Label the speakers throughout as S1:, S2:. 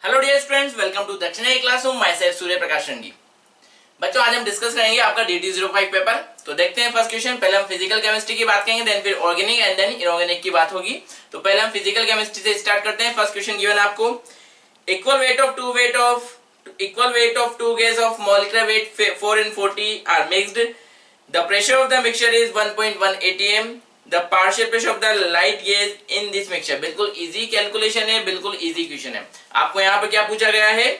S1: Hello dear students, welcome to Dakshina classroom. Myself Surya Prakash Rangi. बच्चों, आज हम डिस्कस करेंगे आपका DT05 पेपर। तो देखते हैं फर्स्ट क्वेश्चन। पहले हम फिजिकल केमिस्ट्री की बात करेंगे, देन फिर ऑर्गेनिक एंड देन इनऑर्गेनिक की बात होगी। तो पहले हम फिजिकल केमिस्ट्री से स्टार्ट करते हैं। फर्स्ट क्वेश्चन गिवन आपको, equal weight of two gas of molecular weight 4 and 40 are mixed. The pressure of the mixture is 1.1 atm। The partial pressure of the light gas in this mixture. बिल्कुल easy calculation है, बिल्कुल easy question है। आपको यहाँ पे क्या पूछा गया है?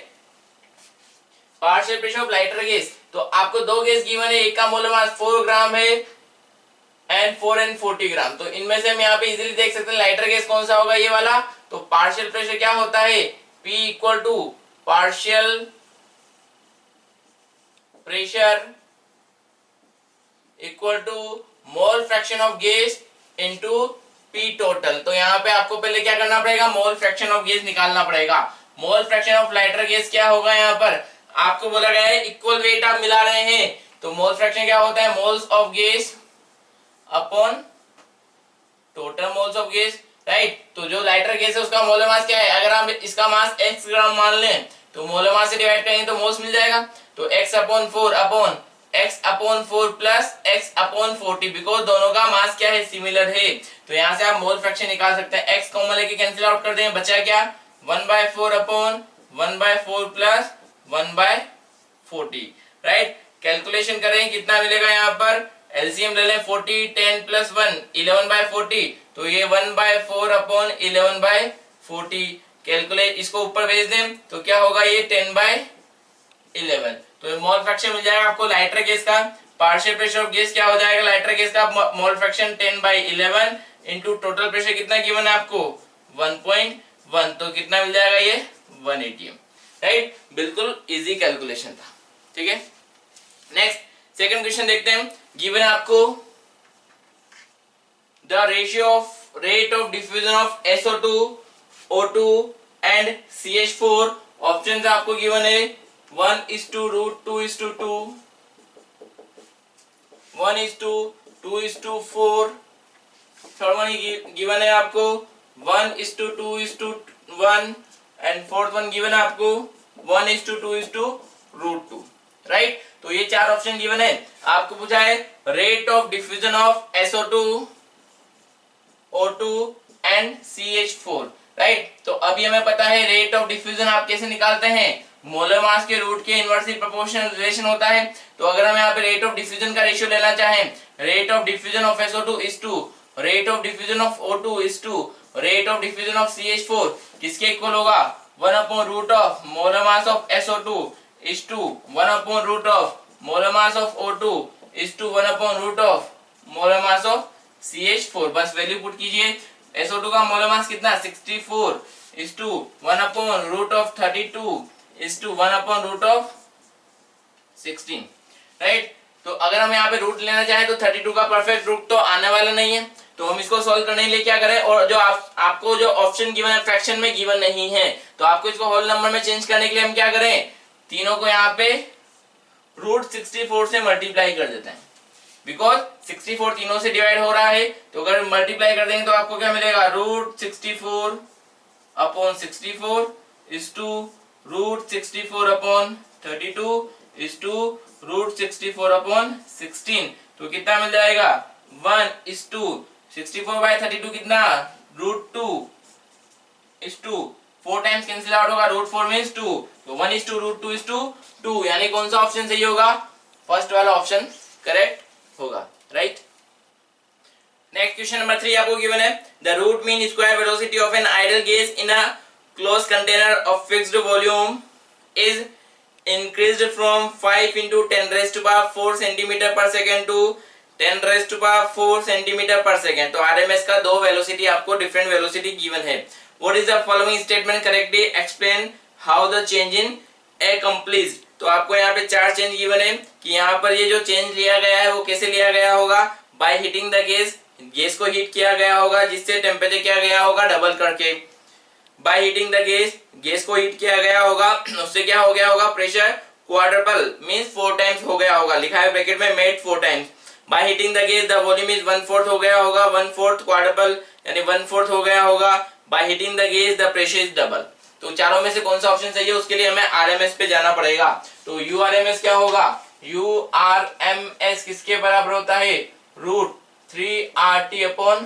S1: Partial pressure of lighter gas. तो आपको दो गैस गिवन है, एक का मोलर मास 4 ग्राम है एंड 4 and 40 ग्राम। तो इनमें से हम यहाँ पे इजीली देख सकते हैं लाइटर गैस कौन सा होगा, ये वाला। तो पार्शियल प्रेशर क्या होता है? P equal to partial pressure equal to mole fraction of gas into P total. तो यहाँ पे आपको पहले क्या करना पड़ेगा? मोल फ्रैक्शन ऑफ गैस निकालना पड़ेगा। मोल फ्रैक्शन ऑफ लाइटर गैस क्या होगा? यहाँ पर आपको बोला गया है इक्वल वेट आप मिला रहे हैं, तो मोल फ्रैक्शन क्या होता है? Moles of gas upon total moles of gas, right. तो जो लाइटर गैस है उसका मोलर मास क्या है? अगर हम इसका मास x ग्राम मान लें तो मोलर मास से डिवाइड करेंगे तो मोल्स मिल जाएगा। तो x upon 4 upon x upon 4 plus x upon 40, because दोनों का मास क्या है? सिमिलर है। तो यहाँ से आप मोल फ्रैक्शन निकाल सकते हैं। x कॉमन लेके कैंसिल आउट कर देंगे, बचा क्या? 1/4 अपॉन 1/4 प्लस 1/40, राइट। कैलकुलेशन करें कितना मिलेगा यहाँ पर? एलसीएम ले लें, 40 10 प्लस 1 11/40। तो ये 1/4 अपॉन 11/40। कैलकुलेट, इसको ऊपर भेज दें तो क्या होगा? ये 10/11। तो मोल फ्रैक्शन मिल जाएगा आपको लाइटर गैस का। पार्शियल प्रेशर ऑफ गैस क्या हो जाएगा लाइटर गैस का? Mole fraction 10/11 into total pressure कितना गिवन है आपको? 1.1। तो कितना मिल जाएगा? ये 1 atm, राइट। बिल्कुल इजी कैलकुलेशन था, ठीक है। नेक्स्ट सेकंड क्वेश्चन देखते हैं। गिवन आपको the rate of diffusion of SO2, O2 and CH4। Option आपको गिवन है 1:√2:2, 1:2:4। थर्ड वन गिवन है आपको 1:2:1 एंड फोर्थ वन गिवन है आपको 1:2:√2, राइट। तो ये चार ऑप्शन गिवन है। आपको पूछा है rate of diffusion of SO2, O2 and CH4, right. तो अभी हमें पता है रेट ऑफ डिफ्यूजन आप कैसे निकालते हैं? मोलर मास के रूट के इनवर्सली प्रोपोर्शनल रिलेशन होता है। तो अगर हम यहाँ पे रेट ऑफ डिफ्यूजन का रेशियो लेना चाहें, rate of diffusion of SO2 is to rate of diffusion of O2 is to rate of diffusion of CH4, किसके इक्वल होगा? 1/√ऑफ molar mass of SO2 is to 1/√ऑफ molar mass of O2 is to 1/√ऑफ molar mass of CH4। बस value put कीजिए। SO2 का molar mass कितना? 64 is to 1/√32 is to 1/√16, right. तो अगर हम यहाँ पे रूट लेना चाहें तो 32 का परफेक्ट रूट तो आने वाला नहीं है, तो हम इसको सॉल्व करने के लिए क्या करें? और जो आपको जो ऑप्शन गिवन है फ्रैक्शन में गिवन नहीं है, तो आपको इसको होल नंबर में चेंज करने के लिए हम क्या करें? तीनों को यहाँ पे √64 से मल्टीप्लाई कर देते हैं, बिकॉज 64 तीनों से डिवाइड हो रहा है। तो अगर मल्टीप्लाई कर देंगे तो आपको क्या मिलेगा? √64 upon 64 is to √64 upon 32 is to √64 upon 16। तो कितना मिल जाएगा? 1:64/32 कितना? √2 is to 4 times cancel out होगा, √4 मीन्स 2। तो 1:√2 यानी कौन सा ऑप्शन सही होगा? फर्स्ट वाला ऑप्शन करेक्ट होगा, राइट। नेक्स्ट क्वेश्चन नंबर 3 आपको गिवन है the root mean square velocity of an ideal gas in a close container of fixed volume is increased from 5 into 10⁴ centimeter per second to 10⁴ centimeter per second। तो RMS का दो velocity आपको different velocity given है। What is the following statement correctly explain how the change in accomplished। तो आपको यहाँ पे चार चेंज गिवन है कि यहाँ पर ये जो चेंज लिया गया है वो कैसे लिया गया होगा? By heating the gas, gas को हीट किया गया होगा जिससे टेम्परेचर क्या गया होगा? डबल करके। By heating the gas, gas को हीट किया गया होगा, उससे क्या हो गया होगा? प्रेशर क्वाड्रपल मींस 4 टाइम्स हो गया होगा, लिखा है ब्रैकेट में made 4 times. By heating the gas the volume is 1/4 हो गया होगा, 1/4 क्वाड्रपल यानी 1/4 हो गया होगा। By heating the gas the pressure is double. तो चारों में से कौन सा ऑप्शन सही है, उसके लिए हमें आरएमएस पे जाना पड़ेगा। तो यू आर एम एस क्या होगा, यू आर एम एस किसके बराबर होता है, root 3 RT upon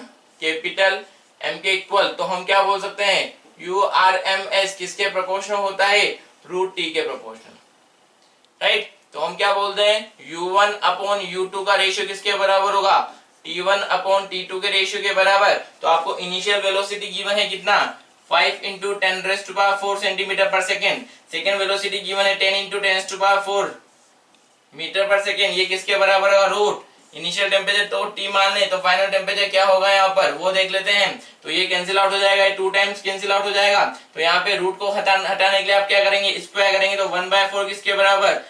S1: capital M के इक्वल, तो हम क्या बोल सकते हैं, यू आर एम एस किसके प्रोपोर्शनल होता है, रूट टी के प्रोपोर्शनल, राइट। तो हम क्या बोलते हैं, u1 अपॉन u2 का रेशियो किसके बराबर होगा, t1 अपॉन t2 के रेशियो के बराबर। तो आपको इनिशियल वेलोसिटी गिवन है कितना, 5 इंटू 10⁴ सेंटीमीटर पर सेकेंड, सेकेंड वेलोसिटी गिवन है 10 इंटू 10⁴ मीटर पर सेकेंड, ये किसके बराबर होगा, रूट इनिशियल टेम्परेचर तो t मान ले, तो फाइनल टेम्परेचर क्या होगा यहाँ पर वो देख लेते हैं। तो ये कैंसिल आउट हो जाएगा, 2 टाइम्स कैंसिल आउट हो जाएगा। तो यहाँ पे रूट को हटाने के लिए आप क्या करेंगे, स्क्वायर करेंगे, तो 1/4 किसके बराबर,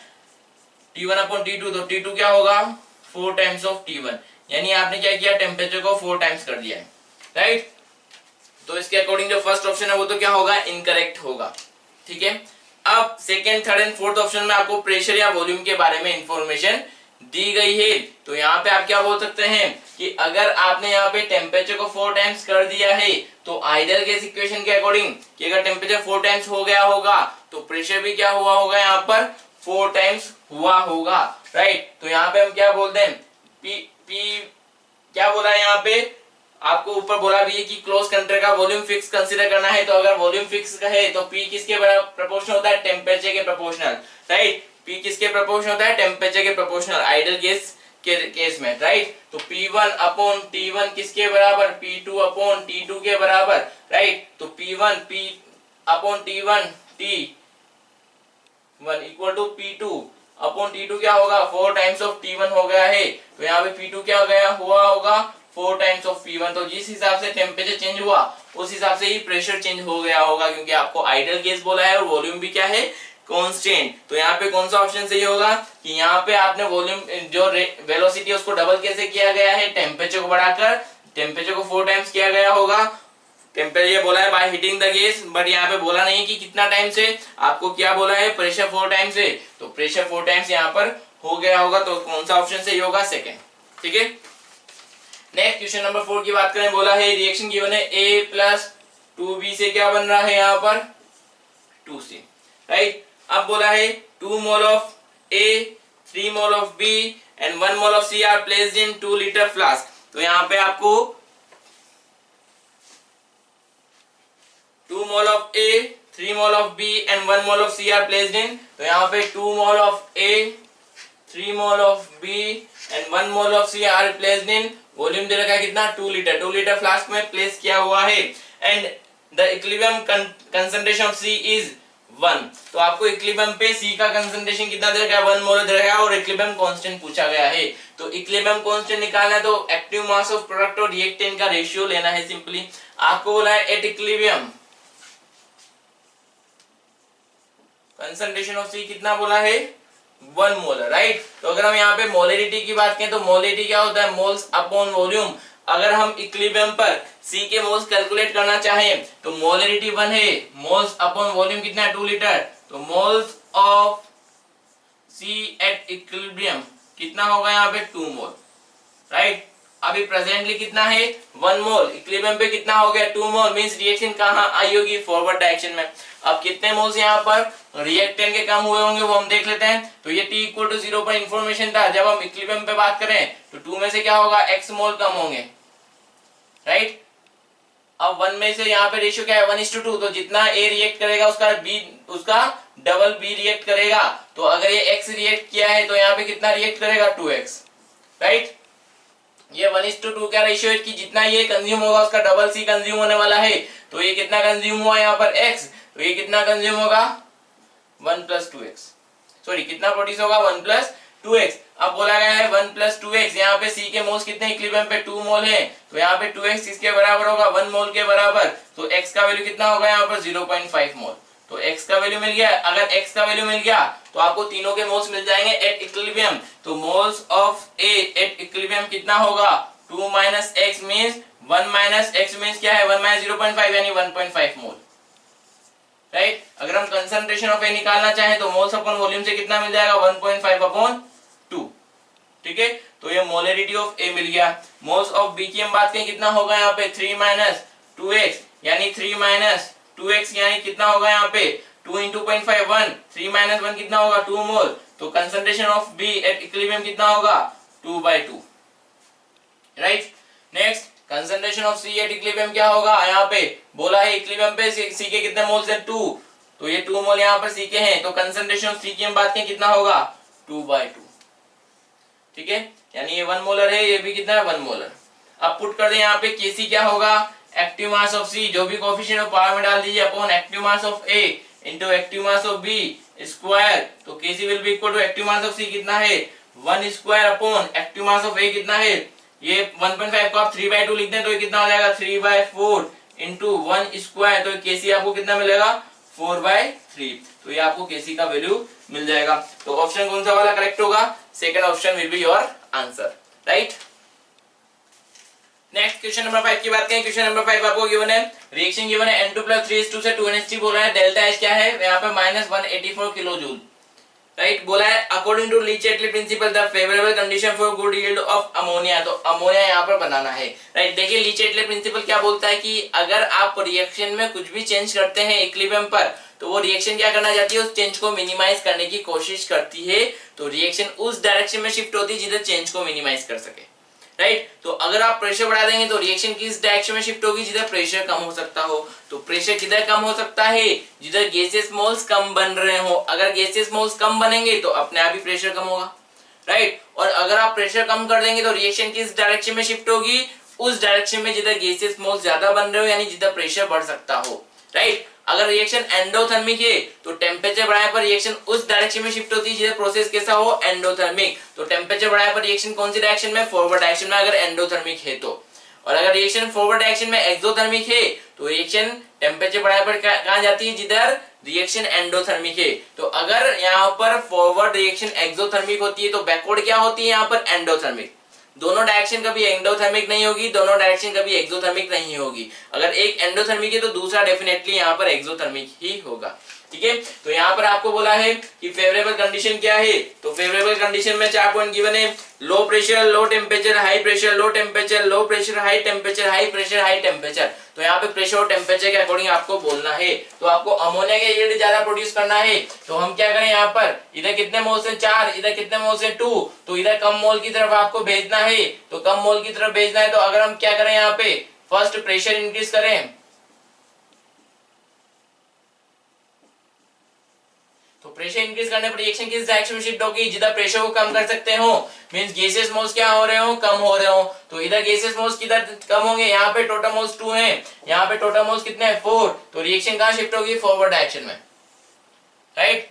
S1: T1 अपॉन T2, तो T2 क्या होगा 4 टाइम्स ऑफ T1, यानी आपने क्या किया, टेम्परेचर को 4 टाइम्स कर दिया है, राइट। तो इसके अकॉर्डिंग जो फर्स्ट ऑप्शन है वो तो क्या होगा, इनकरेक्ट होगा, ठीक है। अब second, third and fourth option में आपको प्रेशर या वॉल्यूम के बारे में इंफॉर्मेशन दी गई है। तो यहाँ पे आप क्या बोल सकते हैं कि अगर आपने यहाँ पे टेम्परेचर को 4 टाइम्स कर दिया है, तो आइडियल गैस इक्वेशन के अकॉर्डिंग कि अगर टेम्परेचर 4 टाइम्स हो गया होगा तो प्रेशर भी क्या हुआ होगा, यहाँ पर 4 टाइम्स हुआ होगा, राइट। तो यहाँ पे हम क्या बोलते हैं, पी क्या बोला है यहाँ पे, आपको ऊपर बोला भी है कि क्लोज कंटेनर का वॉल्यूम फिक्स कंसीडर करना है। तो अगर वॉल्यूम फिक्स है तो पी किसके प्रोपोर्शनल होता है, टेम्परेचर के प्रोपोर्शनल, राइट। पी किसके प्रोपोर्शनल होता है, टेम्परेचर के प्रोपोर्शनल आइडियल गैस के केस में, राइट। तो P1 अपॉन T1 किसके बराबर, P2 अपॉन T2 के बराबर, राइट। तो P1 P upon T1 T1 equal to P2 upon T2 क्या होगा, 4 टाइम्स ऑफ T1 हो गया है। तो यहाँ पे P2 क्या हो गया हुआ होगा 4 टाइम्स ऑफ P1। तो जिस हिसाब से टेम्परेचर चेंज हुआ उस हिसाब से ही प्रेशर चेंज हो गया होगा, क्योंकि आपको आइडियल गैस बोला है और वॉल्यूम भी क्या है, कांस्टेंट। तो यहाँ पे कौन सा ऑप्शन सही होगा कि यहाँ पे आपने वॉल्यूम जो वेलोसिटी है उसको डबल कैसे किया गया है, टेम्परेचर को बढ़ाकर टेम्परेचर को 4 टाइम्स किया गया होगा। टेम्परेचर बोला है by heating the gas, but यहाँ पे बोला नहीं कि कितना टाइम से, आपको क्या बोला है, प्रेशर 4 टाइम्स से। तो प्रेशर 4 टाइम्स यहाँ पर हो गया होगा, तो कौन सा ऑप्शन सही होगा, सेकेंड, ठीक है। नेक्स्ट क्वेश्चन नंबर 4 की बात करें, बोला है रिएक्शन गिवन है A प्लस 2B से क्या बन रहा है यहाँ पर 2C, राइट। अब बोला है 2 mole of A, 3 mole of B and 1 mole of C are placed in 2 litre flask. तो यहाँ पे आपको 2 mole of A, 3 mole of B and 1 mole of C are placed in, तो यहाँ पे 2 mole of A, 3 mole of B and 1 mole of C are placed in, volume दे रखा है कितना 2 लीटर, 2 लीटर फ्लास्क में प्लेस किया हुआ है। And the equilibrium concentration of C is 1। तो आपको इक्विलिब्रियम पे C का कंसंट्रेशन कितना दे रखा है, 1 मोल दे रखा है, और इक्विलिब्रियम कांस्टेंट पूछा गया है। तो इक्विलिब्रियम कांस्टेंट निकालना है तो एक्टिव मास ऑफ प्रोडक्ट और रिएक्टेंट का रेशियो लेना है सिंपली। आपको बोला है at equilibrium concentration of C कितना बोला है 1 मोल, राइट। तो अगर हम यहाँ पे मोलरिटी की बात करें तो मोलरिटी क्या होता है, मोल्स अपॉन वॉल्यूम। अगर हम इक्विलिब्रियम पर C के मोल्स कैलकुलेट करना चाहें तो मोलरिटी 1 है, मोल्स अपॉन वॉल्यूम कितना है 2 लीटर, तो moles of C at equilibrium कितना होगा यहाँ पे 2 मोल, राइट। अभी प्रेजेंटली कितना है 1 मोल, इक्विलिब्रियम पे कितना हो गया 2 मोल, मींस रिएक्शन कहाँ आई होगी, फॉरवर्ड डायरेक्शन में। अब कितने मोल्स यहाँ पर रिएक्टेंट के कम हुए होंगे वो हम देख लेते हैं। तो ये T इक्वल टू 0 पर इंफॉर्मेशन था, जब हम इक्विलिब्रियम पे बात करें तो 2 में से क्या होगा x मोल कम होंगे, राइट। अब 1 में से यहाँ पे रेशियो क्या है 1:2, तो जितना A रिएक्ट करेगा उसका डबल B रिएक्ट करेगा। तो अगर ये x रिएक्ट किया है तो यहाँ पे कितना रिएक्ट करेगा 2x, राइट। ये 1:2 का रेशियो है कि जितना ये कंज्यूम होगा उसका डबल C कंज्यूम होने वाला है। तो ये कितना कंज्यूम हुआ यहाँ पर x, तो ये कितना कंज्यूम होगा 1 + 2x, सॉरी कितना प्रोड्यूस होगा 1 + 2x। अब बोला गया है 1 + 2x, यहाँ पे C के मोल्स कितने इक्विलिब्रियम पे 2 मोल है, तो यहाँ पे 2x किसके बराबर होगा 1 मोल के बराबर। तो x का वैल्यू कितना होगा यहाँ पर 0.5 मोल। तो x का वैल्यू मिल गया। अगर x का वैल्यू मिल गया तो आपको तीनों के मोल्स मिल जाएंगे एट इक्विलिब्रियम। तो moles of A at equilibrium कितना होगा 2 - x मींस 1 - x मींस क्या है 1 - 0.5 यानी 1.5 मोल, राइट। अगर हम कंसंट्रेशन ऑफ A निकालना चाहें तो मोल्स अपॉन वॉल्यूम से कितना मिल जाएगा 1.5/2, ठीक है। तो ये मोलरिटी ऑफ A मिल गया। मोल्स ऑफ B की हम बात करें कितना होगा यहाँ पे 3 - 2x यानी 3 - 2x यानी कितना होगा यहाँ पे 2 इंटू 0.5 1, 3 माइनस 1 कितना होगा 2 मोल, तो concentration of B at equilibrium कितना होगा 2/2, right. Next concentration of C at equilibrium क्या होगा, यहाँ पे बोला है इक्विलिब्रियम पे C के कितने मोल्स है 2, तो ये 2 मोल यहाँ पर C के हैं, तो कंसंट्रेशन ऑफ C की हम बात करें कितना होगा 2/2, ठीक है, यानी ये 1 मोलर है, ये भी कितना है 1 मोलर। अब पुट कर दे यहाँ पे Kc क्या होगा, एक्टिव मास ऑफ C जो भी कोएफिशिएंट ऑफ पावर में डाल दीजिए upon active mass of A into active mass of B square, तो Kc will be equal to active mass of C कितना है 1 square upon active mass of A कितना है, ये 1.5 को आप 3/2 लिखते हैं तो ये कितना हो जाएगा 3/4 इनटू 1 स्क्वायर, तो Kc आपको कितना मिलेगा 4/3, तो ये आपको Kc का वैल्यू मिल जाएगा। तो ऑप्शन कौन सा वाला करेक्ट होगा, second option will be your answer, right. Next question number 5 की बात करें। क्वेश्चन नंबर 5 आपको गिवन है, रिएक्शन गिवन है N2 + 3 से 2NH3 बोला है, डेल्टा H क्या है यहाँ पे -184 किलो जूल, राइट। बोला है according to Le Chatelier principle the favourable condition for good yield of ammonia, तो अमोनिया यहाँ पर बनाना है, राइट। देखिए ली-चैटली प्रिंसिपल क्या बोलता है कि अगर आप रिएक्शन में कुछ भी चेंज करते हैं इक्विलिब्रियम पर, तो वो रिएक्शन क्या करना चाहती है, उस चेंज को मिनिमाइज करने की कोशिश करती है, तो रिएक्शन उस डायरेक्शन में शिफ्ट होती है जिधर चेंज को मिनिमाइज कर सके, राइट। तो अगर आप प्रेशर बढ़ा देंगे तो रिएक्शन किस डायरेक्शन में शिफ्ट होगी, जिधर प्रेशर कम हो सकता हो, तो प्रेशर किधर कम हो सकता है, जिधर गैसियस मोल्स कम बन रहे हो, अगर गैसियस मोल्स कम बनेंगे तो अपने आप ही प्रेशर कम होगा, राइट। और अगर आप प्रेशर कम कर देंगे तो रिएक्शन किस डायरेक्शन में शिफ्ट होगी, उस डायरेक्शन में जिधर गैसियस मोल्स ज्यादा बन रहे हो, यानी जिधर प्रेशर बढ़ सकता हो, राइट। अगर रिएक्शन एंडोथर्मिक है तो टेम्परेचर बढ़ाने पर रिएक्शन उस डायरेक्शन में शिफ्ट होती है जिधर प्रोसेस कैसा हो, एंडोथर्मिक, तो टेम्परेचर बढ़ाने पर रिएक्शन कौन सी डायरेक्शन में, फॉरवर्ड डायरेक्शन में, अगर एंडोथर्मिक है तो। और अगर रिएक्शन फॉरवर्ड डायरेक्शन में एक्सोथर्मिक है तो रिएक्शन टेम्परेचर बढ़ाने पर कहां जाती है, जिधर रिएक्शन एंडोथर्मिक है। तो अगर यहाँ पर फॉरवर्ड रिएक्शन एक्सोथर्मिक होती है तो बैकवर्ड क्या होती है यहाँ पर एंडोथर्मिक, दोनों डायरेक्शन कभी एंडोथर्मिक नहीं होगी, दोनों डायरेक्शन कभी एक्सोथर्मिक नहीं होगी, अगर एक एंडोथर्मिक है तो दूसरा डेफिनेटली यहाँ पर एक्सोथर्मिक ही होगा, ठीक है। तो यहाँ पर आपको बोला है कि फेवरेबल कंडीशन क्या है, तो फेवरेबल कंडीशन में 4 पॉइंट गिवन है, low pressure, low temperature, high pressure, low temperature, low pressure, high temperature, high pressure, high temperature. तो यहाँ पे प्रेशर और टेम्परेचर के अकॉर्डिंग आपको बोलना है। तो आपको अमोनिया का यील्ड ज्यादा प्रोड्यूस करना है, तो हम क्या करें, यहाँ पर इधर कितने मोल से 4, इधर कितने मोल से 2, तो इधर कम मोल की तरफ आपको भेजना है, तो कम मोल की तरफ भेजना है, तो अगर हम क्या करें यहाँ पे फर्स्ट प्रेशर इंक्रीज करें, तो प्रेशर इंक्रीज करने पर रिएक्शन किस डायरेक्शन में शिफ्ट होगी, जिधर प्रेशर को कम कर सकते हो, मींस गैसियस मोल्स क्या हो रहे हो, कम हो रहे हो, तो इधर गैसियस मोल्स किधर कम होंगे, यहाँ पे टोटल मोल्स 2 हैं, यहाँ पे टोटल मोल्स कितने हैं 4, तो रिएक्शन कहां शिफ्ट होगी, फॉरवर्ड डायरेक्शन में, राइट।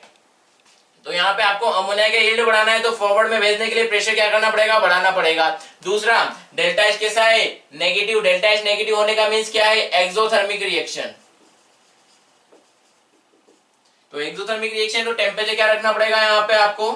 S1: तो यहाँ पे आपको अमोनिया का यील्ड बढ़ाना है तो फॉरवर्ड में भेजने के लिए प्रेशर क्या करना पड़ेगा, बढ़ाना पड़ेगा। दूसरा डेल्टा एच कैसा है, नेगेटिव, डेल्टा एच नेगेटिव होने का मींस क्या है, एक्सोथर्मिक रिएक्शन, तो एक्सोथर्मिक रिएक्शन तो टेम्परेचर क्या रखना पड़ेगा, यहाँ पे आपको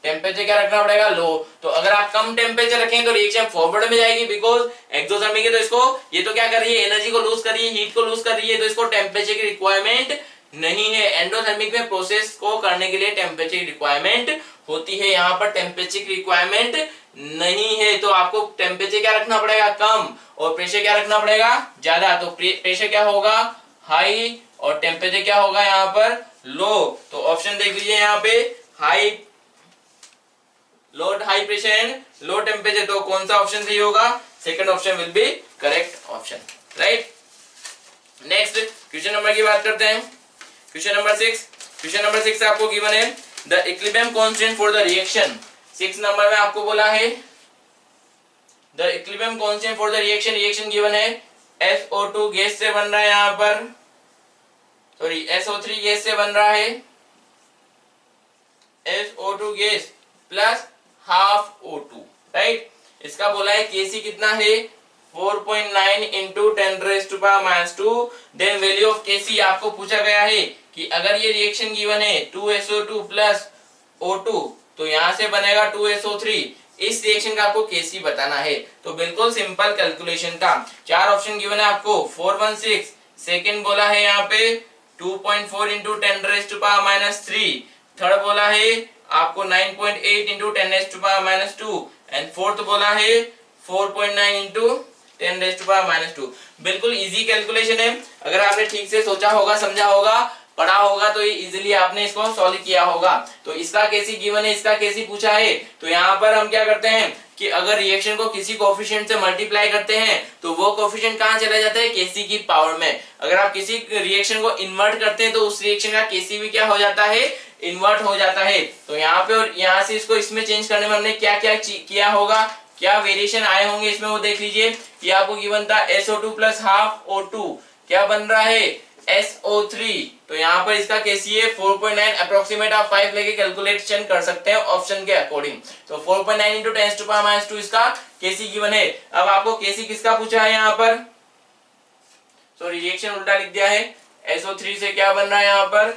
S1: टेम्परेचर क्या रखना पड़ेगा, लो। तो अगर आप कम टेम्परेचर रखेंगे तो रिएक्शन फॉरवर्ड में जाएगी, बिकॉज एक्सोथर्मिक है तो इसको ये तो क्या कर रही है, एनर्जी को लूज कर रही है, हीट को लूज कर रही है, तो इसको टेम्परेचर की रिक्वायरमेंट नहीं है। एंडोथर्मिक में प्रोसेस को करने के लिए टेम्परेचर की रिक्वायरमेंट होती है, यहाँ पर टेम्परेचर की रिक्वायरमेंट नहीं है, तो आपको टेम्परेचर क्या रखना पड़ेगा, कम, और प्रेशर क्या रखना पड़ेगा, ज्यादा। तो प्रेशर क्या होगा, हाई, और टेम्परेचर क्या होगा यहाँ पर, लो। तो ऑप्शन देख लीजिए यहाँ पे, high, low high pressure and low temperature, तो कौन सा ऑप्शन सही होगा, second option will be correct option, right. Next question number की बात करते हैं, क्वेश्चन नंबर 6। क्वेश्चन नंबर 6 आपको गिवन है the equilibrium constant for the reaction, 6 number में आपको बोला है the equilibrium constant for the reaction, reaction given है SO2 गैस से बन रहा है, यहाँ पर सॉरी SO3 गैस से बन रहा है, SO2 gas plus half O2, right. इसका बोला है Kc कितना है 4.9 into 10⁻², then value of Kc आपको पूछा गया है कि अगर ये रिएक्शन गिवन है 2SO2 प्लस O2 तो यहां से बनेगा 2SO3, इस रिएक्शन का आपको Kc बताना है। तो बिल्कुल सिंपल कैलकुलेशन था, 4 ऑप्शन गिवन है आपको, 416, सेकंड बोला है यहाँ पे 2.4 इंटू 10⁻³ थर्ड बोला है आपको 9.8 इंटू 10⁻² एंड फोर्थ बोला है 4.9 इंटू 10⁻²। बिल्कुल इजी कैलकुलेशन है, अगर आपने ठीक से सोचा होगा, समझा होगा, पढ़ा होगा तो ये इजीली आपने इसको सॉल्व किया होगा। तो इसका केसी गिवन है, इसका केसी पूछा है, तो यहाँ पर हम क्या करते हैं कि अगर रिएक्शन को किसी कोफिशिएंट से मल्टीप्लाई करते हैं तो वो कोफिशिएंट कहाँ चला जाता है, केसी की पावर में। अगर आप किसी रिएक्शन को इन्वर्ट करते हैं तो उस रिएक्शन का केसी भी क्या हो जाता है, इन्वर्ट हो जाता है। तो यहाँ पे और यहाँ से इसको इसमें चेंज करने में हमने क्या क्या किया होगा, क्या वेरिएशन आए होंगे इसमें वो देख लीजिए। ये आपको गिवन था SO2 प्लस हाफ O2 क्या बन रहा है, SO3। तो यहाँ पर इसका केसी है 4.9, अप्रोक्सीमेट आप 5 लेके कैलकुलेशन कर सकते हैं ऑप्शन के अकॉर्डिंग। तो 4.9 इंटू 10⁻², इसका केसी गिवन है। अब आपको केसी किसका पूछा है यहाँ पर, सॉरी रिएक्शन उल्टा लिख दिया है, SO3 से क्या बन रहा है यहाँ पर,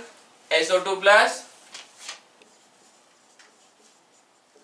S1: SO2 प्लस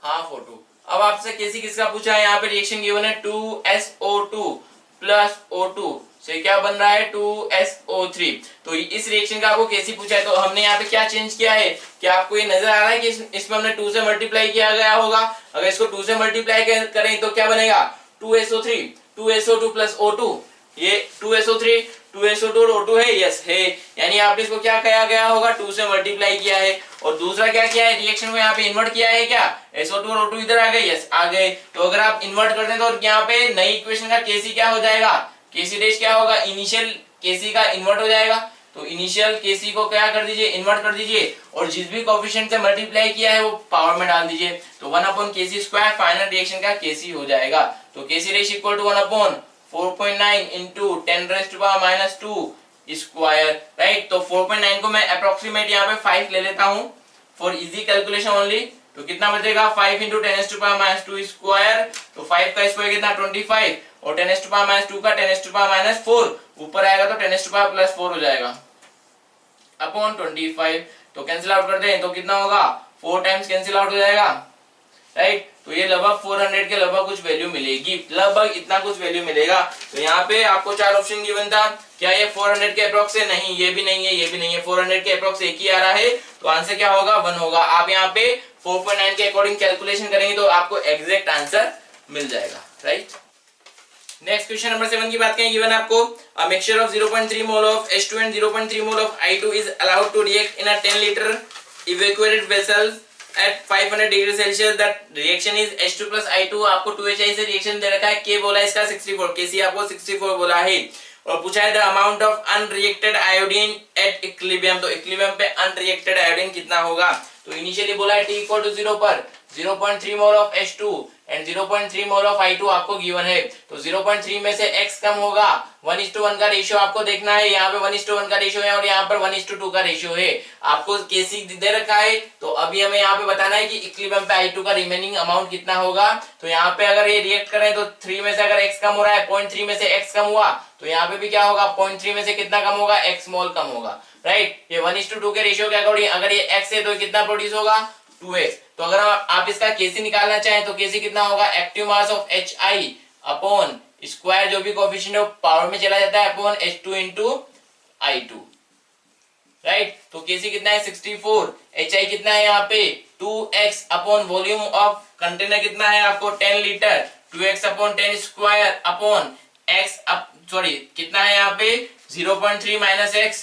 S1: हाफ O2। अब आपसे केसी किसका पूछा है, यहाँ पे रिएक्शन गिवन है 2SO2 प्लस O2 से क्या बन रहा है, 2SO3। तो इस रिएक्शन का आपको केसी पूछा है, तो हमने यहाँ पे क्या चेंज किया है, क्या आपको ये नजर आ रहा है कि इसमें हमने 2 से मल्टीप्लाई किया गया होगा। अगर इसको 2 से मल्टीप्लाई करें तो क्या बनेगा, 2SO3 2SO2 प्लस O2, ये 2SO3 2SO2 और O2 है, यस है, यानी आपने इसको क्या किया गया होगा, 2 से मल्टीप्लाई किया है। और दूसरा क्या किया है, रिएक्शन को यहाँ पे इन्वर्ट किया है, क्या SO2 और O2 इधर आ गए, यस आ गए। तो अगर आप इन्वर्ट करते हैं तो यहाँ पे नई इक्वेशन का केसी क्या हो जाएगा, केसी डैश क्या होगा, इनिशियल केसी का इन्वर्ट हो जाएगा। तो इनिशियल केसी को क्या कर दीजिए, इन्वर्ट कर दीजिए, और जिस भी कोएफिशिएंट से मल्टीप्लाई किया है वो पावर में डाल दीजिए। तो 1/kc², फाइनल रिएक्शन का केसी हो जाएगा। तो KC dash equal to 1/4.9 into 10⁻² square, right. तो 4.9 को मैं अप्रोक्सीमेट यहाँ पे 5 ले लेता हूँ फॉर इजी कैलकुलेशन ओनली। तो कितना बचेगा, 5 इंटू 10⁻² स्क्वायर, तो 5 का स्क्वायर कितना 25, और 10⁻² का 10⁻⁴, ऊपर आएगा तो 10⁻+4 हो जाएगा अपॉन 25। तो कैंसिल आउट करते हैं तो कितना होगा, 4 टाइम्स कैंसिल आउट हो जाएगा, राइट। तो ये लगभग 400 के लगभग कुछ वैल्यू मिलेगी, लगभग इतना कुछ वैल्यू मिलेगा। तो यहाँ पे आपको 4 ऑप्शन गिवन था, क्या ये 400 के अप्रोक्स है, नहीं ये भी नहीं है, ये भी नहीं है, 400 के अप्रोक्स एक ही आ रहा है। तो आंसर क्या होगा, 1 होगा। आप यहाँ पे 4.9 के अकॉर्डिंग कैलकुलेशन करेंगे तो आपको एग्जैक्ट आंसर मिल जाएगा, राइट। नेक्स्ट क्वेश्चन नंबर 7 की बात करें, गिवन आपको a mixture of 0.3 mole of H2 and 0.3 mole of I2 is allowed to react in a 10 litre evacuated vessel at 500 degree Celsius, that reaction is H2 plus I2। आपको 2HI से reaction दे रखा है, K बोला है इसका 64, Kc आपको 64 बोला है, और पूछा है the amount of unreacted iodine at equilibrium. तो इक्विलिब्रियम पे अनरिएक्टेड आयोडीन कितना होगा। तो इनिशियली बोला है T इक्वल टू 0 पर 0.3 mole of H2 and 0.3 mole of I2 आपको गिवन है। तो 0.3 में से X कम होगा, 1:1 का रेशियो आपको देखना है, यहाँ पे 1:1 का रेशियो है और यहाँ पर 1:2 का रेशियो है। आपको केसी दे रखा है, तो अभी हमें यहाँ पे बताना है कि इक्विलिब्रियम पे I2 का रिमेनिंग अमाउंट कितना होगा। तो यहाँ पे अगर ये रिएक्ट करें तो 3 में से अगर X कम हो रहा है, 0.3 में से X कम हुआ, तो यहाँ पे भी क्या होगा, 0.3 में से कितना कम होगा, X मोल कम होगा, राइट। ये 1:2 के रेशियो के अकॉर्डिंग अगर ये X है तो कितना प्रोड्यूस होगा, 2x। तो अगर आप इसका केसी निकालना चाहें तो केसी कितना होगा, active mass of HI upon square जो भी कोएफिशिएंट है पावर में चला जाता है upon H2 into I2, right. तो केसी कितना है 64, HI कितना है यहाँ पे 2x upon volume of container कितना है आपको 10 litre, 2x upon 10 square upon x sorry कितना है यहाँ पे 0.3 minus x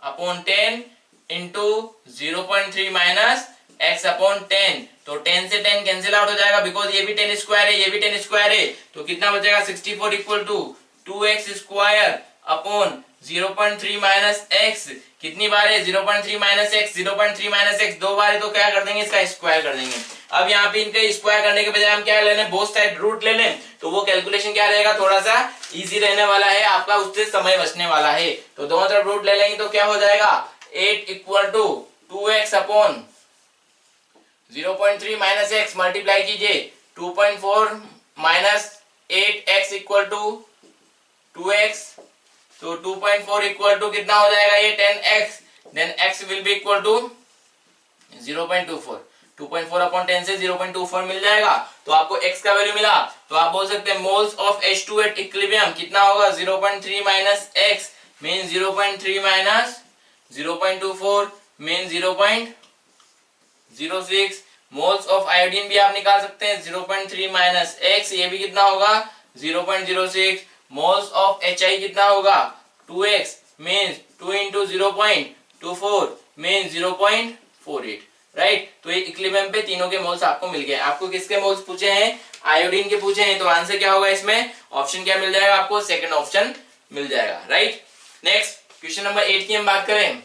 S1: upon 10 into 0.3 minus x upon 10। तो 10 से 10 कैंसिल आउट हो जाएगा, बिकॉज ये भी 10 स्क्वायर है, ये भी 10 स्क्वायर है। तो कितना बचेगा 64 equal to 2x square upon 0.3 minus x, कितनी बार है 0.3 माइनस x, 0.3 माइनस x 2 बार है, तो क्या कर देंगे इसका स्क्वायर कर देंगे। अब यहाँ पे इनका स्क्वायर करने के बजाय हम क्या ले लें, बोथ साइड रूट ले लें, तो वो कैलकुलेशन क्या रहेगा, थोड़ा सा इजी रहने वाला है आपका, उससे समय बचने वाला है। तो दोनों तरफ रूट ले लेंगे तो क्या हो जाएगा 8 equal to 2x upon 0.3 minus x multiply कीजिए 2.4 minus 8x equal to 2x। तो 2.4 इक्वल टू कितना हो जाएगा ये 10x, then x will be equal to 0.24, 2.4 upon 10 से 0.24 मिल जाएगा। तो आपको x का वैल्यू मिला, तो आप बोल सकते हैं moles of H2 at equilibrium कितना होगा 0.3 minus x mean 0.3 minus 0.24 mean 0.06। Moles of iodine भी आप निकाल सकते हैं 0.3 माइनस x, ये भी कितना होगा 0.06 मोल्स ऑफ HI कितना होगा 2x means 2 into 0.24 means 0.48 right. तो ये इक्विलिब्रियम पे तीनों के मोल्स आपको मिल गए। आपको किसके मोल्स पूछे हैं आयोडीन के पूछे हैं, तो आंसर क्या होगा इसमें ऑप्शन क्या मिल जाएगा आपको सेकंड ऑप्शन मिल जाएगा राइट। नेक्स्ट क्वेश्चन नंबर 8 की हम बात करें।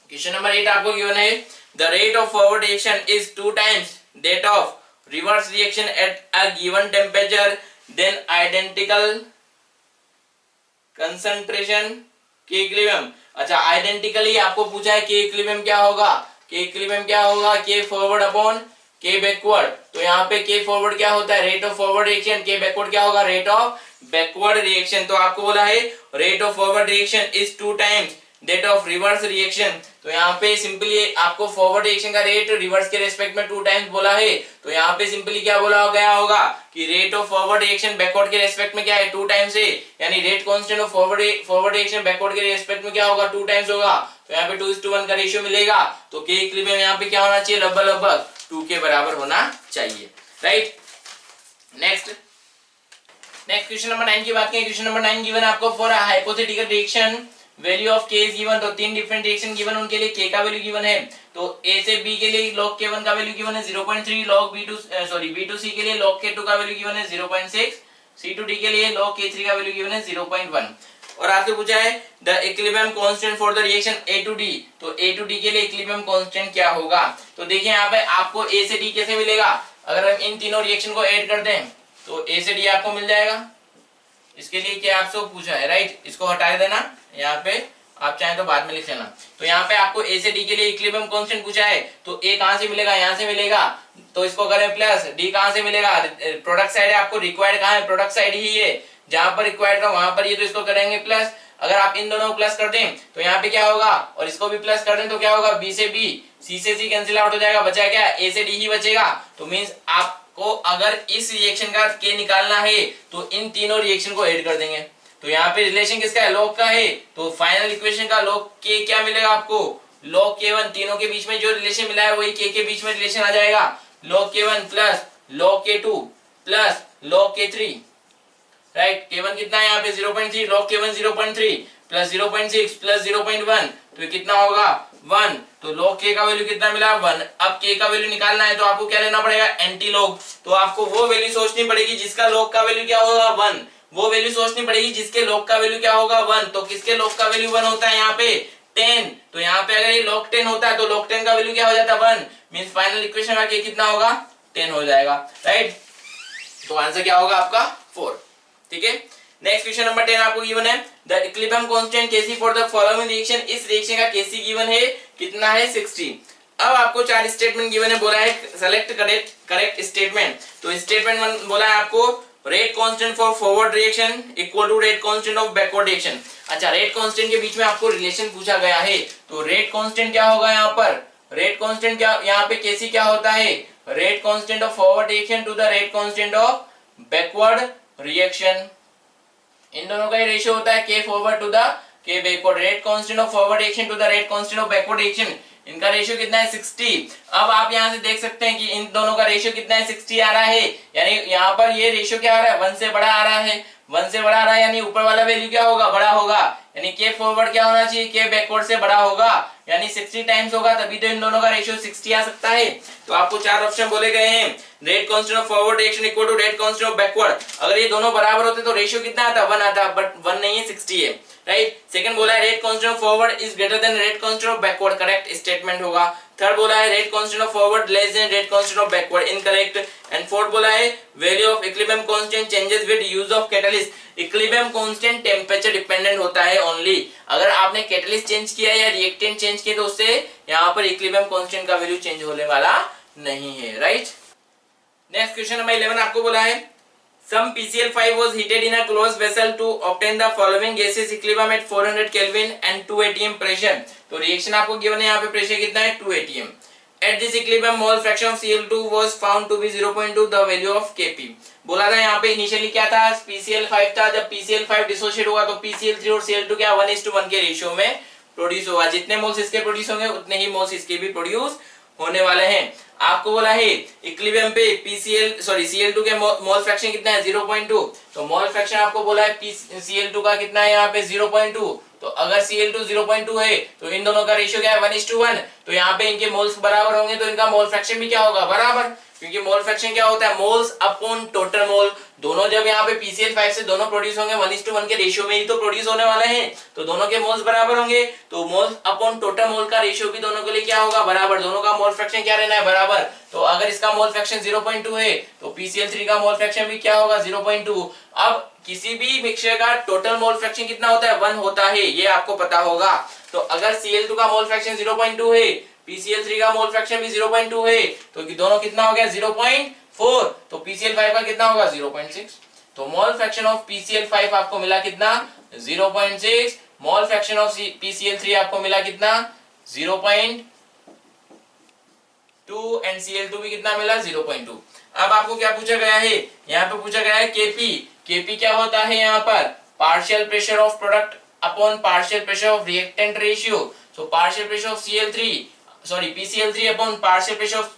S1: क्वेश्चन नंबर 8 आपको गिवन है the rate of forward reaction is 2 times that of reverse reaction at a given temperature then identical concentration के इक्विलिब्रियम। अच्छा आइडेंटिकली आपको पूछा है के इक्विलिब्रियम क्या होगा, के इक्विलिब्रियम क्या होगा के फॉरवर्ड अपॉन के बैकवर्ड। तो यहाँ पे के फॉरवर्ड क्या होता है रेट ऑफ फॉरवर्ड रिएक्शन, के बैकवर्ड क्या होगा रेट ऑफ बैकवर्ड रिएक्शन। तो आपको बोला है rate of forward reaction is 2 times that of reverse reaction. तो यहाँ पे सिंपली आपको फॉरवर्ड रिएक्शन का रेट रिवर्स के रेस्पेक्ट में 2 times बोला है, तो यहाँ पे सिंपली क्या बोला गया होगा कि rate of forward reaction backward के रेस्पेक्ट में क्या है 2 times है, यानी rate constant of forward reaction backward के रेस्पेक्ट में क्या होगा 2 times होगा। तो यहाँ पे 2:1 का रेशियो मिलेगा। तो के इक्विलिब्रियम यहाँ पे क्या होना चाहिए लगभग 2 के बराबर होना चाहिए राइट। नेक्स्ट क्वेश्चन नंबर 9 की बात करें। क्वेश्चन नंबर 9 गिवन आपको for a hypothetical reaction value of के इज गिवन। तो 3 डिफरेंट रिएक्शन गिवन, उनके लिए के का वैल्यू गिवन है। तो ए से बी के लिए log k1 का वैल्यू गिवन है 0.3, log b to c के लिए log k2 का वैल्यू गिवन है 0.6, c to d के लिए log k3 का वैल्यू गिवन है 0.1। और आपसे पूछा है the equilibrium constant for the reaction A to D. तो ए टू डी के लिए इक्विलिब्रियम कांस्टेंट क्या होगा। तो देखिए यहाँ पे आपको ए से डी कैसे मिलेगा, अगर हम इन तीनों रिएक्शन को ऐड कर दें तो ए से डी आपको मिल जाएगा। इसके लिए क्या आपसे पूछा है राइट, इसको हटा देना यहाँ पे, आप चाहें तो बाद में लिख लेना। तो यहाँ पे आपको ए से डी के लिए इक्विलिब्रियम कांस्टेंट पूछा है, तो ए कहां से मिलेगा यहाँ से मिलेगा, तो इसको करें प्लस, डी कहां से मिलेगा प्रोडक्ट साइड है, आपको रिक्वायर्ड कहां है प्रोडक्ट साइड ही है, जहां पर रिक्वायर्ड था वहां पर ये, तो इसको करेंगे प्लस। अगर आप इन दोनों को प्लस कर दें तो यहाँ पे क्या होगा, और इसको भी प्लस कर दें तो क्या होगा बी से बी, सी से सी कैंसिल आउट हो जाएगा, बचा क्या ए से डी ही बचेगा। तो मींस आपको अगर इस रिएक्शन का के निकालना है तो इन तीनों रिएक्शन को ऐड कर देंगे। तो यहाँ पे रिलेशन किसका है लॉग का है, तो फाइनल इक्वेशन का लॉग के क्या मिलेगा आपको log k1, तीनों के बीच में जो रिलेशन मिला है वही के बीच में रिलेशन आ जाएगा, log k1 plus log k2 plus log k3 right. k1 कितना है यहाँ पे 0.3, log k1 0.3 प्लस 0.6 प्लस 0.1, तो कितना होगा 1। तो log k का वैल्यू कितना मिला 1। अब k का वैल्यू निकालना है तो आपको क्या लेना पड़ेगा एंटी लॉग। तो आपको वो वैल्यू सोचनी पड़ेगी जिसका log का वैल्यू क्या होगा 1, वो वैल्यू सोचनी पड़ेगी जिसके log का वैल्यू क्या होगा 1। तो किसके log का वैल्यू 1 होता है यहाँ पे 10। तो यहाँ पे अगर ये log 10 होता है तो log 10 का वैल्यू क्या हो जाता है 1, मींस फाइनल इक्वेशन का k कितना होगा 10 हो जाएगा राइट। तो आंसर क्या होगा आपका 4। ठीक है। नेक्स्ट क्वेश्चन नंबर 10 आपको गिवन है the equilibrium constant Kc for the following reaction. इस रिएक्शन का Kc गिवन है कितना है 60। अब आपको 4 स्टेटमेंट गिवन है, बोला है सेलेक्ट करेक्ट स्टेटमेंट। तो स्टेटमेंट 1 बोला है आपको rate constant for forward reaction equal to rate constant of backward reaction. अच्छा रेट कांस्टेंट के बीच में आपको रिलेशन पूछा गया है, तो रेट कांस्टेंट क्या होगा यहाँ पर, रेट कांस्टेंट क्या यहाँ पे Kc क्या होता है rate constant of forward reaction to the rate constant of backward reaction. इन दोनों का रेशियो होता है k forward to the k backward, rate constant of forward reaction to the rate constant of backward reaction, इनका ratio कितना है 60। अब आप यहां से देख सकते हैं कि इन दोनों का रेशियो कितना है 60 आ रहा है, यानी यहां पर ये रेशियो क्या आ रहा है 1 से बड़ा आ रहा है, 1 से बड़ा आ रहा है, यानी ऊपर वाला वैल्यू क्या होगा बड़ा होगा, यानी k फॉरवर्ड क्या होना चाहिए k बैकवर्ड से बड़ा होगा, यानी 60 टाइम्स होगा, तभी तो इन दोनों का रेशियो 60 आ सकता है। तो आपको 4 ऑप्शन बोले गए हैं rate constant of forward reaction equal to rate constant of backward. अगर ये दोनों बराबर होते तो रेशियो कितना आता 1 आता, बट 1 नहीं है 60 है राइट। सेकंड बोला है rate constant of forward is greater than rate constant of backward, correct statement होगा। थर्ड बोला है rate constant of forward less than rate constant of backward, incorrect. And fourth बोला है value of equilibrium constant changes with use of catalyst. Equilibrium constant temperature dependent होता है only, अगर आपने catalyst change किया या रिएक्टेंट चेंज किया तो उससे यहाँ पर इक्विलिब्रियम कांस्टेंट का वैल्यू चेंज होने वाला नहीं है राइट। नेक्स्ट क्वेश्चन नंबर 11 आपको बोला है some PCl5 was heated in a closed vessel to obtain the following gases equilibrium at 400 Kelvin and 2 atm pressure। तो रिएक्शन आपको गिवन है यहाँ पे प्रेशर कितना है 2 atm। At this equilibrium mole fraction of Cl2 was found to be 0.2 the value of Kp। बोला था यहाँ पे इनिशियली क्या था PCl5 था, जब PCl5 डिसोशिएट होगा तो PCl3 और Cl2 क्या 1:1 के रेशियो में प्रोड्यूस होगा, जितने मोल्स इसके प्रोड्यूस होंगे उतने ही मोल्स इसके भी प्रोड्यूस होने वाले हैं। आपको बोला है इक्विलिब्रियम पे पीसीएल सॉरी Cl2 के मोल फ्रैक्शन कितना है 0.2, तो मोल फ्रैक्शन आपको बोला है Cl2 का कितना है यहाँ पे 0.2, तो अगर Cl2 0.2 है तो इन दोनों का रेशियो क्या है 1:1, तो यहाँ पे इनके मोल्स बराबर होंगे तो इनका मोल फ्रैक्शन भी क्या होगा बराबर, क्योंकि मोल फ्रैक्शन क्या होता है मोल्स अपॉन टोटल मोल। दोनों जब यहाँ पे PCl5 से दोनों प्रोड्यूस होंगे 1:1 के रेशियो में ही तो प्रोड्यूस होने वाले हैं, तो दोनों के मोल्स बराबर होंगे, तो मोल्स अपॉन टोटल मोल का रेशियो भी दोनों के लिए क्या होगा बराबर, दोनों का मोल फ्रैक्शन क्या रहना है बराबर। तो अगर इसका मोल फ्रैक्शन 0.2 है तो PCl3 का मोल फ्रैक्शन भी क्या होगा 0.2। अब किसी भी मिक्सचर का टोटल मोल फ्रैक्शन कितना होता है 1 होता है, ये आपको पता होगा। तो अगर Cl2 का मोल फ्रैक्शन 0.2 है, PCl3 का मोल फ्रैक्शन भी 0.2 है, तो दोनों कितना हो गया 0.4, तो PCl5 का कितना होगा 0.6। तो मोल फ्रैक्शन ऑफ PCl5 आपको मिला कितना 0.6, मोल फ्रैक्शन ऑफ PCl3 आपको मिला कितना 0.2 एंड Cl2 भी कितना मिला 0.2। अब आपको क्या पूछा गया है, यहाँ पे पूछा गया है Kp। Kp क्या होता है यहाँ पर partial pressure of product upon partial pressure of reactant ratio. So partial pressure of PCl3 upon partial pressure of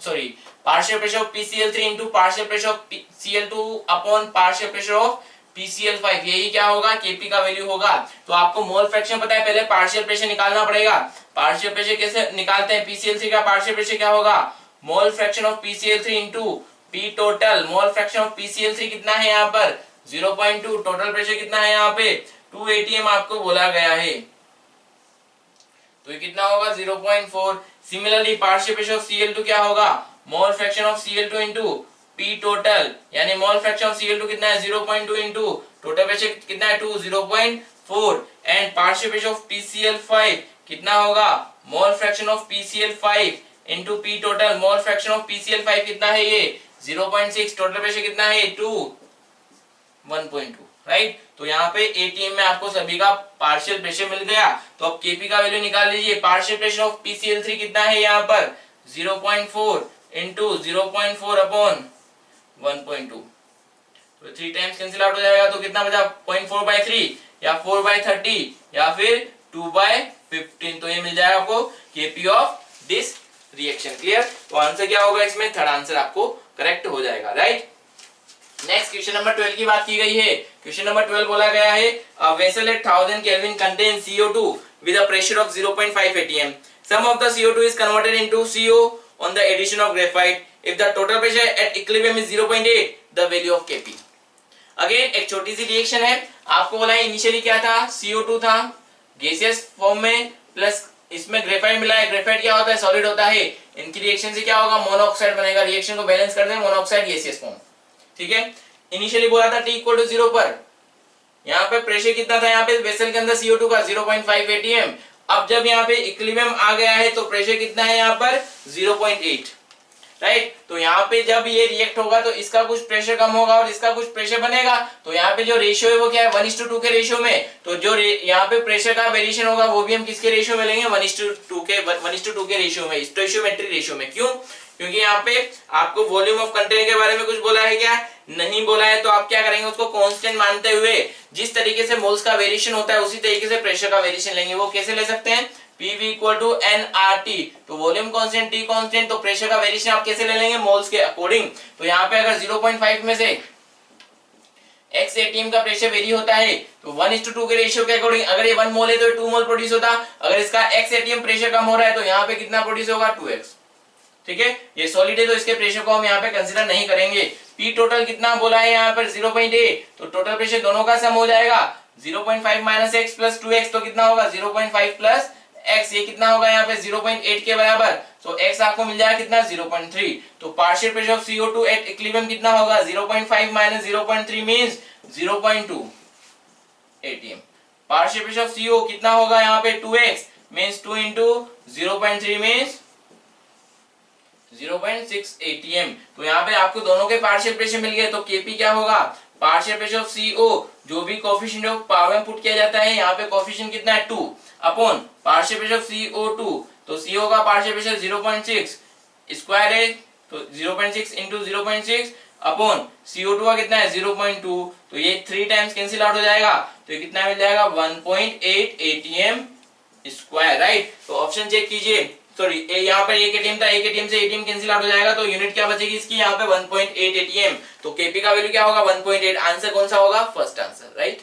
S1: PCl3 into partial pressure of Cl2 upon partial pressure of PCl5, यही क्या होगा Kp का value होगा। तो आपको mole fraction पता है, पहले पार्शियल प्रेशर निकालना पड़ेगा। पार्शियल प्रेशर कैसे निकालते हैं, PCl3 का पार्शियल प्रेशर क्या होगा मोल fraction of PCl3 into P total. Mole fraction of PCl3 कितना है यहाँ पर 0.2, टोटल प्रेशर कितना है यहाँ पे 2 atm आपको बोला गया है, तो ये कितना होगा 0.4। Similarly partial pressure of Cl2 क्या होगा मोल fraction of Cl2 into P total, यानी मोल फ्रैक्शन ऑफ Cl2 कितना है 0.2 इनटू टोटल प्रेशर कितना है 2 0.4 and partial pressure of PCl5 कितना होगा मोल fraction of PCl5 into P total. Mole fraction of PCl5 कितना है ये 0.6, टोटल प्रेशर कितना है 1.2, राइट। तो यहाँ पे ATM में आपको सभी का पार्शियल प्रेशर मिल गया। तो अब Kp का वैल्यू निकाल लीजिए। पार्शियल प्रेशर ऑफ PCl3 कितना है यहाँ पर 0.4 इनटू 0.4 अपॉन 1.2, तो 3 टाइम्स कैंसिल आउट हो जाएगा, तो कितना बचा 0.4/3 या 4/30 या फिर 2/15, तो ये मिल जाएगा आपको Kp of this reaction. Clear, तो आंसर क्या होगा इसमें, थर्ड आंसर आपको करेक्ट हो जाएगा, राइट। नेक्स्ट क्वेश्चन नंबर 12 की बात की गई है। क्वेश्चन नंबर 12 बोला गया है a vessel eight 1000 kelvin contain CO2 with a pressure of 0.5 atm. Some of the CO2 is converted into CO on the addition of graphite. If the total pressure at equilibrium is 0.8, the value of Kp. Again एक छोटी सी reaction है, आपको बोला है initially क्या था CO2 था gaseous form में, प्लस इसमें ग्रेफाइट मिला है। ग्रेफाइट क्या होता है सॉलिड होता है, इनकी रिएक्शन से क्या होगा मोनोऑक्साइड बनेगा। रिएक्शन को बैलेंस करते हैं मोनोऑक्साइड गैसियस फॉर्म, ठीक है। इनिशियली बोला था T = 0 पर, यहाँ पे प्रेशर कितना था यहाँ पे वेसल के अंदर CO2 का 0.5 atm। अब जब यहाँ पे इक्विलिब्रियम आ गया है तो प्रेशर कितना है यहाँ पर 0.8, राइट। तो यहाँ पे जब ये रिएक्ट होगा तो इसका कुछ प्रेशर कम होगा और इसका कुछ प्रेशर बनेगा, तो यहाँ पे जो रेशियो है वो क्या है 1:2 के रेशियो में। तो जो यहाँ पे प्रेशर का वेरिएशन होगा वो भी हम किसके रेशियो में लेंगे 1:2 के रेशियो में, स्टोइशियोमेट्रिक रेशियो में। क्यों, क्योंकि यहाँ पे आपको वॉल्यूम ऑफ कंटेनर के बारे में कुछ बोला है क्या, नहीं बोला है, तो आप क्या करेंगे उसको कांस्टेंट मानते हुए जिस तरीके से मोल्स का वेरिएशन होता है उसी तरीके से प्रेशर का वेरिएशन लेंगे। वो कैसे ले सकते हैं PV = nRT, तो वॉल्यूम कांस्टेंट T कांस्टेंट, तो प्रेशर का वेरिएशन आप कैसे ले लेंगे मोल्स के अकॉर्डिंग। तो यहाँ पे अगर 0.5 में से x atm का प्रेशर वेरी होता है तो 1:2 के रेशियो के अकॉर्डिंग अगर ये 1 मोल है तो 2 मोल प्रोड्यूस होता। अगर इसका x atm प्रेशर कम हो रहा है तो यहाँ पे कितना प्रोड्यूस होगा 2x, ठीक है। ये सॉलिड है तो इसके प्रेशर को हम यहाँ पे कंसीडर नहीं करेंगे। P टोटल कितना बोला है यहाँ पर 0.8, तो टोटल प्रेशर दोनों का सम हो जाएगा 0.5 - x + 2x, तो कितना होगा 0.5 + x, ये कितना होगा यहाँ पे 0.8 के बराबर। तो x आपको मिल जाएगा कितना 0.3। तो partial pressure of CO2 at equilibrium कितना होगा 0.5 - 0.3 means 0.2 atm। Partial pressure of CO कितना होगा यहाँ पे 2x मींस 2 * 0.3 मींस 0.6 atm। तो यहाँ पे आपको दोनों के पार्शियल प्रेशर मिल गए, तो Kp क्या होगा पार्शियल प्रेशर ऑफ CO, जो भी कोएफिशिएंट ऑफ पावर में पुट किया जाता है यहाँ पे कोएफिशिएंट कितना है 2 upon partial pressure of CO2, तो CO का पार्शियल प्रेशर 0.6 स्क्वायर है, तो 0.6 * 0.6 अपॉन CO2 का कितना है 0.2, तो ये 3 टाइम्स कैंसिल आउट हो जाएगा, तो ये कितना मिल जाएगा 1.8 atm स्क्वायर, राइट। तो ऑप्शन चेक कीजिए सॉरी यहाँ पर एक एटीएम था, एक एटीएम से एटीएम कैंसिल आउट हो जाएगा तो यूनिट क्या बचेगी इसकी यहाँ पे 1.8 एटीएम। तो केपी का वैल्यू क्या होगा 1.8। आंसर कौन सा होगा, first answer, right.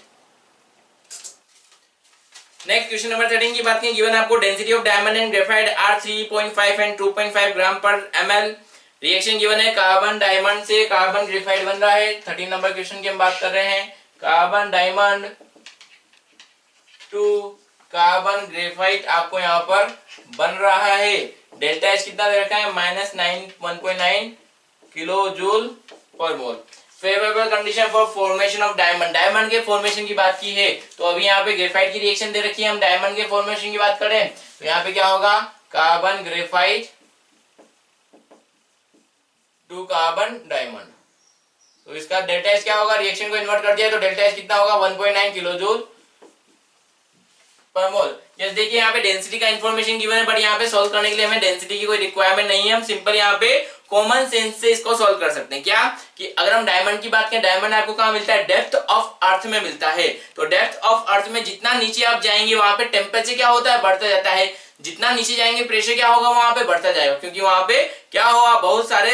S1: Next question number 13 की बात करें, गिवन आपको density of diamond and graphite are 3.5 and 2.5 gram per ml। Reaction given है, कार्बन डायमंड से कार्बन ग्रेफाइट बन रहा है। 13 नंबर क्वेश्चन की हम बात कर रहे हैं, carbon diamond to carbon graphite आपको यहाँ पर बन रहा है। डेल्टा एच कितना दे रखा है, -1.9 किलो जूल पर मोल। Favourable condition for formation of diamond, diamond के फॉर्मेशन की बात की है तो अभी यहाँ पे ग्रेफाइट की रिएक्शन दे रखी है, हम डायमंड के फॉर्मेशन की बात करें तो यहाँ पे क्या होगा, carbon graphite to carbon diamond. तो इसका डेल्टा एच क्या होगा, रिएक्शन को इन्वर्ट कर दिया तो डेल्टा एच कितना होगा 1.9 किलो जूल पर मोल। जैसे देखिए यहाँ पे डेंसिटी का इन्फॉर्मेशन गिवन है, बट यहाँ पे सॉल्व करने के लिए हमें डेंसिटी की कोई रिक्वायरमेंट नहीं है, हम सिंपल यहाँ पे कॉमन सेंस से इसको सॉल्व कर सकते हैं। क्या कि अगर हम डायमंड की बात करें, डायमंड आपको कहाँ मिलता है, डेप्थ ऑफ अर्थ में मिलता है। तो डेप्थ ऑफ अर्थ में जितना नीचे आप जाएंगे वहां पे टेम्परेचर क्या होता है, बढ़ता जाता है। जितना नीचे जाएंगे प्रेशर क्या होगा, वहां पे बढ़ता जाएगा, क्योंकि वहां पे क्या होगा, बहुत सारे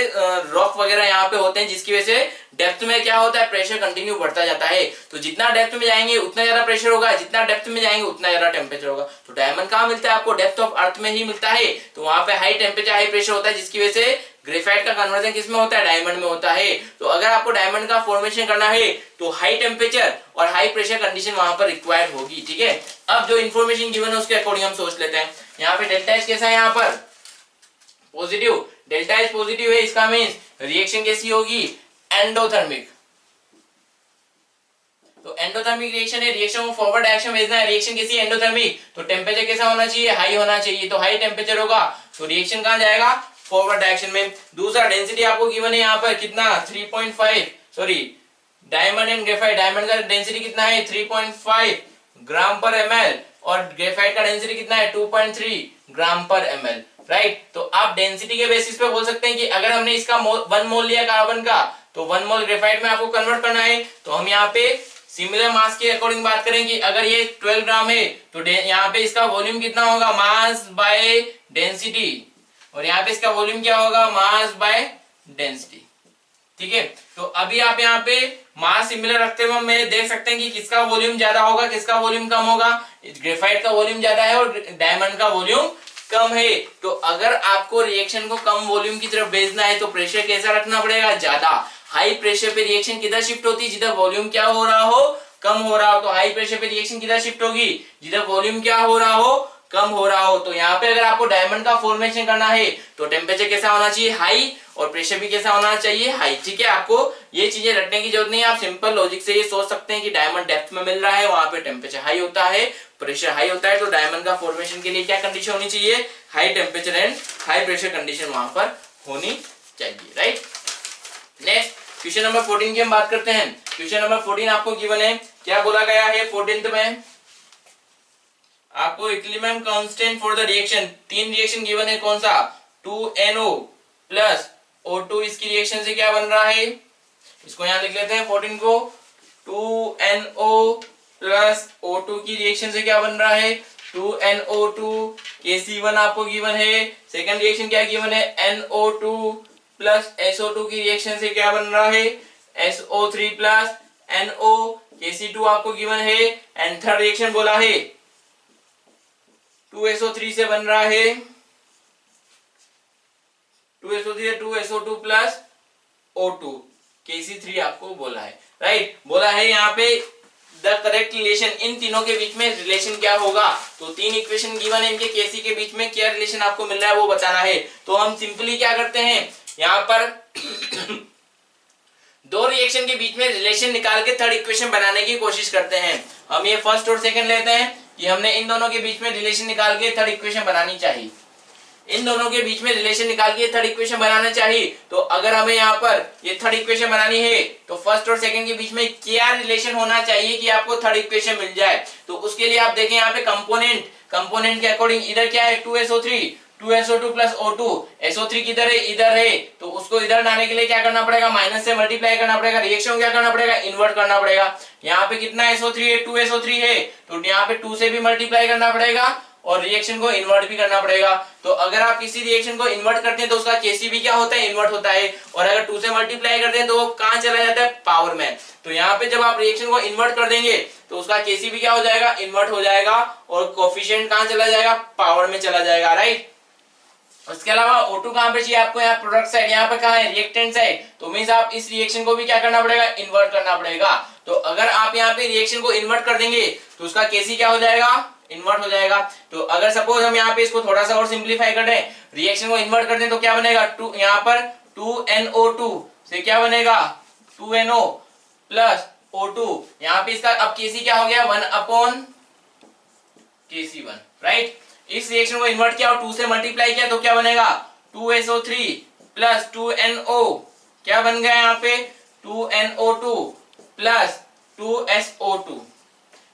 S1: रॉक वगैरह यहाँ पे होते हैं, जिसकी वजह से डेप्थ में क्या होता है, प्रेशर कंटिन्यू बढ़ता जाता है। तो जितना डेप्थ में जाएंगे उतना ज्यादा प्रेशर होगा, जितना डेप्थ में जाएंगे उतना ज्यादा टेम्परेचर होगा। तो डायमंड कहाँ मिलता है आपको, डेप्थ ऑफ अर्थ में ही मिलता है। तो वहां पे हाई टेम्परेचर हाई प्रेशर होता है, जिसकी वजह से ग्रेफाइट का कन्वर्जन किसमें होता है, डायमंड में होता है। तो अगर आपको डायमंड का फॉर्मेशन करना है तो हाई टेम्परेचर और हाई प्रेशर कंडीशन वहां पर रिक्वायर्ड होगी, ठीक है। अब जो इन्फॉर्मेशन गिवन है उसके अकॉर्डिंग हम सोच लेते हैं। यहाँ पे डेल्टा एच कैसा है, यहाँ पर पॉजिटिव, डेल्टा एच पॉजिटिव है, इसका मींस रिएक्शन कैसी होगी, एंडोथर्मिक। तो एंडोथर्मिक रिएक्शन है, रिएक्शन को फॉरवर्ड डायरेक्शन भेजना है, रिएक्शन कैसी है, एंडोथर्मिक। तो टेम्परेचर कैसा होना चाहिए, हाई होना चाहिए। तो हाई टेम्परेचर होगा तो रिएक्शन कहां जाएगा, फॉरवर्ड डायरेक्शन में। दूसरा डेंसिटी आपको गिवन है यहाँ पर कितना 3.5, sorry diamond and graphite, diamond का डेंसिटी कितना है 3.5 ग्राम पर ml और ग्रेफाइट का डेंसिटी कितना है 2.3 ग्राम पर ml, राइट। तो आप डेंसिटी के बेसिस पे बोल सकते हैं कि अगर हमने इसका 1 मोल लिया कार्बन का तो 1 मोल ग्रेफाइट में आपको कन्वर्ट करना है। तो हम यहाँ पे सिमिलर मास के अकॉर्डिंग बात करें कि अगर ये 12 ग्राम है तो यहाँ पे इसका वॉल्यूम कितना होगा, मास बाय डेंसिटी, और यहाँ पे इसका वॉल्यूम क्या होगा, मास बाय डेंसिटी, ठीक है। तो अभी आप यहाँ पे मास सिमिलर रखते हुए मैं देख सकते हैं कि किसका वॉल्यूम ज्यादा होगा, किसका वॉल्यूम कम होगा। ग्रेफाइट का वॉल्यूम ज्यादा है और डायमंड का वॉल्यूम कम है। तो अगर आपको रिएक्शन को कम वॉल्यूम की तरफ भेजना है तो प्रेशर कैसा रखना पड़ेगा, ज्यादा। हाई प्रेशर पे रिएक्शन किधर शिफ्ट होती है, जिधर वॉल्यूम क्या हो रहा हो, कम हो रहा हो। तो हाई प्रेशर पे रिएक्शन किधर शिफ्ट होगी, जिधर वॉल्यूम क्या हो रहा हो, कम हो रहा हो। तो यहाँ पे अगर आपको डायमंड का फॉर्मेशन करना है तो टेम्परेचर कैसा होना चाहिए, हाई, और प्रेशर भी कैसा होना चाहिए, हाई, ठीक है। आपको ये चीजें रटने की जरूरत नहीं है, आप सिंपल लॉजिक से ये सोच सकते हैं कि डायमंड डेप्थ में मिल रहा है, वहां पे टेम्परेचर हाई होता है, प्रेशर हाई होता है। तो डायमंड का फॉर्मेशन के लिए क्या कंडीशन होनी चाहिए, high temperature and high pressure condition वहां पर होनी चाहिए, राइट। नेक्स्ट क्वेश्चन नंबर 14 की हम बात करते हैं। क्वेश्चन नंबर 14 आपको गिवन है, क्या बोला गया है 14th में आपको equilibrium constant for the reaction, 3 reaction given है, कौन सा 2NO प्लस O2, इसकी रिएक्शन से क्या बन रहा है, इसको यहां लिख लेते हैं 14 को। 2NO प्लस O2 की रिएक्शन से क्या बन रहा है, 2NO2 KC1 आपको गिवन है। सेकंड रिएक्शन क्या गिवन है, NO2 प्लस SO2 की रिएक्शन से क्या बन रहा है, SO3 प्लस NO KC2 आपको गिवन है। एंड थर्ड रिएक्शन बोला है 2SO3 से बन रहा है, 2SO3 है 2SO2 प्लस O2 KC3 आपको बोला है, राइट। बोला है यहाँ पे द करेक्ट रिलेशन, इन तीनों के बीच में रिलेशन क्या होगा। तो 3 इक्वेशन गिवन है, इनके केसी के बीच में क्या रिलेशन आपको मिल रहा है वो बताना है। तो हम सिंपली क्या करते हैं, यहाँ पर 2 रिएक्शन के बीच में रिलेशन निकाल के थर्ड इक्वेशन बनाने की कोशिश करते हैं। हम ये फर्स्ट और सेकंड लेते हैं कि हमने इन दोनों के बीच में रिलेशन निकाल के थर्ड इक्वेशन बनानी चाहिए, इन दोनों के बीच में रिलेशन निकाल के थर्ड इक्वेशन बनाना चाहिए। तो अगर हमें यहाँ पर ये थर्ड इक्वेशन बनानी है तो फर्स्ट और सेकंड के बीच में क्या रिलेशन होना चाहिए कि आपको थर्ड इक्वेशन मिल जाए। तो उसके लिए आप देखें यहाँ पे कंपोनेंट के अकॉर्डिंग इधर क्या है 2SO3 2SO2 plus O2, SO3 किधर है, इधर है। तो उसको इधर लाने के लिए क्या करना पड़ेगा, माइनस से मल्टीप्लाई करना पड़ेगा, रिएक्शन क्या करना पड़ेगा, इन्वर्ट करना पड़ेगा। यहाँ पे कितना SO3 है, 2SO3 है, तो यहाँ पे 2 से भी मल्टीप्लाई करना पड़ेगा और रिएक्शन को इन्वर्ट भी करना पड़ेगा। तो अगर आप किसी रिएक्शन को इन्वर्ट करते हैं तो उसका केसी भी क्या होता है, इन्वर्ट होता है। और अगर 2 से मल्टीप्लाई करते हैं तो वो कहां चला जाता है, पावर में। तो यहाँ पे जब आप रिएक्शन को इन्वर्ट कर देंगे तो उसका केसी भी क्या हो जाएगा, इन्वर्ट हो जाएगा, और कोफिशिएंट कहां चला जाएगा, पावर में चला जाएगा, राइट। उसके अलावा O2 कहां पे चाहिए आपको, यहाँ प्रोडक्ट साइड, यहाँ पे कहां है, रिएक्टेंट साइड। तो मींस आप इस रिएक्शन को भी क्या करना पड़ेगा, इन्वर्ट करना पड़ेगा। तो अगर आप यहाँ पे रिएक्शन को इन्वर्ट कर देंगे तो उसका केसी क्या हो जाएगा, इन्वर्ट हो जाएगा। तो अगर सपोज हम यहाँ पे इसको थोड़ा सा और सिंप्लीफाई कर दें, रिएक्शन को इन्वर्ट कर दें तो क्या बनेगा, यहाँ पर 2NO2 से क्या बनेगा, 2NO प्लस O2। यहाँ पे इसका अब केसी क्या हो गया, 1/KC1, राइट। इस रिएक्शन को इन्वर्ट किया और 2 से मल्टीप्लाई किया तो क्या बनेगा, 2SO3 प्लस 2NO, क्या बन गया यहाँ पे, 2NO2 प्लस 2SO2,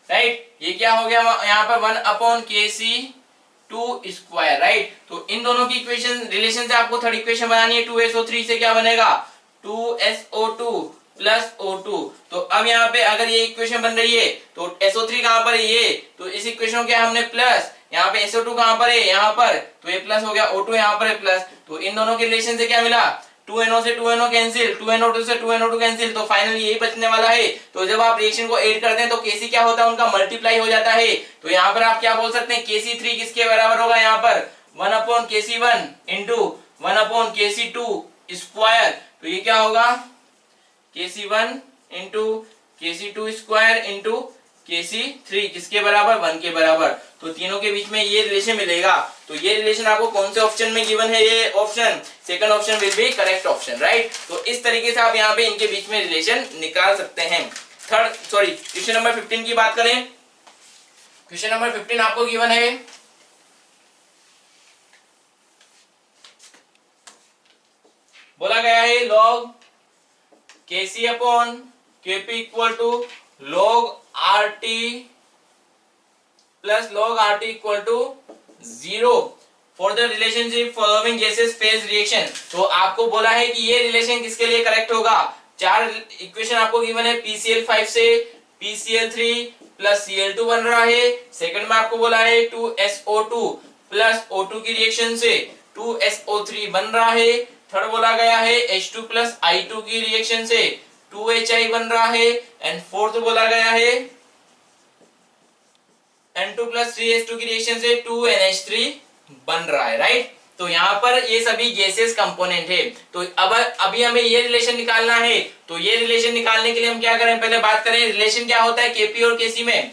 S1: राइट। ये क्या हो गया यहाँ पर, 1/KC2 स्क्वायर, राइट। तो इन दोनों की इक्वेशन रिलेशन से आपको थर्ड इक्वेशन बनानी है। 2SO3 से क्या बनेगा, 2SO2 प्लस O2। तो अब यहाँ पे अगर ये इक्वेशन बन रही है तो SO3 कहां पर है, ये, तो इस इक्वेशन को क्या हमने प्लस, यहाँ पे SO2 कहां पर है, यहाँ पर, तो ये प्लस हो गया, O2 यहाँ पर है प्लस। तो इन दोनों के रिलेशन से क्या मिला, 2NO से 2NO कैंसिल, 2NO2 से 2NO2 कैंसिल, तो फाइनली यही बचने वाला है। तो जब आप रिएक्शन को ऐड करते हैं तो केसी क्या होता है, उनका मल्टीप्लाई हो जाता है। तो यहाँ पर आप क्या बोल सकते हैं, KC3 किसके बराबर होगा, यहाँ पर 1/KC1 इंटू 1/KC2 स्क्वायर। तो ये क्या होगा, KC1 into KC2 square into KC3 किसके बराबर, 1 के बराबर। तो तीनों के बीच में ये रिलेशन मिलेगा। तो ये रिलेशन आपको कौन से ऑप्शन में गिवन है, ये option, second option will be correct option, right. तो इस तरीके से आप यहाँ पे इनके बीच में रिलेशन निकाल सकते हैं। क्वेश्चन नंबर 15 की बात करें। क्वेश्चन नंबर 15 आपको गिवन है, बोला गया है log Kc upon Kp equal to log RT plus log RT equal to 0 for the relationship following gases phase reaction. तो आपको बोला है कि ये रिलेशन किसके लिए करेक्ट होगा। चार इक्वेशन आपको गिवन है, PCl5 से PCl3 प्लस Cl2 बन रहा है। सेकंड में आपको बोला है 2SO2 प्लस O2 की रिएक्शन से 2SO3 बन रहा है। थर्ड बोला गया है H2 प्लस I2 की रिएक्शन से 2HI बन रहा है। एंड फोर्थ बोला गया है N2 प्लस 3H2 की रिएक्शन से 2NH3 बन रहा है, राइट। तो यहाँ पर ये सभी गैसेस कंपोनेंट है। तो अब अभी हमें ये रिलेशन निकालना है। तो ये रिलेशन निकालने के लिए हम क्या करें, पहले बात करें रिलेशन क्या होता है Kp और Kc में,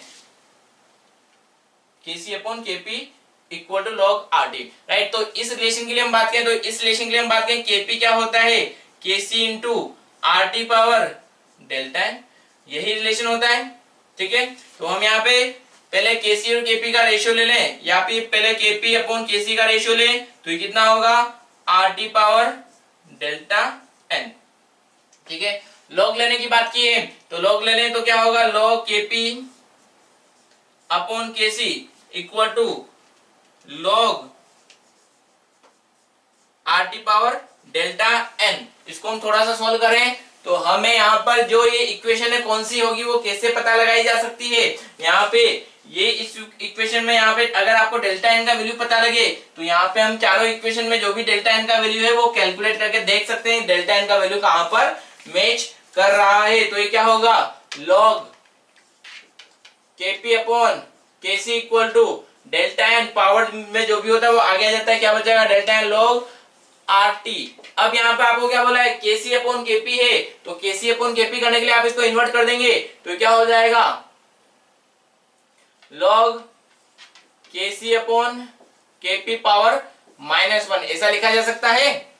S1: Kc upon Kp equal to log RT, right. तो इस रिलेशन के लिए हम बात करें, तो इस रिलेशन के लिए हम बात करें Kp क्या होता है, Kc into RT power delta n, यही रिलेशन होता है, ठीक है। तो हम यहाँ पे पहले Kc और Kp का रेशियो ले लें, या फिर पहले Kp अपॉन Kc का रेशियो लें, तो ये कितना होगा, RT पावर डेल्टा n, ठीक है। लॉग लेने की बात की है तो लॉग ले लें तो क्या होगा, log Kp upon Kc equal to log RT power delta n। इसको हम थोड़ा सा सोल्व करें तो हमें यहाँ पर जो ये इक्वेशन है कौन सी होगी, वो कैसे पता लगाई जा सकती है। यहाँ पे ये इस इक्वेशन में यहाँ पे अगर आपको डेल्टा n का वैल्यू पता लगे तो यहाँ पे हम चारों इक्वेशन में जो भी डेल्टा n का वैल्यू है वो कैलकुलेट करके देख सकते हैं डेल्टा n का वैल्यू कहाँ पर मैच कर रहा है। तो ये क्या होगा, log Kp upon Kc equal to delta n, power में जो भी होता है वो आगे आ जाता है, क्या बचेगा, डेल्टा n log RT। अब यहाँ पे आपको क्या बोला है, Kc अपॉन Kp है, तो Kc अपॉन Kp करने के लिए आप इसको इन्वर्ट कर देंगे तो क्या हो जाएगा, log Kc upon Kp power -1, ऐसा लिखा जा सकता है।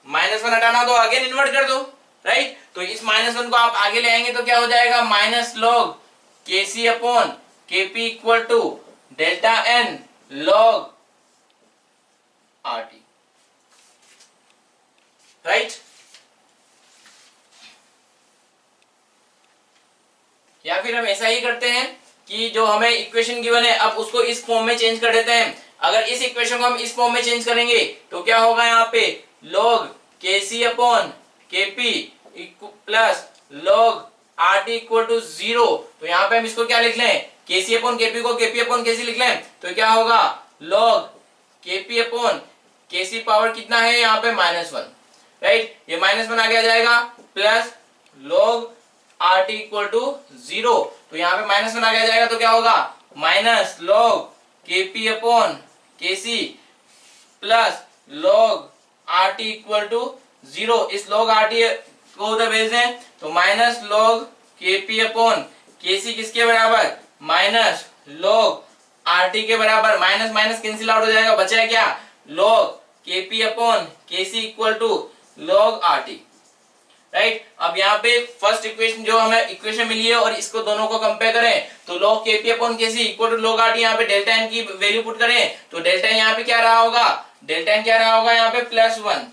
S1: -1 हटाना तो अगेन इन्वर्ट कर दो, राइट। तो इस -1 को आप आगे ले आएंगे तो क्या हो जाएगा, minus log Kc upon Kp equal to delta n log RT, right. या फिर हम ऐसा ही करते हैं कि जो हमें इक्वेशन गिवन है अब उसको इस फॉर्म में चेंज कर देते हैं। अगर इस इक्वेशन को हम इस फॉर्म में चेंज करेंगे तो क्या होगा, यहाँ पे log Kc upon Kp plus log RT equal to 0। तो यहाँ पे हम इसको क्या लिख लें, केसी अपॉन केपी को केपी अपॉन केसी लिख लें तो क्या होगा log KP upon KC power कितना है यहाँ पे -1, राइट। ये -1 आगे आ जाएगा plus log R T equal to 0, तो यहाँ पे -1 आगे आ जाएगा तो क्या होगा minus log KP upon KC plus log R T equal to 0। इस log आर टी को उधर भेज दें तो माइनस log केपी अपॉन केसी किसके बराबर माइनस log आर टी के बराबर, माइनस माइनस कैंसिल आउट हो जाएगा, बचा है क्या log KP upon KC equal to log R T, right. अब यहाँ पे फर्स्ट इक्वेशन जो हमें इक्वेशन मिली है और इसको दोनों को कंपेयर करें तो log KP upon KC equal to log R T, यहाँ पे डेल्टा एन की वैल्यू पुट करें तो डेल्टा एन यहाँ पे क्या रहा होगा, डेल्टा एन क्या रहा होगा यहाँ पे +1,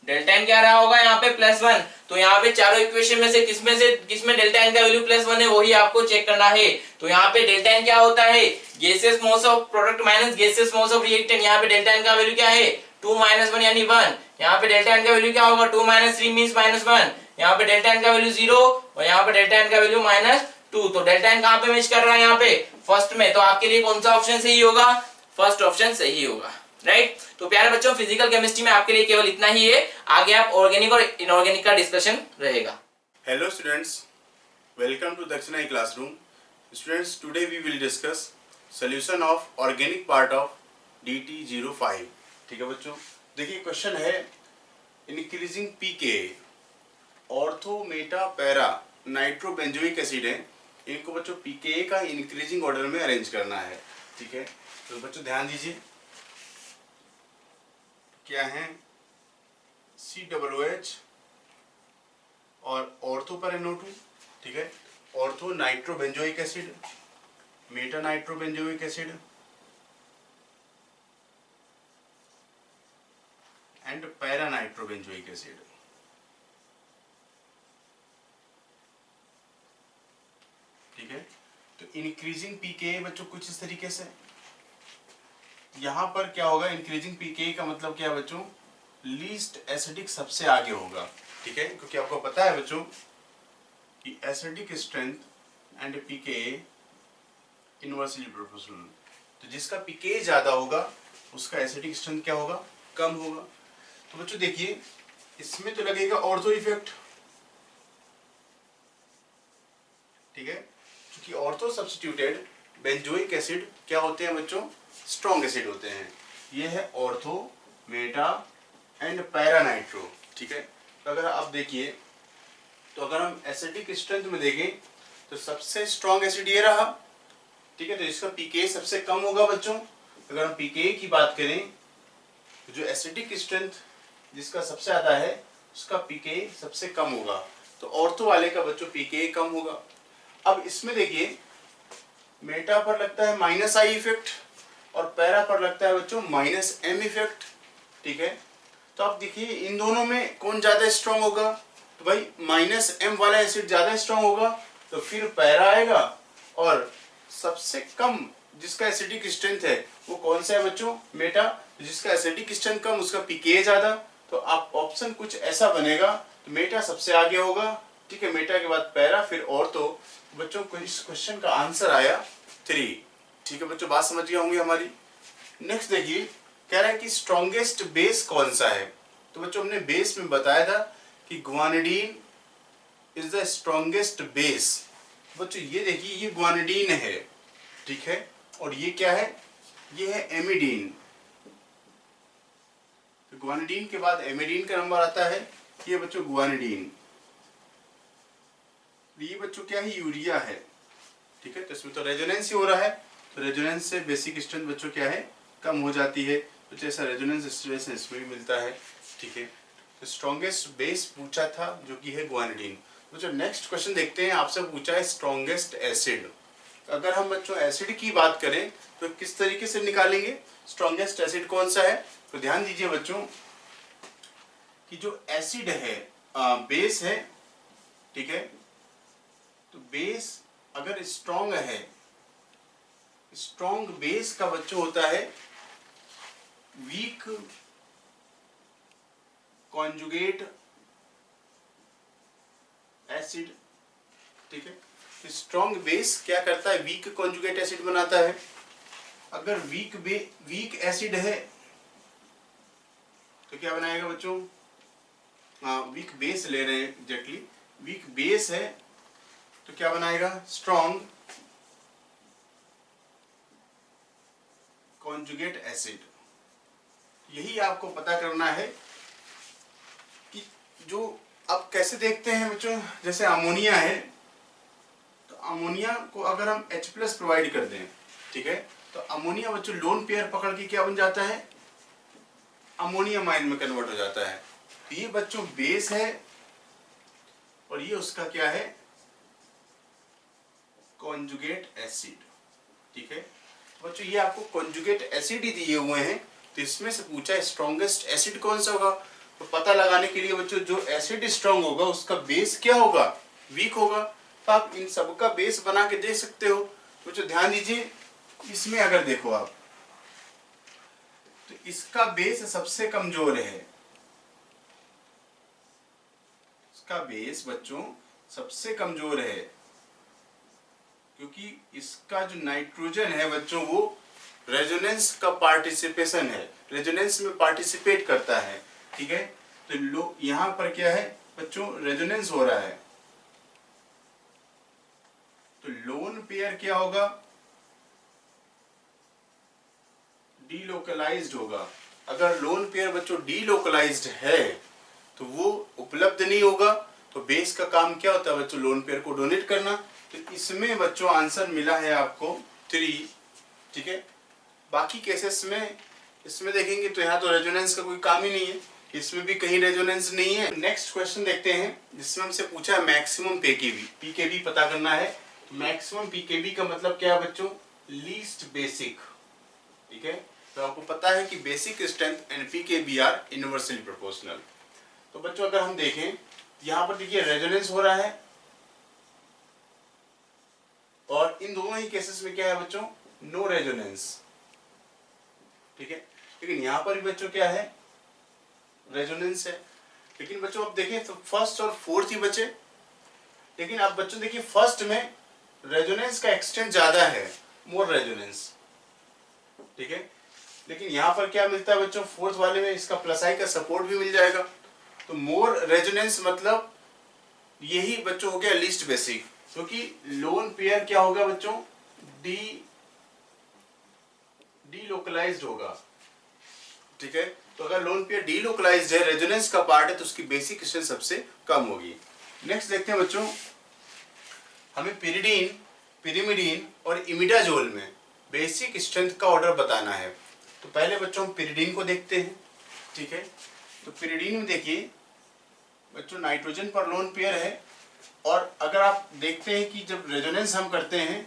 S1: डेल्टा एन क्या रहा होगा यहाँ पे +1। तो यहाँ पे चारों इक्वेशन में से किसमें डेल्टा एन का वैल्यू +1 है वही आपको चेक करना है। तो यहाँ पे डेल्टा एन क्या होता है gaseous moles of product minus gaseous moles of reactant, यहाँ पे डेल्टा एन का वैल्यू क्या है 2 - 1 यानी 1, यहाँ पे डेल्टा एन का वैल्यू क्या होगा 2 - 3 मींस -1, यहाँ पे डेल्टा एन का वैल्यू 0 और यहाँ पे डेल्टा एन का वैल्यू -2। तो डेल्टा एन कहाँ पे मैच कर रहा है यहाँ पे फर्स्ट में, तो आपके लिए कौन सा ऑप्शन सही होगा, फर्स्ट ऑप्शन सही होगा, राइट। तो प्यारे बच्चों फिजिकल केमिस्ट्री में आपके लिए केवल इतना ही है, आगे आप ऑर्गेनिक और इनऑर्गेनिक का डिस्कशन रहेगा।
S2: Hello students, welcome to Dakshina classroom. Students, today we will discuss solution of organic part of DT05. ठीक है बच्चों, देखिए क्वेश्चन है increasing pKa, ortho Meta para nitrobenzoic acid है, इनको बच्चों pKa का इंक्रीजिंग ऑर्डर में अरेंज करना है। ठीक है, तो बच्चों ध्यान दीजिए क्या है COOH और ऑर्थो पर NO2, ठीक है, ortho nitrobenzoic acid, Meta nitrobenzoic acid and para nitrobenzoic acid. ठीक है, तो इंक्रीजिंग pKa बच्चों कुछ इस तरीके से, यहां पर क्या होगा इंक्रीजिंग pKa का मतलब क्या है बच्चों, लीस्ट एसिडिक सबसे आगे होगा। ठीक है, क्योंकि आपको पता है बच्चों कि acidic strength and pKa inversely proportional, तो जिसका pKa ज्यादा होगा उसका एसिडिक स्ट्रेंथ क्या होगा, कम होगा। तो बच्चों देखिए इसमें तो लगेगा ऑर्थो इफेक्ट, ठीक है, क्योंकि ऑर्थो सब्स्टिट्यूटेड बेंजोइक एसिड क्या होते हैं बच्चों, स्ट्रॉन्ग एसिड होते हैं। ये है ortho Meta and para nitro. ठीक है, तो अगर आप देखिए तो अगर हम एसिडिक स्ट्रेंथ में देखें तो सबसे स्ट्रॉन्ग एसिड ये रहा। ठीक है, तो इसका pKa सबसे कम होगा बच्चों। अगर हम pKa की बात करें तो जो एसिडिक स्ट्रेंथ जिसका सबसे ज्यादा है उसका pKa सबसे कम होगा, तो ऑर्थो वाले का बच्चों pKa कम होगा। अब इसमें देखिए मेटा पर लगता है -I इफेक्ट और पैरा पर लगता है बच्चों -M इफेक्ट। ठीक है, तो आप देखिए इन दोनों में कौन ज्यादा स्ट्रॉन्ग होगा, तो भाई -M वाला एसिड ज्यादा स्ट्रॉन्ग होगा, तो फिर पैरा आएगा, और सबसे कम जिसका एसिडिक स्ट्रेंथ है वो कौन सा है बच्चों, मेटा, जिसका एसिडिक स्ट्रेंथ कम उसका pKa ज्यादा। तो आप ऑप्शन कुछ ऐसा बनेगा, तो मेटा सबसे आगे होगा। ठीक है, मेटा के बाद पैरा फिर ऑर्थो। बच्चों को इस क्वेश्चन का आंसर आया 3। ठीक है बच्चों, बात समझ गए होंगे हमारी। नेक्स्ट देखिए कह रहा है कि स्ट्रॉन्गेस्ट बेस कौन सा है, तो बच्चों हमने बेस में बताया था कि guanidine is the strongest base. बच्चों ये देखिए ये गुआनिडीन है, ठीक है, और ये क्या है, ये है एमिडीन। तो गुआनिडीन के बाद एमिडीन का नंबर आता है, ये बच्चों गुआनिडीन। ये बच्चों क्या है, यूरिया है। ठीक है, तो इसमें तो रेजोनेंस ही हो रहा है, तो रेजोनेंस से बेसिक स्ट्रेंथ बच्चों क्या है, कम हो जाती है। तो जैसा रेजोनेंस स्ट्रेस इसमें भी मिलता है। ठीक है, तो स्ट्रॉन्गेस्ट बेस पूछा था जो कि है गुआनिडीन। तो जो नेक्स्ट क्वेश्चन देखते हैं, आपसे पूछा है स्ट्रॉन्गेस्ट एसिड। अगर हम बच्चों एसिड की बात करें तो किस तरीके से निकालेंगे स्ट्रॉन्गेस्ट एसिड कौन सा है, तो ध्यान दीजिए बच्चों कि जो एसिड है बेस है, ठीक है, तो बेस अगर स्ट्रॉन्ग है, स्ट्रॉन्ग बेस का बच्चों होता है वीक कॉन्जुगेट एसिड। ठीक है, स्ट्रॉन्ग बेस क्या करता है, वीक कॉन्जुगेट एसिड बनाता है। अगर वीक एसिड है तो क्या बनाएगा बच्चों, हाँ वीक बेस ले रहे हैं एग्जैक्टली, वीक बेस है तो क्या बनाएगा, स्ट्रॉन्ग कॉन्जुगेट एसिड। यही आपको पता करना है कि जो अब कैसे देखते हैं बच्चों, जैसे अमोनिया है तो अमोनिया को अगर हम H+ प्रोवाइड कर दें, ठीक है, तो अमोनिया बच्चों लोन पेयर पकड़ के क्या बन जाता है, अमोनियम आयन में कन्वर्ट हो जाता है। तो ये बच्चों बेस है और ये उसका क्या है, कॉन्जुगेट एसिड, ठीक है। बच्चों ये आपको कॉन्जुगेट एसिड ही दिए हुए हैं, तो इसमें से पूछा है स्ट्रॉन्गेस्ट एसिड कौन सा होगा, तो पता लगाने के लिए बच्चों जो एसिड स्ट्रॉन्ग होगा उसका बेस क्या होगा, वीक होगा। तो आप इन सब का बेस बना के देख सकते हो। तो बच्चों ध्यान दीजिए, इसमें अगर देखो आप तो इसका बेस सबसे कमजोर है, इसका बेस बच्चों सबसे कमजोर है, क्योंकि इसका जो नाइट्रोजन है बच्चों वो रेजोनेंस का पार्टिसिपेशन है, रेजोनेंस में पार्टिसिपेट करता है, ठीक है। तो यहां पर क्या है बच्चों, रेजोनेंस हो रहा है, तो लोन पेयर क्या होगा, डीलोकलाइज्ड होगा। अगर लोन पेयर बच्चों डीलोकलाइज्ड है तो वो उपलब्ध नहीं होगा, तो बेस का काम क्या होता है बच्चों, लोन पेयर को डोनेट करना। तो इसमें बच्चों आंसर मिला है आपको 3, ठीक है। बाकी केसेस में इसमें देखेंगे तो यहाँ तो रेजोनेंस का कोई काम ही नहीं है, इसमें भी कहीं रेजोनेंस नहीं है। नेक्स्ट क्वेश्चन देखते हैं जिसमें हमसे पूछा है मैक्सिमम पीकेबी, पीकेबी पता करना है। तो मैक्सिमम पीकेबी का मतलब क्या है बच्चों, लीस्ट बेसिक, ठीक है। तो आपको पता है कि basic strength and pKb are inversely proportional. तो बच्चों अगर हम देखें यहाँ पर देखिए रेजोनेंस हो रहा है, और इन दोनों ही केसेस में क्या है बच्चों, नो रेजोनेंस, ठीक है। लेकिन यहाँ पर भी बच्चों क्या है, रेजोनेंस है। लेकिन बच्चों अब देखें तो फर्स्ट और फोर्थ ही बचे, लेकिन अब बच्चों देखिए फर्स्ट में रेजोनेंस का एक्सटेंट ज्यादा है, मोर रेजोनेंस, ठीक है। लेकिन यहाँ पर क्या मिलता है बच्चों, फोर्थ वाले में इसका प्लस आई का सपोर्ट भी मिल जाएगा। तो मोर रेजोनेंस मतलब यही बच्चों हो गया लीस्ट बेसिक, क्योंकि लोन पेयर क्या होगा बच्चों, डीलोकलाइज्ड होगा, ठीक है। तो अगर लोन पेयर डीलोकलाइज्ड है, रेजोनेंस का पार्ट है, तो उसकी बेसिक स्ट्रेंथ सबसे कम होगी। नेक्स्ट देखते हैं बच्चों, हमें पिरिडीन, पिरिमिडीन और इमिडाजोल में बेसिक स्ट्रेंथ का ऑर्डर बताना है। तो पहले बच्चों हम पिरिडीन को देखते हैं, ठीक है। तो पिरिडीन में देखिए बच्चों नाइट्रोजन पर लोन पेयर है, और अगर आप देखते हैं कि जब रेजोनेंस हम करते हैं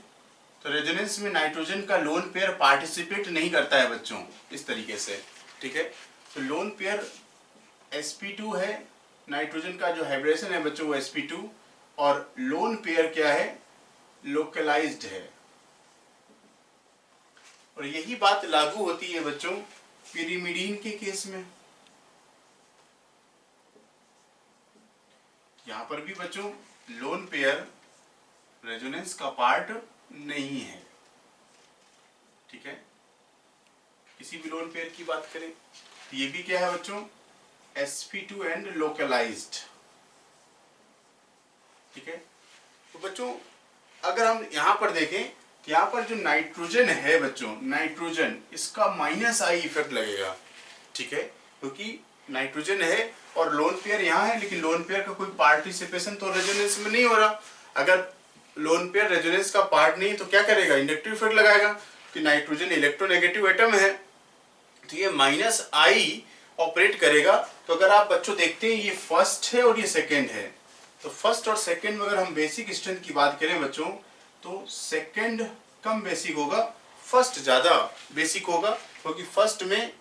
S2: तो रेजोनेंस में नाइट्रोजन का लोन पेयर पार्टिसिपेट नहीं करता है बच्चों, इस तरीके से, ठीक है। तो लोन पेयर sp2 है, नाइट्रोजन का जो हाइब्रिडेशन है बच्चों वो sp2, और लोन पेयर क्या है, लोकलाइज्ड है। और यही बात लागू होती है बच्चों पिरिमिडीन के केस में। यहां पर भी बच्चों लोन पेयर रेजोनेंस का पार्ट नहीं है, ठीक है। किसी भी लोन पेयर की बात करें तो ये भी क्या है बच्चों, sp2 एंड लोकलाइज्ड, ठीक है। तो बच्चों अगर हम यहां पर देखें तो यहां पर जो नाइट्रोजन है बच्चों, नाइट्रोजन इसका -I इफेक्ट लगेगा, ठीक है, क्योंकि नाइट्रोजन है और लोन पेयर यहाँ है, लेकिन लोन पेयर का कोई पार्टिसिपेशन तो रेजोनेंस में नहीं हो रहा। अगर लोन पेयर रेजोनेंस का पार्ट नहीं तो क्या करेगा, इंडक्टिव इफेक्ट लगाएगा, कि नाइट्रोजन इलेक्ट्रोनेगेटिव एटम है, तो ये -I ऑपरेट करेगा। तो अगर आप बच्चों देखते हैं ये फर्स्ट है और ये सेकेंड है, तो फर्स्ट और सेकेंड में अगर हम बेसिक स्ट्रेंथ की बात करें बच्चों तो सेकेंड कम बेसिक होगा, फर्स्ट ज्यादा बेसिक होगा, क्योंकि फर्स्ट में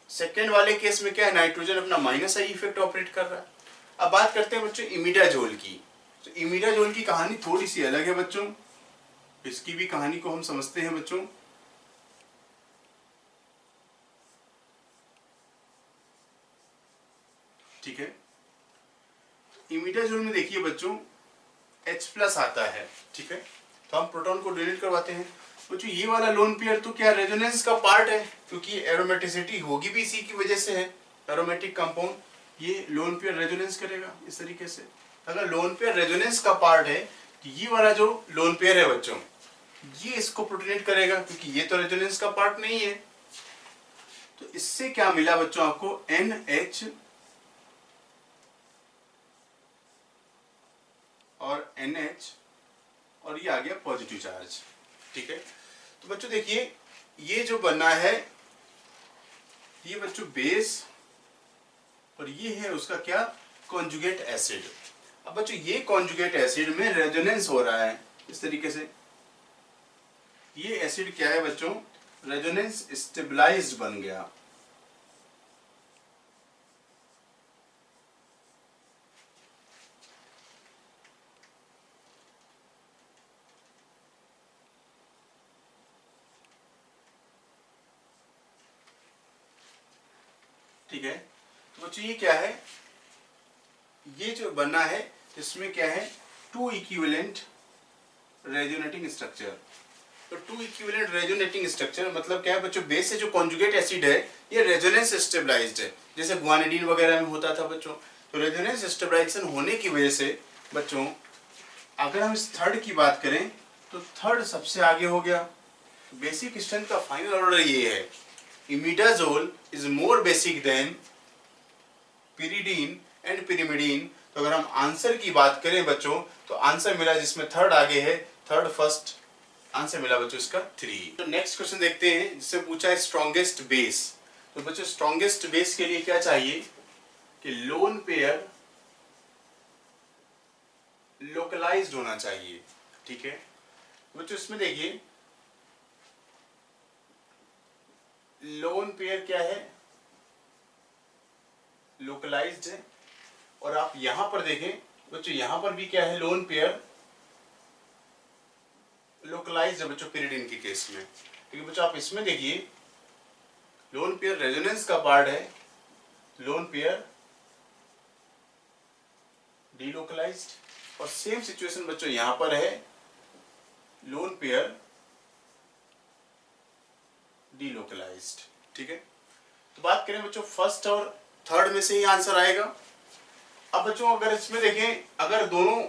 S2: सेकेंड वाले केस में क्या है, नाइट्रोजन अपना -I इफेक्ट ऑपरेट कर रहा है। अब बात करते हैं बच्चों इमिडाजोल की। तो इमिडाजोल की कहानी थोड़ी सी अलग है बच्चों, इसकी भी कहानी को हम समझते हैं बच्चों। ठीक है, इमिडाजोल में देखिए बच्चों H+ आता है, ठीक है। तो हम प्रोटॉन को डोनेट करवाते हैं। तो जो ये वाला लोन पेयर तो क्या रेजोनेंस का पार्ट है, क्योंकि एरोमेटिसिटी होगी भी इसी की वजह से है, एरोमेटिक कंपाउंड, ये लोन पेयर रेजोनेंस करेगा इस तरीके से। अगर लोन पेयर रेजोनेंस का पार्ट है तो ये वाला जो लोन पेयर है बच्चों, ये इसको प्रोटोनेट करेगा, क्योंकि ये तो रेजोनेंस का पार्ट नहीं है। तो इससे क्या मिला बच्चों आपको, NH और NH, और ये आ गया पॉजिटिव चार्ज, ठीक है। तो बच्चों देखिए, ये जो बना है ये बच्चों बेस, और ये है उसका क्या, कॉन्जुगेट एसिड। अब बच्चों ये कॉन्जुगेट एसिड में रेजोनेंस हो रहा है इस तरीके से। ये एसिड क्या है बच्चों, रेजोनेंस स्टेबलाइज्ड बन गया। ठीक है। तो बच्चों ये क्या है, ये जो बना है इसमें क्या है, 2 इक्विवेलेंट रेजोनेटिंग स्ट्रक्चर। तो 2 इक्विवेलेंट रेजोनेटिंग स्ट्रक्चर मतलब क्या है बच्चों, बेस से जो कॉन्जुगेट एसिड है ये रेजोनेंस स्टेबलाइज्ड है, जैसे गुआनिडीन वगैरह में होता था बच्चों। तो रेजोनेंस स्टेबलाइजेशन होने की वजह से बच्चों, अगर हम इस थर्ड की बात करें तो थर्ड सबसे आगे हो गया। बेसिक स्ट्रेंथ का फाइनल ऑर्डर ये है, imidazole is more basic than pyridine and pyrimidine। तो अगर हम आंसर की बात करें बच्चों, तो आंसर मिला जिसमें थर्ड आगे है, थर्ड फर्स्ट आंसर मिला बच्चों इसका 3। तो नेक्स्ट क्वेश्चन देखते हैं, जिससे पूछा है स्ट्रॉन्गेस्ट बेस। तो बच्चों स्ट्रॉन्गेस्ट बेस के लिए क्या चाहिए कि लोन पेयर लोकलाइज्ड होना चाहिए, ठीक है। बच्चों इसमें देखिए लोन पेयर क्या है, लोकलाइज्ड है। और आप यहां पर देखें बच्चों, यहां पर भी क्या है, लोन पेयर लोकलाइज्ड है बच्चों pyridine के केस में। लेकिन बच्चों आप इसमें देखिए, लोन पेयर रेजोनेंस का पार्ट है, लोन पेयर डीलोकलाइज्ड। और सेम सिचुएशन बच्चों यहां पर है, लोन पेयर डीलोकलाइज्ड, ठीक है। तो बात करें बच्चों फर्स्ट और थर्ड में से ही आंसर आएगा। अब बच्चों अगर इसमें देखें, अगर दोनों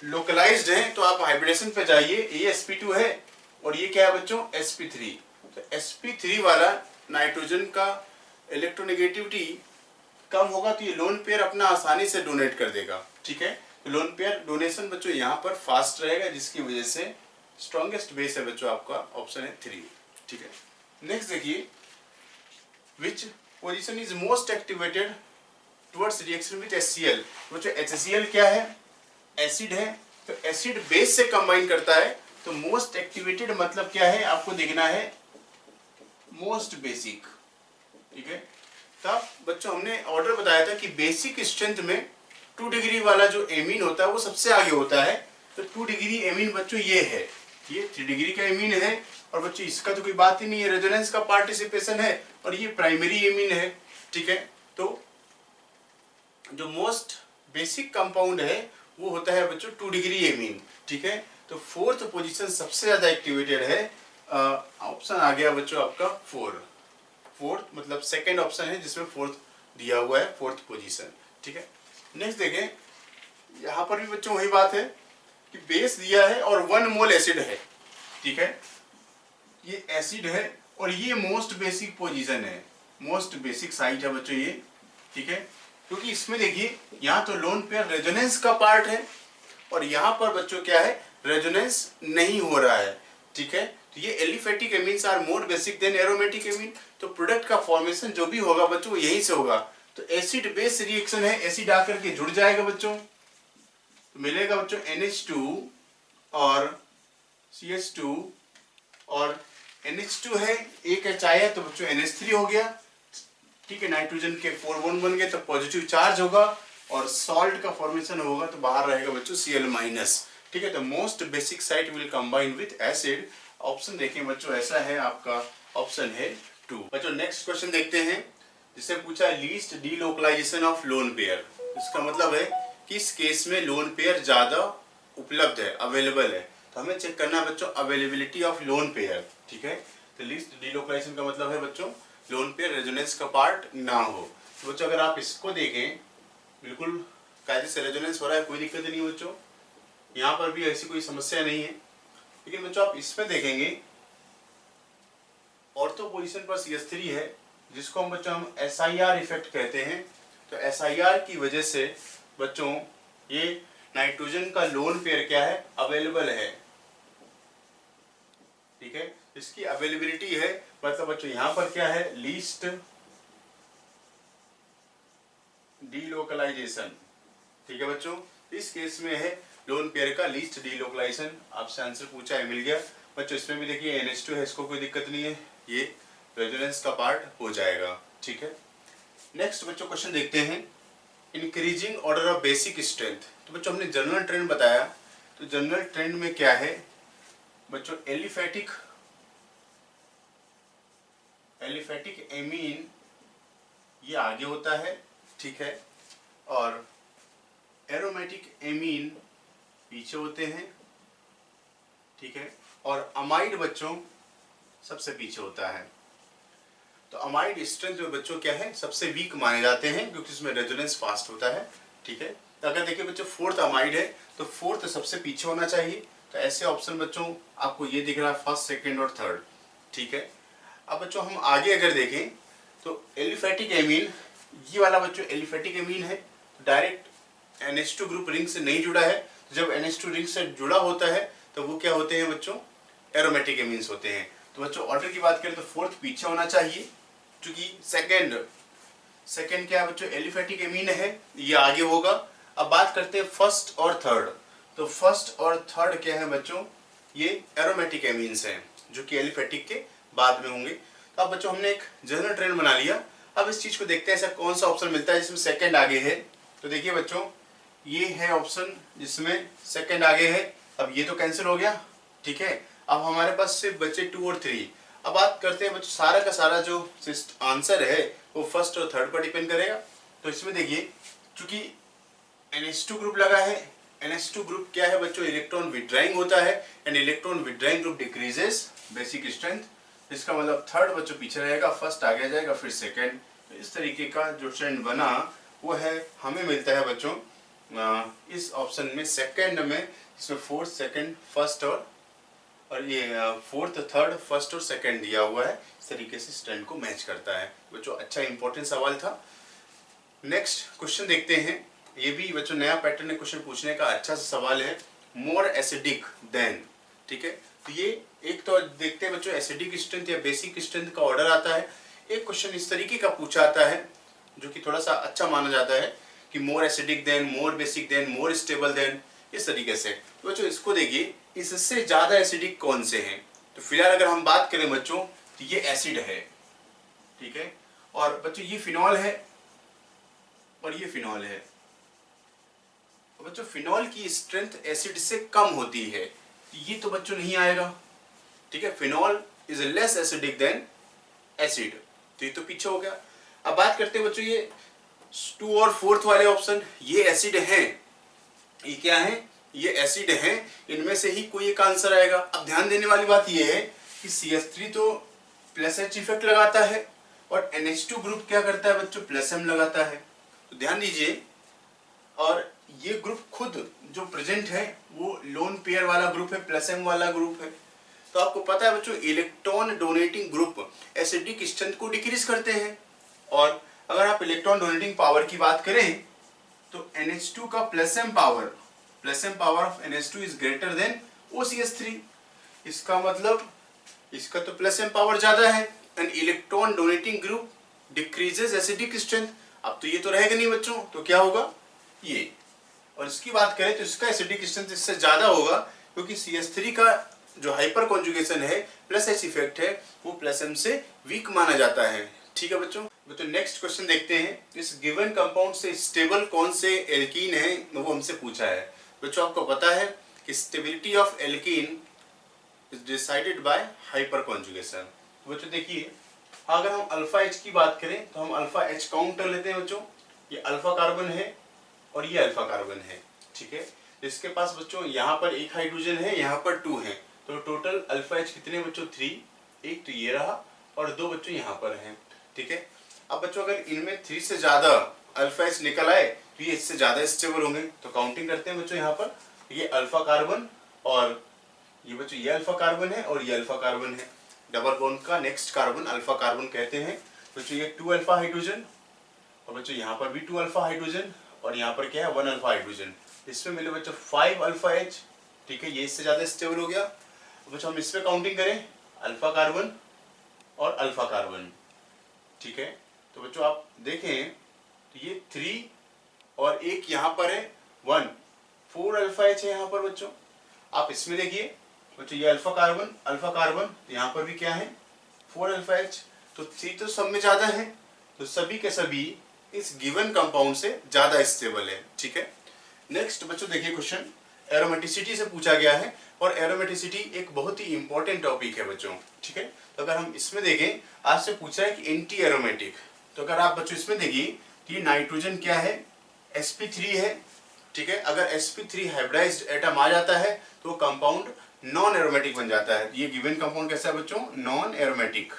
S2: लोकलाइज्ड हैं तो आप हाइब्रिडेशन पे जाइए, ये sp2 है और ये क्या है बच्चों, sp3। तो sp3 वाला नाइट्रोजन का इलेक्ट्रोनेगेटिविटी कम होगा, तो ये लोन पेयर अपना आसानी से डोनेट कर देगा, ठीक है। तो लोन पेयर डोनेशन बच्चों यहाँ पर फास्ट रहेगा, जिसकी वजह से स्ट्रॉन्गेस्ट बेस है बच्चों आपका ऑप्शन है 3, ठीक है। नेक्स्ट देखिए, which position is most activated towards reaction with HCl। बच्चों HCl क्या है, एसिड है। तो एसिड बेस से कंबाइन करता है, तो मोस्ट एक्टिवेटेड मतलब क्या है, आपको देखना है मोस्ट बेसिक, ठीक है। तब बच्चों हमने ऑर्डर बताया था कि बेसिक स्ट्रेंथ में 2 डिग्री वाला जो एमीन होता है वो सबसे आगे होता है। तो 2 डिग्री एमीन बच्चों ये है, ये 3 डिग्री का एमीन है। और बच्चों इसका तो कोई बात ही नहीं है, रेजोनेंस का पार्टिसिपेशन है, और ये प्राइमरी एमीन है, ठीक है। तो जो मोस्ट बेसिक कंपाउंड है वो होता है बच्चों 2 डिग्री एमीन, ठीक है। तो फोर्थ पोजीशन सबसे ज्यादा एक्टिवेटेड है, ऑप्शन आ गया बच्चों आपका 4। फोर्थ मतलब सेकंड ऑप्शन है जिसमें फोर्थ दिया हुआ है, फोर्थ पोजीशन, ठीक है। नेक्स्ट देखें, यहाँ पर भी बच्चों वही बात है कि बेस दिया है और 1 मोल एसिड है, ठीक है। ये एसिड है और ये मोस्ट बेसिक पोजीशन है, मोस्ट बेसिक साइट है बच्चों ये, ठीक है। क्योंकि इसमें देखिए यहाँ तो लोन पेयर रेजोनेंस का पार्ट है, और यहाँ पर बच्चों क्या है, रेजोनेंस नहीं हो रहा है, ठीक है। तो ये aliphatic amines are more basic than aromatic amine. तो प्रोडक्ट का फॉर्मेशन जो भी होगा बच्चों यहीं से होगा। तो एसिड बेस रिएक्शन है, एसिड आकर के जुड़ जाएगा बच्चों, तो मिलेगा बच्चों NH2 और CH2, और NH2 है, एक H आया तो बच्चों NH3 हो गया, ठीक है। नाइट्रोजन के 4 बॉन्ड बन गए तो पॉजिटिव चार्ज होगा, और सॉल्ट का फॉर्मेशन होगा तो बाहर रहेगा बच्चों Cl-, ठीक है। तो most basic site will combine with acid. Option देखें बच्चों ऐसा है, आपका ऑप्शन है 2। बच्चों नेक्स्ट क्वेश्चन देखते हैं, जिससे पूछा least delocalisation of lone pair. इसका मतलब है कि इस केस में लोन पेयर ज्यादा उपलब्ध है, अवेलेबल है, तो हमें चेक करना है बच्चों अवेलेबिलिटी ऑफ लोन पेयर। ठीक है, तो लीस्ट डिलोकलाइजेशन का मतलब है बच्चों लोन पेयर रेजोनेंस का पार्ट ना हो। तो बच्चों अगर आप इसको देखें बिल्कुल कायदे से रेजोनेंस हो रहा है, कोई दिक्कत नहीं बच्चों, यहाँ पर भी ऐसी कोई समस्या नहीं है। लेकिन बच्चों आप इसमें देखेंगे ऑर्थो पोजीशन पर CH3 है, जिसको हम बच्चों हम SIR इफेक्ट कहते हैं। तो SIR की वजह से बच्चों ये नाइट्रोजन का लोन पेयर क्या है, अवेलेबल है। ठीक है, इसकी अवेलेबिलिटी है, मतलब बच्चों यहाँ पर क्या है, लीस्ट डीलोकलाइजेशन। ठीक है बच्चों, इस केस में है लोन पेयर का लीस्ट डीलोकलाइजेशन। आपसे आंसर पूछा है, मिल गया बच्चों। इसमें भी देखिए NH2 है, इसको कोई दिक्कत नहीं है, ये रेजोनेंस का पार्ट हो जाएगा। ठीक है, नेक्स्ट बच्चों क्वेश्चन देखते हैं, increasing order of basic strength. तो बच्चों हमने जनरल ट्रेंड बताया, तो जनरल ट्रेंड में क्या है बच्चों, एलिफेटिक एमीन ये आगे होता है। ठीक है, और एरोमेटिक एमीन पीछे होते हैं। ठीक है, और अमाइड बच्चों सबसे पीछे होता है। तो अमाइड स्ट्रेंथ जो बच्चों क्या है, सबसे वीक माने जाते हैं, क्योंकि इसमें रेजोनेंस फास्ट होता है। ठीक है, तो अगर देखिए बच्चों फोर्थ अमाइड है, तो फोर्थ सबसे पीछे होना चाहिए। तो ऐसे ऑप्शन बच्चों आपको ये दिख रहा है, फर्स्ट, सेकंड और थर्ड। ठीक है, अब बच्चों हम आगे अगर देखें तो एलिफेटिक एमीन, ये वाला बच्चों एलिफेटिक एमीन है, डायरेक्ट NH2 ग्रुप रिंग से नहीं जुड़ा है। तो जब NH2 रिंग से जुड़ा होता है तो वो क्या होते हैं बच्चों, एरोमेटिक एमीन्स होते हैं। तो बच्चों ऑर्डर की बात करें तो फोर्थ पीछे होना चाहिए, क्योंकि सेकंड क्या बच्चों, एलिफेटिक एमीन है, ये आगे होगा। अब बात करते हैं फर्स्ट और थर्ड। तो फर्स्ट और थर्ड क्या है बच्चों, ये एरोमेटिक एमीन्स हैं, जो कि एलिफेटिक के बाद में होंगे। तो अब बच्चों हमने एक जनरल ट्रेंड बना लिया। अब इस चीज को देखते हैं ऐसा कौन सा ऑप्शन मिलता है जिसमें सेकंड आगे है। तो देखिए बच्चों ये है ऑप्शन जिसमें सेकंड आगे है। अब ये तो कैंसिल हो गया। ठीक है, अब हमारे पास सिर्फ बचे 2 और 3। अब बात करते हैं बच्चों सारा का सारा जो आंसर है वो फर्स्ट और थर्ड पर डिपेंड करेगा। तो इसमें देखिए चूंकि NH2 ग्रुप लगा है, NH2 ग्रुप क्या है बच्चों, इलेक्ट्रॉन विड्राइंग होता है, and electron withdrawing group decreases basic strength. इसका मतलब थर्ड बच्चों पीछे रहेगा, फर्स्ट आगे जाएगा, फिर सेकंड। तो इस तरीके का जो ट्रेंड बना वो है हमें मिलता है बच्चों इस ऑप्शन में सेकंड में, इसमें फोर्थ, सेकंड, फर्स्ट और ये फोर्थ, थर्ड, फर्स्ट और सेकंड दिया हुआ है। इस तरीके से इस ट्रेंड को मैच करता है बच्चों। अच्छा इंपॉर्टेंट सवाल था। नेक्स्ट क्वेश्चन देखते हैं, ये भी बच्चों नया पैटर्न है क्वेश्चन पूछने का, अच्छा सा सवाल है, मोर एसिडिक देन। ठीक है, तो ये एक तो देखते हैं बच्चों एसिडिक स्ट्रेंथ या बेसिक स्ट्रेंथ का ऑर्डर आता है। एक क्वेश्चन इस तरीके का पूछा आता है जो कि थोड़ा सा अच्छा माना जाता है कि more acidic than, more basic than, more stable than, इस तरीके से। तो बच्चों इसको देखिए, इससे ज्यादा एसिडिक कौन से हैं। तो फिलहाल अगर हम बात करें बच्चों तो ये एसिड है। ठीक है, और बच्चों ये फिनॉल है और ये फिनॉल है। बच्चों फिनॉल की स्ट्रेंथ एसिड से कम होती है, ये तो बच्चों नहीं आएगा। ठीक है, phenol is less acidic then acid, तो ये तो पीछे हो गया। अब बात करते हैं बच्चों ये 2 और 4th वाले ऑप्शन, ये एसिड हैं, ये क्या है, ये एसिड हैं, इनमें से ही कोई एक आंसर आएगा। अब ध्यान देने वाली बात ये है कि CH3 तो प्लस H इफेक्ट लगाता है और NH2 ग्रुप क्या करता है बच्चों, प्लस M लगाता है। तो ध्यान दीजिए, और ये ग्रुप खुद जो प्रेजेंट है वो लोन पेयर वाला ग्रुप है, प्लस M वाला ग्रुप है। तो आपको पता है बच्चों electron donating group acidic strength को डिक्रीज करते हैं। और अगर आप इलेक्ट्रॉन डोनेटिंग पावर की बात करें तो NH2 का plus M power of NH2 is greater than OCH3। इसका मतलब इसका तो प्लस M पावर ज्यादा है, and electron donating group decreases acidic strength. अब तो ये तो रहेगा नहीं बच्चों, तो क्या होगा ये। और इसकी बात करें तो इसका एसिडिक स्ट्रेंथ इससे ज्यादा होगा, क्योंकि CH3 का जो हाइपर कॉन्जुगेशन है, प्लस H इफेक्ट है, वो प्लस M से वीक माना जाता है। ठीक है बच्चों, तो नेक्स्ट क्वेश्चन देखते हैं, इस गिवन कंपाउंड से स्टेबल कौन से एल्कीन है, वो हमसे पूछा है। बच्चों आपको पता है कि stability of alkene is decided by hyper conjugation. बच्चों देखिए, अगर हम अल्फा H की बात करें तो हम अल्फा H काउंट कर लेते हैं बच्चों। ये अल्फा कार्बन है और ये अल्फा कार्बन है। ठीक है, इसके पास बच्चों यहाँ पर एक हाइड्रोजन है, यहाँ पर 2 है, तो टोटल अल्फा एच कितने बच्चों 3, एक तो ये रहा और 2 बच्चों यहाँ पर हैं। ठीक है, अब बच्चों अगर इनमें 3 से ज्यादा अल्फा एच निकल आए तो ये इससे ज्यादा स्टेबल होंगे। तो काउंटिंग करते हैं बच्चों, यहाँ पर ये अल्फा कार्बन और ये बच्चों ये अल्फा कार्बन है और ये अल्फा कार्बन है। डबल बॉन्ड का नेक्स्ट कार्बन अल्फा कार्बन कहते हैं। बच्चों ये 2 अल्फा हाइड्रोजन और बच्चों यहाँ पर भी 2 अल्फा हाइड्रोजन और यहाँ पर क्या है 1 अल्फा हाइड्रोजन। इसमें मिले बच्चों 5 अल्फा एच। ठीक है, ये इससे ज्यादा स्टेबल हो गया। बच्चों हम इस पे काउंटिंग करें अल्फा कार्बन और अल्फा कार्बन। ठीक है, तो बच्चों आप देखें तो ये 3 और एक यहाँ पर है 1, 4 अल्फा एच है यहाँ पर बच्चों। आप इसमें देखिए बच्चों ये अल्फा कार्बन तो यहाँ पर भी क्या है 4 अल्फा एच। तो 3 तो सब में ज्यादा है, तो सभी के सभी इस गिवन कंपाउंड से ज्यादा स्टेबल है। ठीक है, नेक्स्ट बच्चों देखिए क्वेश्चन एरोमेटिसिटी से पूछा गया है और एरोमेटिसिटी एक बहुत ही इंपॉर्टेंट टॉपिक है बच्चों। ठीक है, तो अगर हम इसमें देखें आपसे पूछा है कि एंटी एरोमेटिक, तो अगर आप बच्चों इसमें देखिए तो ये नाइट्रोजन क्या है sp3 है। ठीक है, अगर sp3 हाइब्रिडाइज्ड एटम आ जाता है तो कंपाउंड नॉन एरोमेटिक बन जाता है। ये गिवन कंपाउंड कैसा है बच्चों नॉन एरोमेटिक।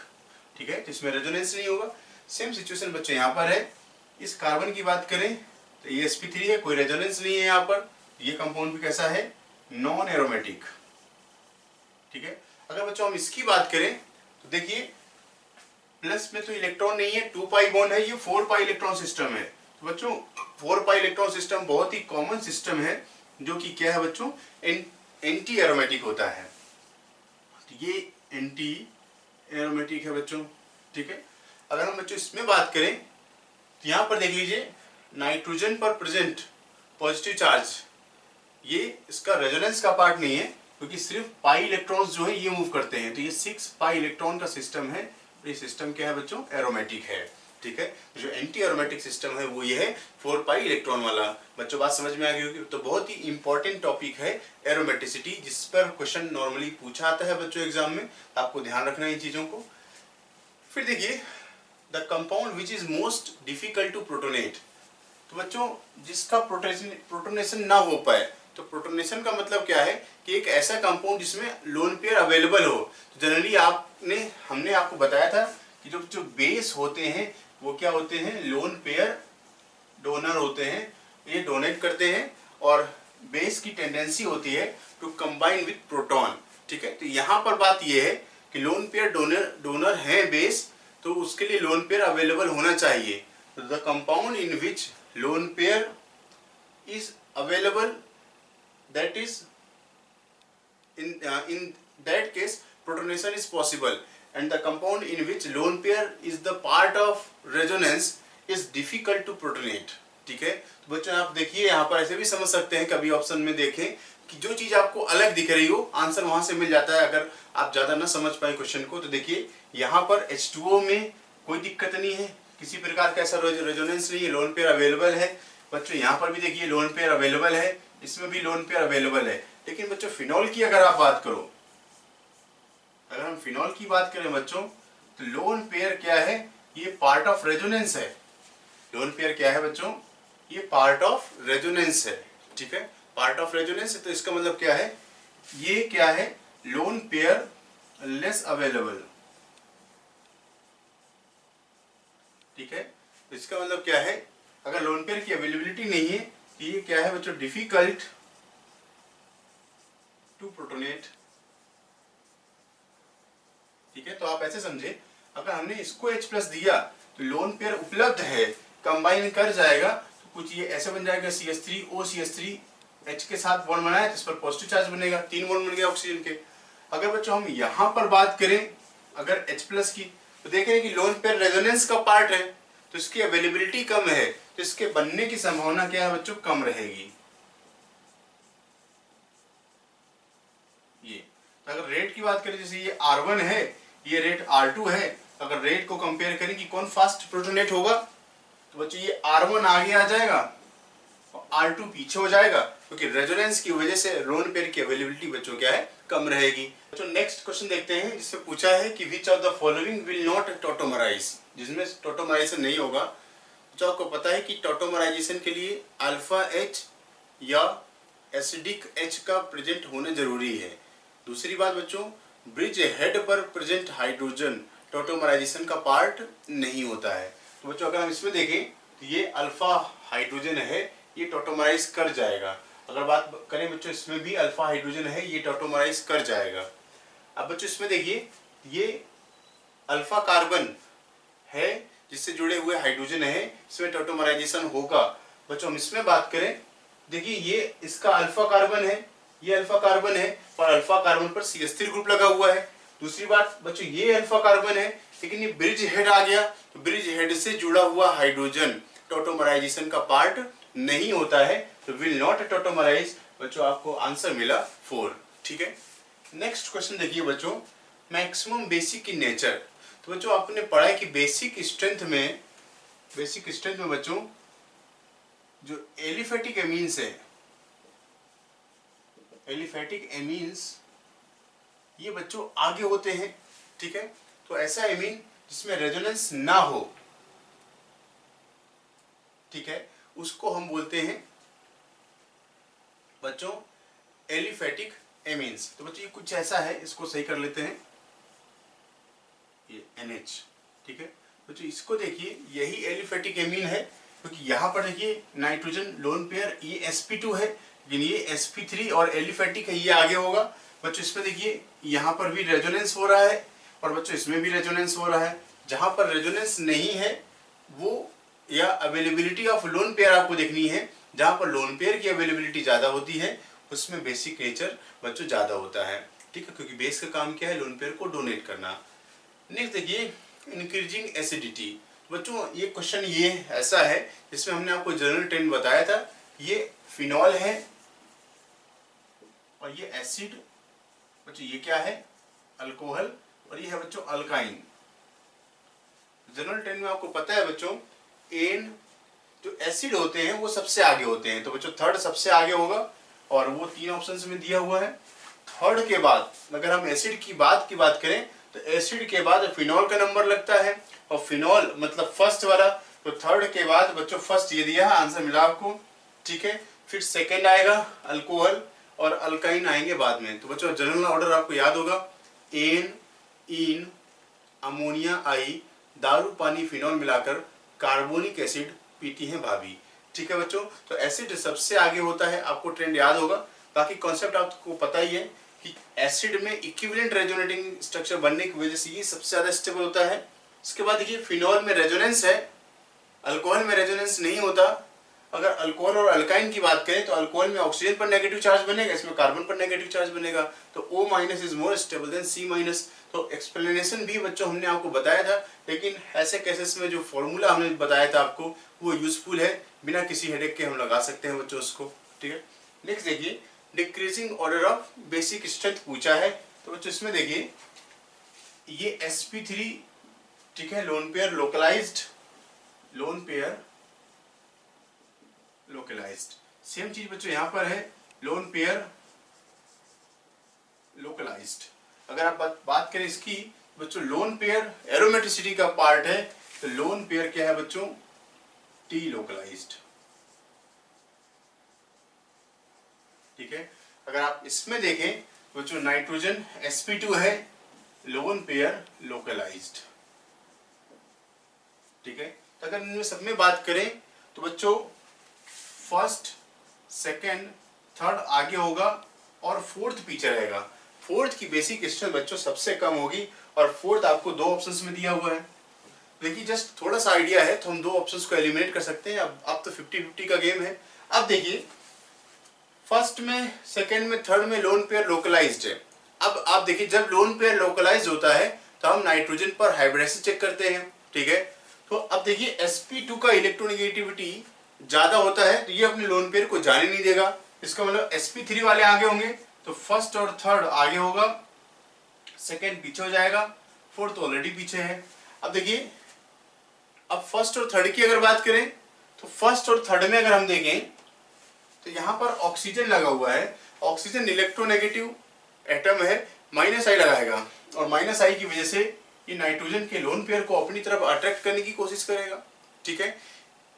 S2: ठीक है, तो इसमें रेजोनेंस नहीं होगा। सेम सिचुएशन बच्चों यहाँ पर है। इस कार्बन की बात करें तो ये sp3 है, कोई रेजोनेंस नहीं है यहाँ पर। ये कंपाउंड भी कैसा है नॉन एरोमेटिक। ठीक है, अगर बच्चों हम इसकी बात करें तो देखिए प्लस में तो इलेक्ट्रॉन नहीं है, 2 पाई बॉन्ड है, ये 4 पाई इलेक्ट्रॉन सिस्टम है। तो बच्चों 4 पाई इलेक्ट्रॉन सिस्टम बहुत ही कॉमन सिस्टम है जो कि क्या है बच्चों एंटी एरोमेटिक होता है। तो ये एंटी एरोमेटिक है बच्चों। ठीक है, अगर हम बच्चों इसमें बात करें तो यहाँ पर देख लीजिए नाइट्रोजन पर प्रेजेंट पॉजिटिव चार्ज, ये इसका रेजोनेंस का पार्ट नहीं है क्योंकि सिर्फ पाई इलेक्ट्रॉन्स जो है ये मूव करते हैं। तो ये 6 पाई इलेक्ट्रॉन का सिस्टम है। ये सिस्टम क्या है बच्चों एरोमेटिक है। ठीक है, जो एंटी एरोमेटिक सिस्टम है वो ये है 4 पाई इलेक्ट्रॉन वाला। बच्चों बात समझ में आ गई होगी। तो बहुत ही इंपॉर्टेंट टॉपिक है एरोमेटिसिटी, जिस पर क्वेश्चन नॉर्मली पूछा आता है बच्चों एग्जाम में। आपको ध्यान रखना है इन चीजों को। फिर देखिए the compound which is most difficult to protonate. तो बच्चों जिसका प्रोटोनेशन ना हो पाए, तो प्रोटोनेशन का मतलब क्या है कि एक ऐसा कंपाउंड जिसमें लोन पेयर अवेलेबल हो। तो जनरली हमने आपको बताया था कि जो बेस होते हैं वो क्या होते हैं लोन पेयर डोनर होते हैं, ये डोनेट करते हैं और बेस की टेंडेंसी होती है टू कंबाइन विद प्रोटॉन। ठीक है, तो यहाँ पर बात ये है कि लोन पेयर डोनर है बेस, तो उसके लिए लोन पेयर अवेलेबल होना चाहिए। The compound in which lone pair is available, that is in that case protonation is possible, and the compound in which lone pair is the part of resonance is difficult to protonate. ठीक है, तो बच्चों आप देखिए यहाँ पर ऐसे भी समझ सकते हैं, कभी ऑप्शन में देखें कि जो चीज आपको अलग दिख रही हो आंसर वहां से मिल जाता है। अगर आप ज्यादा ना समझ पाए क्वेश्चन को तो देखिए यहाँ पर H2O में कोई दिक्कत नहीं है, किसी प्रकार का ऐसा रेजोनेंस नहीं है, लोन पेयर अवेलेबल है। बच्चों यहाँ पर भी देखिए लोन पेयर अवेलेबल है, इसमें भी लोन पेयर अवेलेबल है। लेकिन बच्चों फिनॉल की अगर आप बात करो, अगर हम फिनॉल की बात करें बच्चों तो लोन पेयर क्या है ये पार्ट ऑफ रेजोनेंस है। लोन पेयर क्या है बच्चों ये पार्ट ऑफ रेजोनेंस है। ठीक है, पार्ट ऑफ रेजोनेंस है, तो इसका मतलब क्या है ये क्या है लोन पेयर लेस अवेलेबल। ठीक है, तो इसका मतलब क्या है अगर लोन पेयर की अवेलेबिलिटी नहीं है तो ये क्या है बच्चों डिफिकल्ट टू प्रोटोनेट। ठीक है, तो आप ऐसे समझे अगर हमने इसको H+ दिया तो लोन पेयर उपलब्ध है, कंबाइन कर जाएगा तो कुछ ये ऐसे बन जाएगा CH3O CH3 H के साथ बॉन्ड बनाया तो इस पर पॉजिटिव चार्ज बनेगा, 3 बॉन्ड बन गया ऑक्सीजन के। अगर बच्चों हम यहाँ पर बात करें अगर H+ की तो देख रहे हैं कि लोन पेयर रेजोनेंस का पार्ट है तो इसकी अवेलेबिलिटी कम है, तो इसके बनने की संभावना क्या है बच्चों कम रहेगी। ये तो अगर रेट की बात करें जैसे ये R1 है ये रेट R2 है, अगर रेट को कंपेयर करें कि कौन फास्ट प्रोटोनेट होगा तो बच्चों ये R1 आगे आ जाएगा और R2 पीछे हो जाएगा क्योंकि रेजोनेंस की वजह से लोन पेयर की अवेलेबिलिटी बच्चों क्या है कम रहेगी। बच्चों नेक्स्ट क्वेश्चन देखते हैं जिसमें पूछा है कि which of the following will not tautomerize, जिसमें टॉटोमराइजेशन नहीं होगा। तो आपको पता है कि टॉटोमराइजेशन के लिए अल्फा H या एसिडिक H का प्रेजेंट होना जरूरी है। दूसरी बात बच्चों, ब्रिज हेड पर प्रेजेंट हाइड्रोजन टॉटोमराइजेशन का पार्ट नहीं होता है। तो बच्चों अगर हम इसमें देखें तो ये अल्फा हाइड्रोजन है, ये टॉटोमराइज कर जाएगा। अगर बात करें बच्चों इसमें भी अल्फा हाइड्रोजन है, ये टॉटोमराइज कर जाएगा। अब बच्चों इसमें देखिए ये अल्फा कार्बन है जिससे जुड़े हुए हाइड्रोजन है, इसमें टॉटोमराइजेशन होगा। बच्चों हम इसमें बात करें, देखिए ये इसका अल्फा कार्बन है, ये अल्फा कार्बन है और अल्फा कार्बन पर CH3 ग्रुप लगा हुआ है। दूसरी बात बच्चों ये अल्फा कार्बन है लेकिन ये ब्रिज हेड आ गया, तो ब्रिज हेड से जुड़ा हुआ हाइड्रोजन टॉटोमराइजेशन का पार्ट नहीं होता है, तो विल नॉट टॉटोमराइज। बच्चों आपको आंसर मिला 4। ठीक है, नेक्स्ट क्वेश्चन देखिए बच्चों, मैक्सिमम बेसिक इन नेचर। तो बच्चों आपने पढ़ा है कि बेसिक स्ट्रेंथ में बच्चों जो एलिफेटिक एमीन्स है, एलिफेटिक एमीन्स ये बच्चों आगे होते हैं। ठीक है, तो ऐसा एमीन जिसमें रेजोनेंस ना हो, ठीक है, उसको हम बोलते हैं बच्चों एलिफेटिक एमीन्स। तो बच्चों ये कुछ ऐसा है, इसको सही कर लेते हैं, ये NH। ठीक है बच्चों, इसको देखिए यही एलिफेटिक एमीन है, क्योंकि यहाँ पर देखिए नाइट्रोजन लोन पेयर ये sp2 है, लेकिन ये sp3 और एलिफेटिक है, ये आगे होगा। बच्चों इसमें देखिए यहाँ पर भी रेजोनेंस हो रहा है और बच्चों इसमें भी रेजोनेंस हो रहा है। जहाँ पर रेजोनेंस नहीं है वो, या अवेलेबिलिटी ऑफ लोन पेयर आपको देखनी है, जहाँ पर लोन पेयर की अवेलेबिलिटी ज़्यादा होती है उसमें बेसिक नेचर बच्चों ज़्यादा होता है। ठीक है, क्योंकि बेस का काम क्या है, लोन पेयर को डोनेट करना। नेक्स्ट देखिए इंक्रीजिंग एसिडिटी। बच्चों ये क्वेश्चन ये ऐसा है जिसमें हमने आपको जनरल ट्रेंड बताया था, ये फिनॉल है और ये एसिड, बच्चों ये क्या है, अल्कोहल, और ये है बच्चों अल्काइन। जनरल ट्रेंड में आपको पता है बच्चों एन जो एसिड होते हैं वो सबसे आगे होते हैं, तो बच्चों थर्ड सबसे आगे होगा और वो 3 ऑप्शंस में दिया हुआ है। थर्ड के बाद अगर हम एसिड की बात करें तो एसिड के बाद फिनॉल का नंबर लगता है, और फिनॉल मतलब फर्स्ट वाला, तो थर्ड के बाद बच्चों फर्स्ट ये दिया है, आंसर मिला आपको। ठीक है, फिर सेकंड आएगा अल्कोहल और अल्काइन आएंगे बाद में। तो बच्चों जनरल ऑर्डर आपको याद होगा, एन, इन, अमोनिया आई, दारू पानी फिनॉल मिलाकर कार्बोनिक एसिड पीती है भाभी। ठीक है बच्चों, तो एसिड सबसे आगे होता है, आपको ट्रेंड याद होगा। बाकी कॉन्सेप्ट आपको पता ही है कि एसिड में इक्विवेलेंट रेजोनेटिंग स्ट्रक्चर बनने की वजह से ये सबसे ज्यादा स्टेबल होता है। इसके बाद देखिए फिनॉल में रेजोनेंस है, अल्कोहल में रेजोनेंस नहीं होता। अगर अल्कोहल और अल्काइन की बात करें तो अल्कोहल में ऑक्सीजन पर नेगेटिव चार्ज बनेगा, इसमें कार्बन पर नेगेटिव चार्ज बनेगा, तो O- is more stable then C-। तो एक्सप्लेनेशन भी बच्चों हमने आपको बताया था, लेकिन ऐसे केसेस में जो फॉर्मूला हमने बताया था आपको वो यूजफुल है, बिना किसी हेडेक के हम लगा सकते हैं बच्चों उसको। ठीक है, नेक्स्ट देखिए decreasing order of basic strength पूछा है, तो बच्चों इसमें देखिए ये sp3, ठीक है, लोन पेयर लोकलाइज्ड, सेम चीज बच्चों यहाँ पर है, लोन पेयर लोकलाइज्ड। अगर आप बात करें इसकी बच्चों, लोन पेयर एरोमेटिसिटी का पार्ट है, तो लोन पेयर क्या है बच्चों, टी लोकलाइज्ड। ठीक है, अगर आप इसमें देखें बच्चों नाइट्रोजन sp2 है, लोन पेयर लोकलाइज्ड। ठीक है, तो अगर इनमें सब में बात करें तो बच्चों फर्स्ट, सेकंड, थर्ड आगे होगा और फोर्थ पीछे रहेगा। फोर्थ की बेसिक स्ट्रेंथ बच्चों सबसे कम होगी और फोर्थ आपको 2 ऑप्शंस में दिया हुआ है। देखिए जस्ट थोड़ा सा आइडिया है तो हम 2 ऑप्शंस को एलिमिनेट कर सकते हैं। अब तो 50-50 का गेम है। अब देखिए फर्स्ट में, सेकंड में, थर्ड में लोन पेयर लोकलाइज्ड है। अब आप देखिए जब लोन पेयर लोकलाइज्ड होता है तो हम नाइट्रोजन पर हाइब्रिडाइजेशन चेक करते हैं। ठीक है, तो अब देखिए sp2 का इलेक्ट्रोनेगेटिविटी ज्यादा होता है तो ये अपने लोन पेयर को जाने नहीं देगा। इसका मतलब sp3 वाले आगे होंगे तो फर्स्ट और थर्ड आगे होगा, सेकंड पीछे हो जाएगा, फोर्थ ऑलरेडी पीछे है। अब देखिए अब फर्स्ट और थर्ड की अगर बात करें तो फर्स्ट और थर्ड में अगर हम देखें तो यहाँ पर ऑक्सीजन लगा हुआ है, ऑक्सीजन इलेक्ट्रोनेगेटिव एटम है, -I लगाएगा और -I की वजह से ये नाइट्रोजन के लोन पेयर को अपनी तरफ अट्रैक्ट करने की कोशिश करेगा। ठीक है,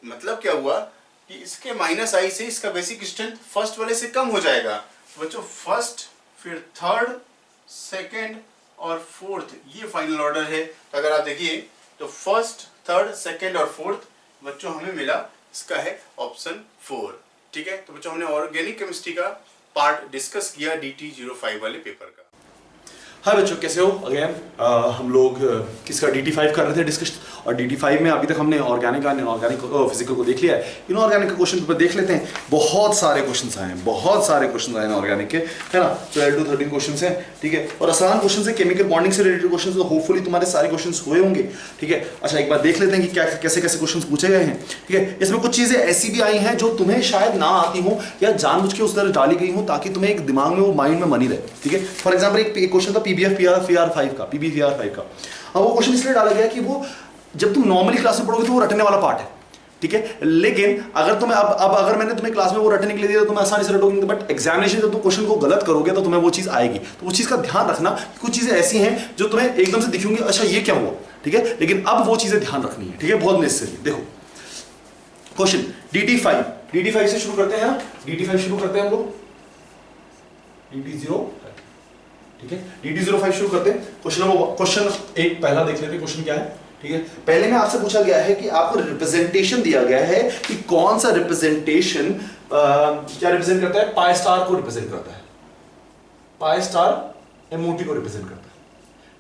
S2: मतलब क्या हुआ, कि इसके माइनस आई से इसका बेसिक स्ट्रेंथ फर्स्ट वाले से कम हो जाएगा। तो बच्चों फर्स्ट, फिर थर्ड, सेकेंड और फोर्थ, ये फाइनल ऑर्डर है। तो अगर आप देखिए तो फर्स्ट, थर्ड, सेकेंड और फोर्थ बच्चों हमें मिला, इसका है ऑप्शन 4। ठीक है, तो बच्चों हमने ऑर्गेनिक केमिस्ट्री का पार्ट डिस्कस किया DT05 वाले पेपर का।
S3: हाय बच्चों, कैसे हो? अगेन हम लोग किसका DT5 कर रहे थे डिस्कशन, और DT5 में अभी तक हमने ऑर्गेनिक और इनऑर्गेनिक फिजिकल को देख लिया है। इनऑर्गेनिक का क्वेश्चन पेपर देख लेते हैं। बहुत सारे क्वेश्चंस आए हैं, बहुत सारे क्वेश्चंस आए हैं ऑर्गेनिक के, है ना। 12 to 13 क्वेश्चंस हैं, ठीक है, और आसान क्वेश्चंस है। केमिकल बॉन्डिंग से रिलेटेड क्वेश्चंस, तो होपफुली तुम्हारे सारे क्वेश्चंस हुए होंगे, ठीक है। अच्छा, एक बार देख लेते हैं कि क्या कैसे कैसे क्वेश्चंस पूछे गए हैं, ठीक है। इसमें कुछ चीजें ऐसी भी आई हैं जो तुम्हें शायद ना आती हो या जानबूझ के उस तरह डाली गई हो ताकि तुम्हें एक दिमाग में वो माइंड में बनी रहे, ठीक है। फॉर एग्जाम्पल एक क्वेश्चन था PBFR5 का, PBFR5 का। अब वो क्वेश्चन इसलिए डाला गया कि वो जब तुम नॉर्मली क्लास में पढ़ोगे तो वो रटने वाला पार्ट है, ठीक है। लेकिन अगर तुम्हें अब अगर मैंने तुम्हें क्लास में वो रटने के लिए दिया तो तुम आसानी से रटोगे, बट एग्जामिनेशन जब तुम क्वेश्चन को गलत करोगे तो तुम्हें वो चीज आएगी। तो वो चीज का ध्यान रखना कि कुछ चीजें ऐसी हैं जो तुम्हें एकदम से दिखेंगी, अच्छा ये क्या हुआ, ठीक है, लेकिन अब वो चीजें ध्यान रखनी है, ठीक है, बहुत नेसेसरी। देखो क्वेश्चन DT5 से शुरू करते हैं ना, DT5 शुरू करते हैं हम लोग, DT05, ठीक है, DT05 शुरू करते हैं। क्वेश्चन एक पहला देख लेते हैं, क्वेश्चन क्या है, ठीक है। पहले में आपसे पूछा गया है कि आपको रिप्रेजेंटेशन दिया गया है कि कौन सा रिप्रेजेंटेशन क्या रिप्रेजेंट करता है, पाई स्टार को रिप्रेजेंट करता है, पाई स्टार एमओटी को रिप्रेजेंट करता है,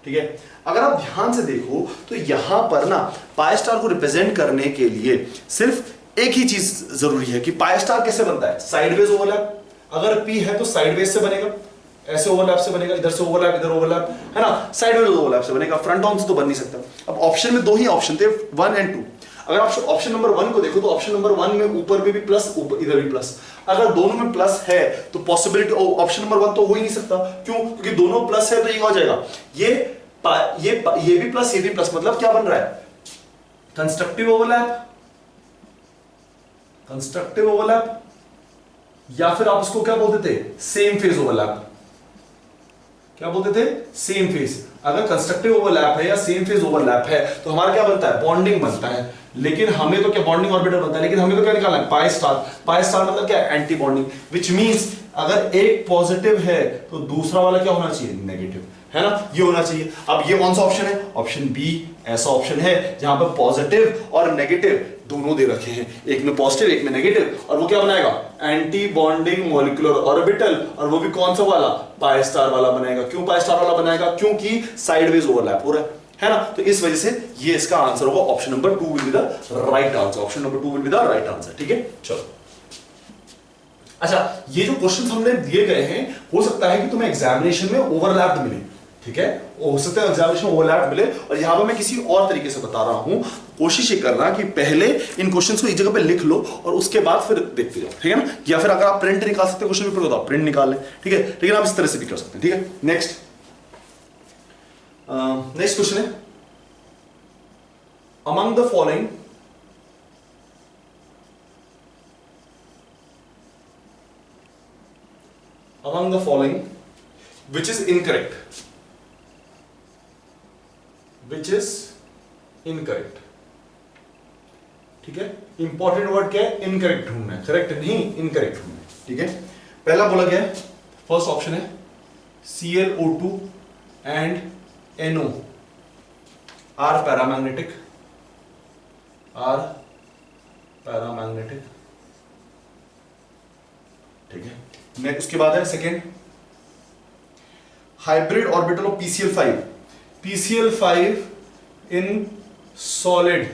S3: ठीक है। अगर आप ध्यान से देखो तो यहां पर ना पाई स्टार को रिप्रेजेंट करने के लिए सिर्फ एक ही चीज जरूरी है कि पाई स्टार कैसे बनता है, साइडवेज ओवरलैप। अगर P है तो साइडवेज से बनेगा, ऐसे ओवरलैप से बनेगा, इधर से ओवरलैप, इधर ओवरलैप, है ना, साइडवेज ओवरलैप से बनेगा, फ्रंट ऑन से तो बन नहीं सकता। अब ऑप्शन में दो ही ऑप्शन थे, 1 और 2। अगर आप ऑप्शन नंबर 1 को देखो तो ऑप्शन नंबर 1 में ऊपर में भी प्लस, इधर भी प्लस। अगर दोनों में प्लस है तो पॉसिबिलिटी ऑप्शन नंबर 1 तो हो ही नहीं सकता। क्यों? क्योंकि दोनों प्लस है तो ये हो जाएगा, ये भी प्लस, ये भी प्लस, मतलब क्या बन रहा है, कंस्ट्रक्टिव ओवरलैप, कंस्ट्रक्टिव ओवरलैप, या फिर आप उसको क्या बोलते थे, सेम फेज ओवरलैप। क्या बोलते थे, सेम फेज। अगर कंस्ट्रक्टिव ओवरलैप है या सेम फेज ओवरलैप है तो हमारा क्या बनता है, बॉन्डिंग बनता है। लेकिन हमें तो क्या बॉन्डिंग ऑर्बिटल बनता है, लेकिन हमें तो क्या निकालना है, पाई स्टार। पाई स्टार मतलब क्या, एंटी बॉन्डिंग, विच मींस अगर एक पॉजिटिव है तो दूसरा वाला क्या होना चाहिए, नेगेटिव, है ना, ये होना चाहिए। अब ये कौन सा ऑप्शन है, ऑप्शन बी ऐसा ऑप्शन है जहां पर पॉजिटिव और नेगेटिव दोनों दे रखे हैं, एक में पॉजिटिव एक में नेगेटिव, और वो क्या बनाएगा, एंटी बॉन्डिंग मॉलिक्यूलर ऑर्बिटल, और वो भी कौन सा वाला, पाई स्टार वाला बनाएगा। क्यों पाई स्टार वाला बनाएगा, क्योंकि साइडवेज ओवरलैप हो रहा है ना। तो इस वजह से ये इसका आंसर होगा, option number 2 will be the right answer, option number 2 will be the right answer, ठीक है। चलो, अच्छा, ये जो क्वेश्चंस हमने दिए गए हैं हो सकता है कि तुम्हें एग्जामिनेशन में ओवरलैप मिले, ठीक है, हो सकता है एग्जामिनेशन में ओवरलैप मिले, और यहां पर मैं किसी और तरीके से बता रहा हूं। कोशिश ये करना कि पहले इन क्वेश्चंस को एक जगह पे लिख लो और उसके बाद फिर देखते जाओ, ठीक है ना। या फिर अगर आप प्रिंट निकाल सकते हो क्वेश्चन पेपर को तो आप प्रिंट निकाल लें, ठीक है, लेकिन आप इस तरह से भी कर सकते हैं, ठीक है। नेक्स्ट क्वेश्चन है, among the following which is incorrect, ठीक है। इंपॉर्टेंट वर्ड क्या है, इनकरेक्ट ढूंढना है, करेक्ट नहीं, इनकरेक्ट ढूंढना है, ठीक है। पहला बोला गया है, फर्स्ट ऑप्शन है ClO2 and NO are paramagnetic, ठीक है। नेक्स्ट उसके बाद है second, hybrid orbital of PCl5 in solid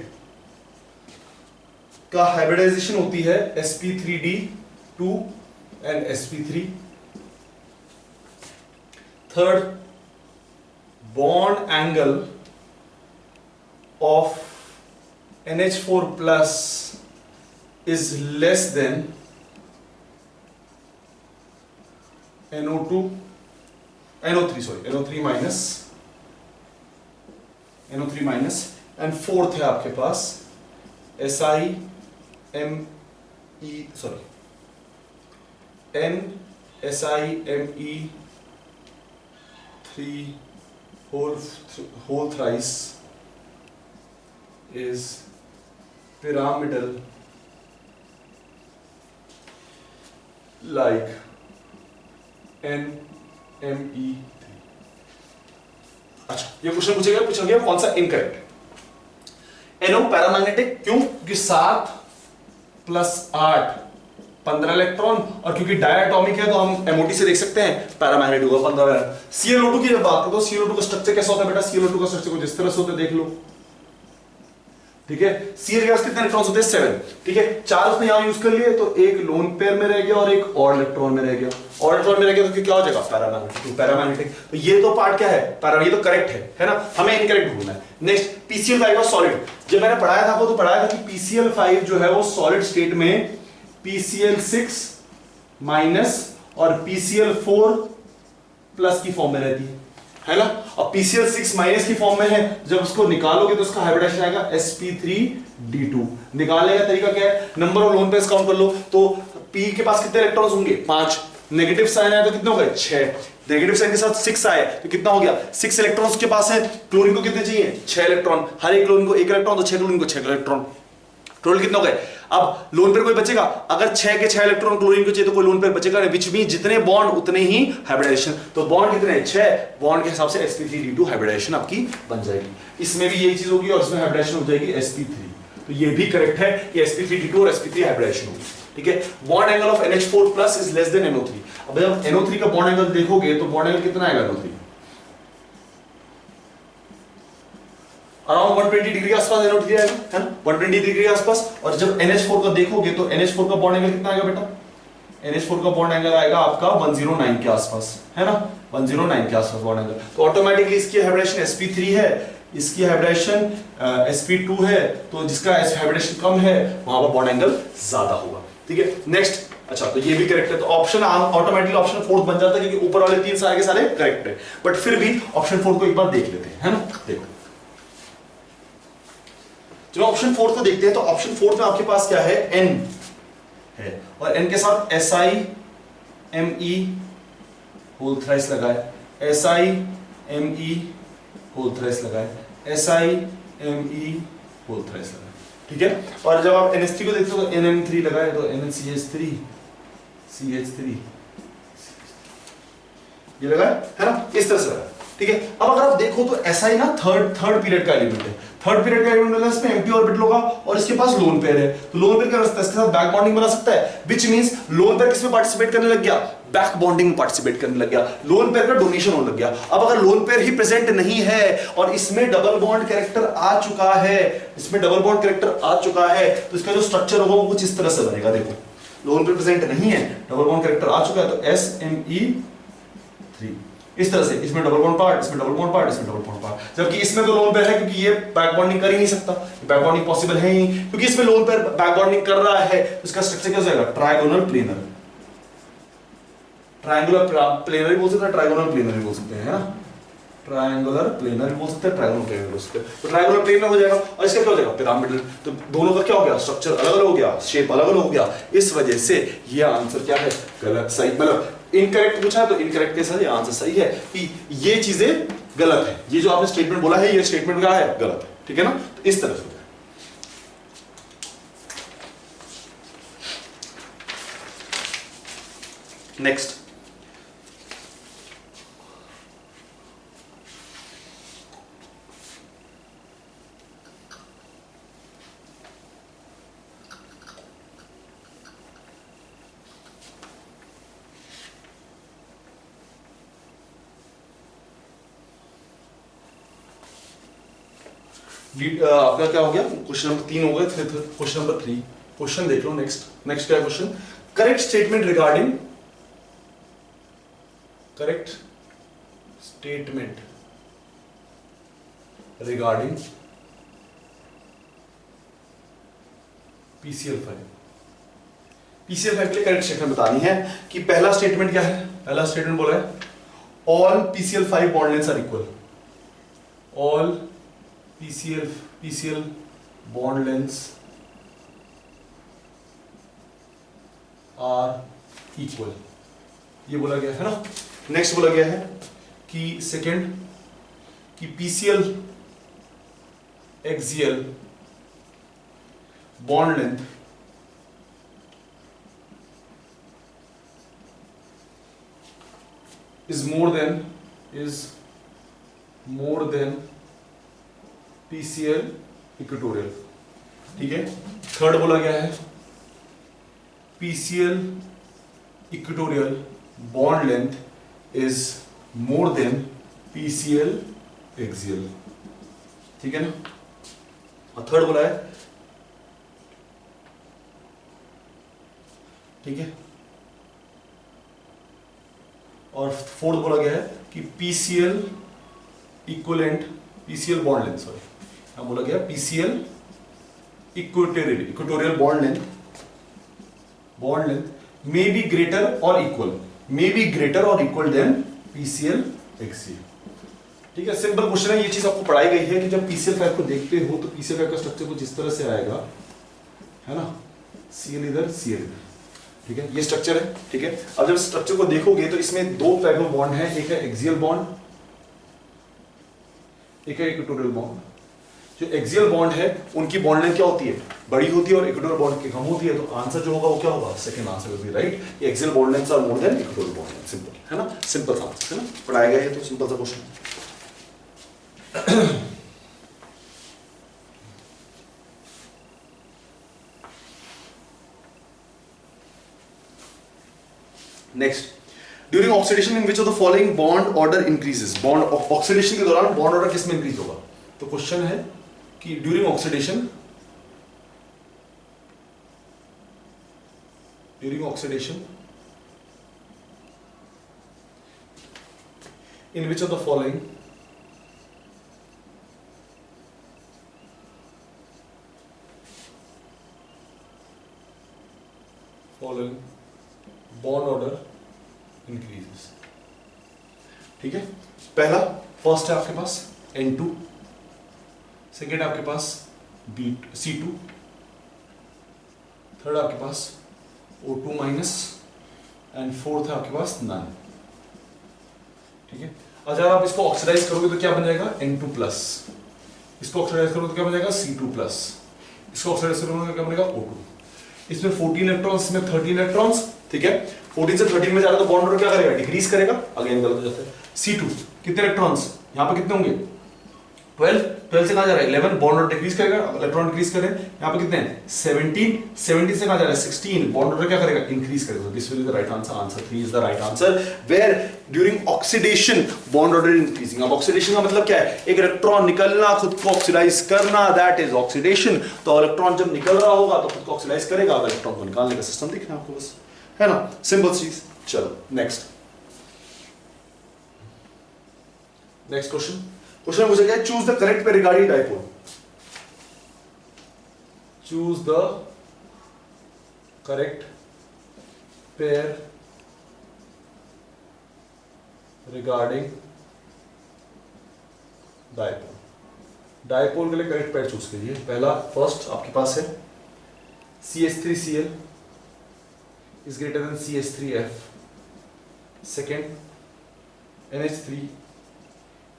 S3: का हाइब्रिडाइजेशन होती है sp3d2 and sp3। Third, bond angle of NH4 plus is less than NO3 minus, and fourth है आपके पास NSIME3 whole thrice is pyramidal like NMe3। अच्छा, ये question पूछा गया कौन सा इनकरेक्ट। NO पैरामैग्नेटिक, क्यों? क्योंकि 7 + 8 15 इलेक्ट्रॉन, और क्योंकि डायटॉमिक है तो हम MOT से देख सकते हैं पैरामैग्नेटिक होगा 15। ClO2 की जब बात करो तो ClO2 का स्ट्रक्चर कैसा होता है बेटा? ClO2 का स्ट्रक्चर कुछ इस तरह से होता है, देख लो, ठीक है। Cl के पास कितने इलेक्ट्रॉन्स होते हैं? 7, ठीक है। 4 उसने यहां यूज कर लिए, तो एक लोन पेयर में रह गया और एक और इलेक्ट्रॉन में रह गया। और इलेक्ट्रॉन में रह गया तो क्या हो जाएगा? पैरामैग्नेटिक। पैरामैग्नेटिक, तो ये तो पार्ट क्या है? ये तो करेक्ट है ना? हमें इनकरेक्ट ढूंढना है। नेक्स्ट, PCl5 का सॉलिड। जब मैंने पढ़ाया था तो पढ़ाया था कि PCl5 जो है वो सॉलिड स्टेट में PCl6 माइनस और PCl4 प्लस की फॉर्म में रहती है ना? और PCl6 माइनस की फॉर्म में है, जब उसको निकालोगे तो उसका हाइब्रिडाइजेशन आएगा sp3d2। निकालने का तरीका क्या है? Number of lone pairs count कर लो, तो P के पास कितने इलेक्ट्रॉन्स होंगे? 5। नेगेटिव साइन आया तो कितने हो गए? 6। नेगेटिव साइन के साथ 6 आए तो कितना हो गया? 6 इलेक्ट्रॉन्स के पास है। क्लोरीन को कितने चाहिए? 6 इलेक्ट्रॉन। हर एक क्लोरीन को 1 इलेक्ट्रॉन, तो 6 क्लोरीन को 6 इलेक्ट्रॉन। टोटल कितने हो गए? अब लोन पेयर कोई बचेगा? अगर 6 के 6 इलेक्ट्रॉन क्लोरीन को चाहिए तो कोई लोन पेयर बचेगा नहीं, विच मीन जितने बॉन्ड उतने ही हाइब्रिडाइजेशन। तो बॉन्ड कितने? 6 बॉन्ड के हिसाब से sp3d2 हाइब्रिडाइजेशन आपकी बन जाएगी। इसमें भी यही चीज होगी और इसमें हाइब्रिडाइजेशन हो जाएगी sp3। तो ये भी करेक्ट है कि sp3d2 और sp3 हाइब्रिडाइजेशन होगी, ठीक है। Bond angle of NH4+ is less than NO3। अब जब NO3 का बॉन्ड एंगल देखोगे तो बॉन्ड एंगल कितना आएगा NO3? अराउंड 120 डिग्री के आसपास NO3 आएगा, है ना? 120 डिग्री के आसपास। और जब NH4 का देखोगे तो NH4 का बॉन्ड एंगल कितना आएगा बेटा? NH4 का बॉन्ड एंगल आएगा आपका 109 के आसपास, है ना? 109 के आसपास बॉन्ड एंगल। तो ऑटोमेटिकली इसकी हाइब्रिडेशन sp3 है, इसकी हाइब्रिडेशन sp2 है, तो जिसका हाइब्रिडेशन कम है वहां पर बॉन्ड एंगल ज्यादा होगा, ठीक है। नेक्स्ट, अच्छा, तो ये भी करेक्ट है। तो ऑप्शन ऑटोमेटिकली ऑप्शन 4 बन जाता है, क्योंकि ऊपर वाले 3 सारे के सारे करेक्ट है। बट फिर भी ऑप्शन 4 को एक बार देख लेते हैं, है ना? देखो, जब ऑप्शन 4 को देखते हैं तो ऑप्शन 4 में आपके पास क्या है? N है, और N के साथ SiMe होल थ्राइस लगाए, SiMe होल थ्राइस लगाए, SiMe होल थ्राइस लगाए, ठीक है। और जब आप NH3 को देखते हो तो NM3 लगाए, तो NCH3 CH3 ये लगाए, है ना? इस तरह से लगाए, ठीक है। अब अगर आप देखो तो SI ना थर्ड पीरियड का एलिमेंट है। थर्ड पीरियड का एलिमेंट मतलब इसमें एम्प्टी ऑर्बिटल होगा और इसके पास लोन पेयर है। तो लोन पेयर क्या करता है? इसके साथ बैक बॉन्डिंग बना सकता है, व्हिच मींस लोन पेयर किसमें पार्टिसिपेट करने लग गया? बैक बॉन्डिंग में पार्टिसिपेट करने लग गया, लोन पेयर का डोनेशन होने लग गया। अब अगर लोन पेयर ही प्रेजेंट नहीं है और इसमें डबल बॉन्ड कैरेक्टर आ चुका है, इसमें डबल बॉन्ड कैरेक्टर आ चुका है, तो इसका जो स्ट्रक्चर होगा वो कुछ इस तरह से बनेगा। देखो, लोन पेयर प्रेजेंट नहीं है, डबल बॉन्ड कैरेक्टर आ चुका है, तो SME3 इस तरह से, इसमें डबल बॉन्ड पार्ट, इसमें डबल बॉन्ड पार्ट, इसमें डबल बॉन्ड पार्ट। जबकि इसमें तो लोन पेयर है, क्योंकि ये बैक बॉन्डिंग कर ही नहीं सकता, बैक बॉन्डिंग पॉसिबल है ही, क्योंकि इसमें लोन पेयर बैक बॉन्डिंग कर रहा है, तो इसका स्ट्रक्चर क्या हो जाएगा? Trigonal planar. ट्रायंगुलर प्लेनर भी बोल सकते हैं, ट्रायगोनल प्लेनर भी बोल सकते हैं, है ना? ट्रायंगुलर प्लेनर भी बोल सकते हैं, ट्रायगोनल प्लेनर भी बोल सकते हैं। तो ट्रायंगुलर प्लेनर हो जाएगा और इसका क्या हो जाएगा? पिरामिडल। तो दोनों का क्या हो गया? स्ट्रक्चर अलग अलग हो गया, शेप अलग अलग हो गया। इस वजह से ये आंसर क्या है? गलत। सही, मतलब इनकरेक्ट पूछा है तो इनकरेक्ट के साथ ये आंसर सही है कि ये चीजें गलत है। ये जो आपने स्टेटमेंट बोला है, ये स्टेटमेंट क्या है? गलत है, ठीक है ना? तो इस तरह से नेक्स्ट, आपका क्या हो गया? क्वेश्चन नंबर 3 हो गया, फिर क्वेश्चन नंबर 3। क्वेश्चन देख लो। नेक्स्ट क्या है question? Correct statement regarding PCl5। PCl5 के लिए करेक्ट स्टेटमेंट बतानी है कि पहला स्टेटमेंट क्या है? पहला स्टेटमेंट बोला है all PCl5 bond lengths are equal. All PCl bond lengths are equal, ये बोला गया है ना। नेक्स्ट बोला गया है कि सेकेंड कि PCl axial bond length is more than PCl equatorial, ठीक है। थर्ड बोला गया है PCl equatorial bond length is more than PCl axial, ठीक है ना। और थर्ड बोला है, ठीक है, और फोर्थ बोला गया है कि PCl equivalent, PCl bond length, sorry क्या बोला गया, PCl equatorial bond length may be greater और इक्वल देन PCl एक्सियल, ठीक है। सिंपल क्वेश्चन है, ये चीज आपको पढ़ाई गई है कि जब PCl5 को देखते हो तो PCl5 का स्ट्रक्चर कुछ इस तरह से आएगा, है ना, Cl इधर Cl इधर, ठीक है, ये स्ट्रक्चर है, ठीक है। अब जब स्ट्रक्चर को देखोगे तो इसमें दो टाइप ऑफ बॉन्ड है, एक है एक्सियल बॉन्ड, एक है इक्वेटोरियल बॉन्ड। जो एक्सियल बॉन्ड है उनकी बॉन्ड लेंथ क्या होती है, बड़ी होती है, और इक्वेटोरियल बॉन्ड की कम होती है, तो आंसर जो होगा वो क्या होगा, second answer will be right. Axial bond lengths are more than equatorial bond length, simple है ना, सिंपल सा आंसर है ना, पढ़ाया गया है तो सिंपल सा question. Next, during oxidation in which of the following bond order increases, bond oxidation के दौरान बॉन्ड ऑर्डर किस में इंक्रीज होगा। तो क्वेश्चन है कि during oxidation in which of the following bond order increases, ठीक है। पहला, फर्स्ट है आपके पास N2, सेकेंड आपके पास C2, थर्ड आपके पास O2 माइनस, एंड फोर्थ है आपके पास नन, ठीक है। अगर आप इसको ऑक्सीडाइज करोगे तो क्या बन जाएगा, N2 प्लस, इसको ऑक्सीडाइज करोगे तो क्या बन जाएगा, C2 प्लस, इसको ऑक्सीडाइज करोगे तो क्या बनेगा, O2। इसमें 14 इलेक्ट्रॉन्स, इसमें 13 इलेक्ट्रॉन्स, ठीक है। 14 से 13 में जा रहा तो बॉन्ड ऑर्डर क्या करेगा, डिक्रीज करेगा, अगेन गलत हो जाता है। C2 कितने इलेक्ट्रॉन्स, यहाँ पे कितने होंगे, 12 से कहां जा रहा है, 11, बॉन्ड ऑर्डर डिक्रीज करेगा, इलेक्ट्रॉन डिक्रीज करें, यहाँ पे कितने हैं 17 से कहां जा रहा है 16, बॉन्ड ऑर्डर क्या करेगा, इंक्रीज करेगा। This will be the right answer, answer 3 is the right answer, where during oxidation bond order increasing. अब ऑक्सीडेशन का मतलब क्या है, एक इलेक्ट्रॉन निकलना, खुद को ऑक्सीडाइज करना, दैट इज ऑक्सीडेशन। तो इलेक्ट्रॉन जब निकल रहा होगा तो खुद को ऑक्सीडाइज करेगा, इलेक्ट्रॉन को निकालने का सिस्टम दिखना आपको बस, है ना, सिंपल चीज। चलो नेक्स्ट क्वेश्चन पूछा गया, choose the correct pair regarding dipole. Choose the correct pair regarding dipole. Dipole के लिए करेक्ट पेयर चूज कीजिए। पहला, फर्स्ट आपके पास है CH3Cl is greater than CH3F. Second, NH3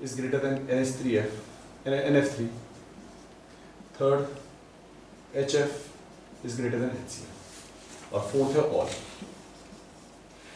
S3: is greater than NF3. Third, HF is greater than HCl. और fourth है all.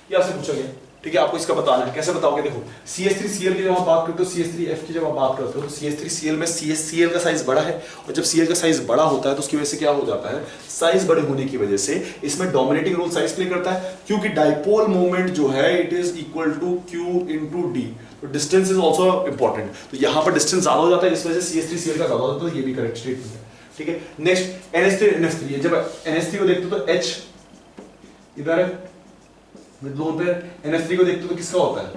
S3: ये आपसे पूछा गया, ठीक है, आपको इसका बताना है। कैसे बताओगे, देखो CH3Cl की जब आप बात करते हो, CH3F की जब आप बात करते हो, तो CH3Cl में CH का साइज बड़ा है, और जब Cl का साइज बड़ा होता है तो उसकी वजह से क्या हो जाता है, साइज बड़े होने की वजह से इसमें डोमिनेटिंग रोल साइज प्ले करता है, क्योंकि डाइपोल मोमेंट जो है it is equal to Q into D। तो डिस्टेंस इज ऑल्सो इंपॉर्टेंट, तो यहाँ पर डिस्टेंस ज्यादा हो जाता है, इस वजह से CH3Cl का ज्यादा होता है, तो ये भी करेक्ट स्टेटमेंट है, ठीक है। नेक्स्ट, NH3 NF3, जब NH3 को देखते हो तो H इधर है विद लोन पेयर, NF3 को देखते हो तो किसका होता है,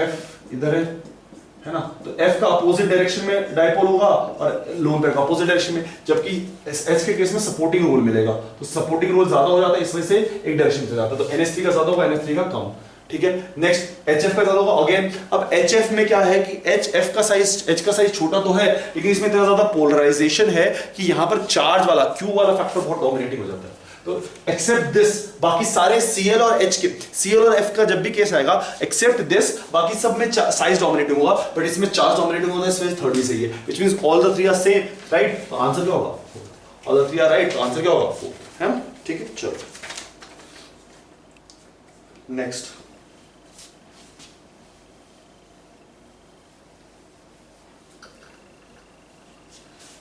S3: F इधर है ना, तो F का अपोजिट डायरेक्शन में डाइपोल होगा और लोन पेयर का अपोजिट डायरेक्शन में, जबकि H के केस में सपोर्टिंग रोल मिलेगा, तो सपोर्टिंग रोल ज्यादा हो जाता है, इस वजह से एक डायरेक्शन से जाता है, तो NH3 का ज्यादा होगा, NF3 का कम, ठीक है। नेक्स्ट, HF का ज्यादा होगा अगेन। अब HF में क्या है कि H का साइज छोटा तो है, लेकिन इसमें इतना ज्यादा पोलराइजेशन है कि यहाँ पर चार्ज वाला Q वाला फैक्टर बहुत डोमिनेटिंग हो जाता है। तो एक्सेप्ट दिस, बाकी सारे Cl और H के, Cl और F का जब भी केस आएगा, एक्सेप्ट दिस, बाकी सब में साइज डोमिनेटिंग होगा, बट इसमें चार्ज डोमिनेटिंग होगा, इसमें थर्ड भी सही है, which means all the three are same, right. तो आंसर क्या होगा, all the three are right, तो आंसर क्या होगा, 4, है ना, ठीक है। चलो नेक्स्ट,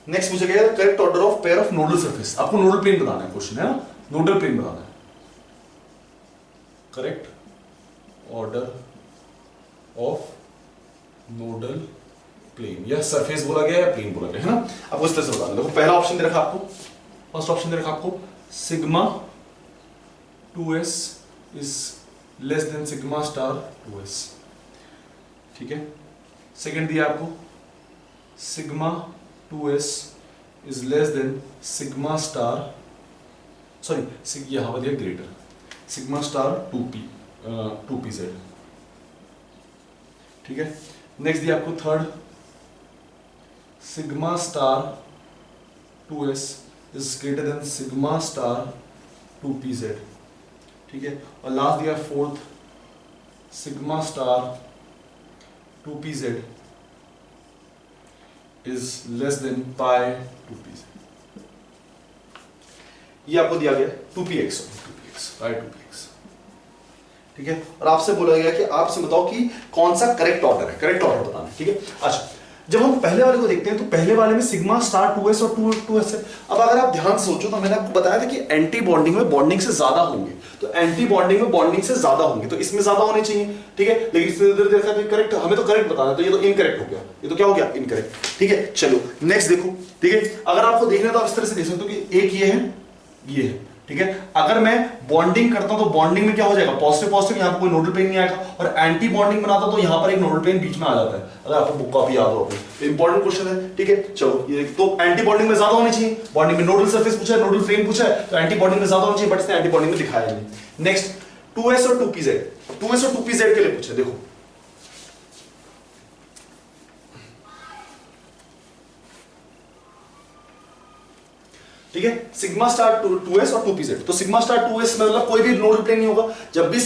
S3: नेक्स्ट पूछा गया correct order of pair of nodal surface. आपको नोडल प्लेन बताना है, क्वेश्चन है ना, नोडल प्लेन बताना है। Correct order of nodal plane, या सरफेस बोला गया या प्लेन बोला गया, है ना। आपको इस तरह से बताना। देखो पहला ऑप्शन दे रखा आपको, फर्स्ट ऑप्शन दे रखा आपको sigma 2s is less than sigma star 2s, ठीक है। सेकंड दिया आपको sigma 2s is less than sigma star, sorry यहां पर दिया ग्रेटर सिग्मा स्टार 2pz, ठीक है। नेक्स्ट दिया आपको third sigma star 2s is greater than sigma star 2pz, ठीक है। और लास्ट दिया fourth sigma star 2pz is less than pi 2pz। ये आपको दिया गया 2px पाई 2px, ठीक है। और आपसे बोला गया कि आपसे बताओ कि कौन सा करेक्ट ऑर्डर है, करेक्ट ऑर्डर बताना, ठीक है। अच्छा, जब हम पहले वाले को देखते हैं तो पहले वाले में सिग्मा स्टार 2s और 2s है। अब अगर आप ध्यान से सोचो तो मैंने आपको बताया था कि एंटी बॉन्डिंग में बॉन्डिंग से ज्यादा होंगे, तो एंटी बॉन्डिंग में बॉन्डिंग से ज्यादा होंगे, तो इसमें ज्यादा होने चाहिए, ठीक है। लेकिन इसमें इधर देखा तो करेक्ट, हमें तो करेक्ट बताना है, तो ये तो इनकरेक्ट हो गया, ये तो क्या हो गया, इनकरेक्ट, ठीक है। चलो नेक्स्ट देखो, ठीक है। अगर आपको देखना तो आप इस तरह से देख सकते हो कि एक ये है, ये है, ठीक है। अगर मैं बॉन्डिंग करता हूं तो बॉन्डिंग में क्या हो जाएगा, पॉजिटिव पॉजिटिव, यहां पर कोई नोडल प्लेन नहीं आएगा, और एंटी बॉन्डिंग बनाता तो यहां पर एक नोडल प्लेन बीच में आ जाता है, अगर आपको बुक कॉपी याद हो अपनी। इंपॉर्टेंट क्वेश्चन है, ठीक है। चलो ये तो एंटी बॉन्डिंग में ज्यादा होनी चाहिए, बॉन्डिंग में नोडल सरफेस पूछा है, नोडल प्लेन पूछा है, तो एंटी बॉन्डिंग में ज्यादा होनी चाहिए, बट इसने एंटी बॉन्डिंग में दिखाया नहीं। नेक्स्ट 2s और 2pz, 2s और 2pz के लिए पूछा, देखो ठीक है। सिग्मा स्टार 2s और 2pz, तो सिग्मा स्टार 2s में मतलब कोई भी नोडल प्लेन नहीं होगा। जब भी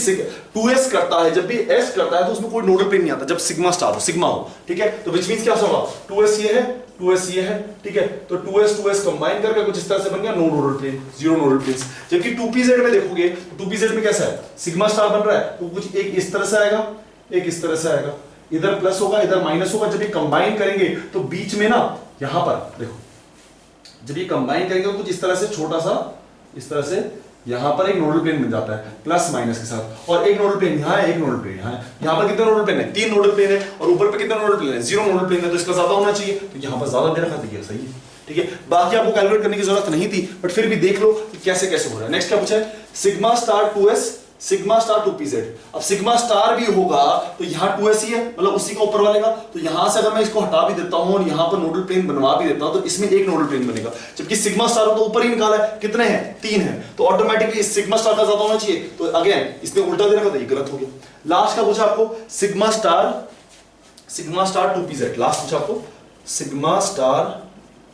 S3: 2s करता है, जब भी s करता है तो उसमें कोई नोडल प्लेन नहीं आता, जब सिग्मा स्टार हो, सिग्मा हो, ठीक है। तो विच मींस क्या होगा, 2s ये है, 2s ये है, ठीक है। तो 2s कंबाइन करके कुछ इस तरह से बन गया no nodal plane, zero nodal planes. जबकि 2pz में देखोगे, 2pz में कैसा है, सिग्मा स्टार बन रहा है तो कुछ एक इस तरह से आएगा, एक इस तरह से आएगा, इधर प्लस होगा, इधर माइनस होगा। जब ये कंबाइन करेंगे तो बीच में ना, यहां पर देखो, जब ये कंबाइन करेंगे तो कुछ इस तरह से छोटा सा, इस तरह से यहां पर एक नोडल प्लेन बन जाता है प्लस माइनस के साथ, और एक नोडल प्लेन यहां है, एक नोडल प्लेन यहां है। यहां पर कितने नोडल प्लेन है, 3 नोडल प्लेन है, और ऊपर पे कितने नोडल प्लेन है, 0 नोडल प्लेन है, तो इसका ज्यादा होना चाहिए, तो यहां पर ज्यादा दे रखा था, सही है, ठीक है। बाकी आपको कैलकुलेट करने की जरूरत नहीं थी, बट फिर भी देख लो कि कैसे कैसे हो रहा है। नेक्स्ट क्या पूछा है, sigma star 2s sigma star 2pz। अब सिग्मा स्टार भी होगा तो यहां 2s ही है, मतलब उसी का ऊपर वाले का, तो यहां से अगर मैं इसको हटा भी देता हूं और यहां पर नोडल प्लेन बनवा भी देता हूं तो इसमें एक नोडल प्लेन बनेगा। जबकि सिग्मा स्टार तो ऊपर ही निकाला है, कितने हैं, 3 है, तो ऑटोमेटिकली सिग्मा स्टार का ज्यादा होना चाहिए, तो अगेन इसने उल्टा दे रखा था, ये गलत हो गया। लास्ट का पूछा आपको सिग्मा स्टार 2pz, लास्ट पूछा आपको सिग्मा स्टार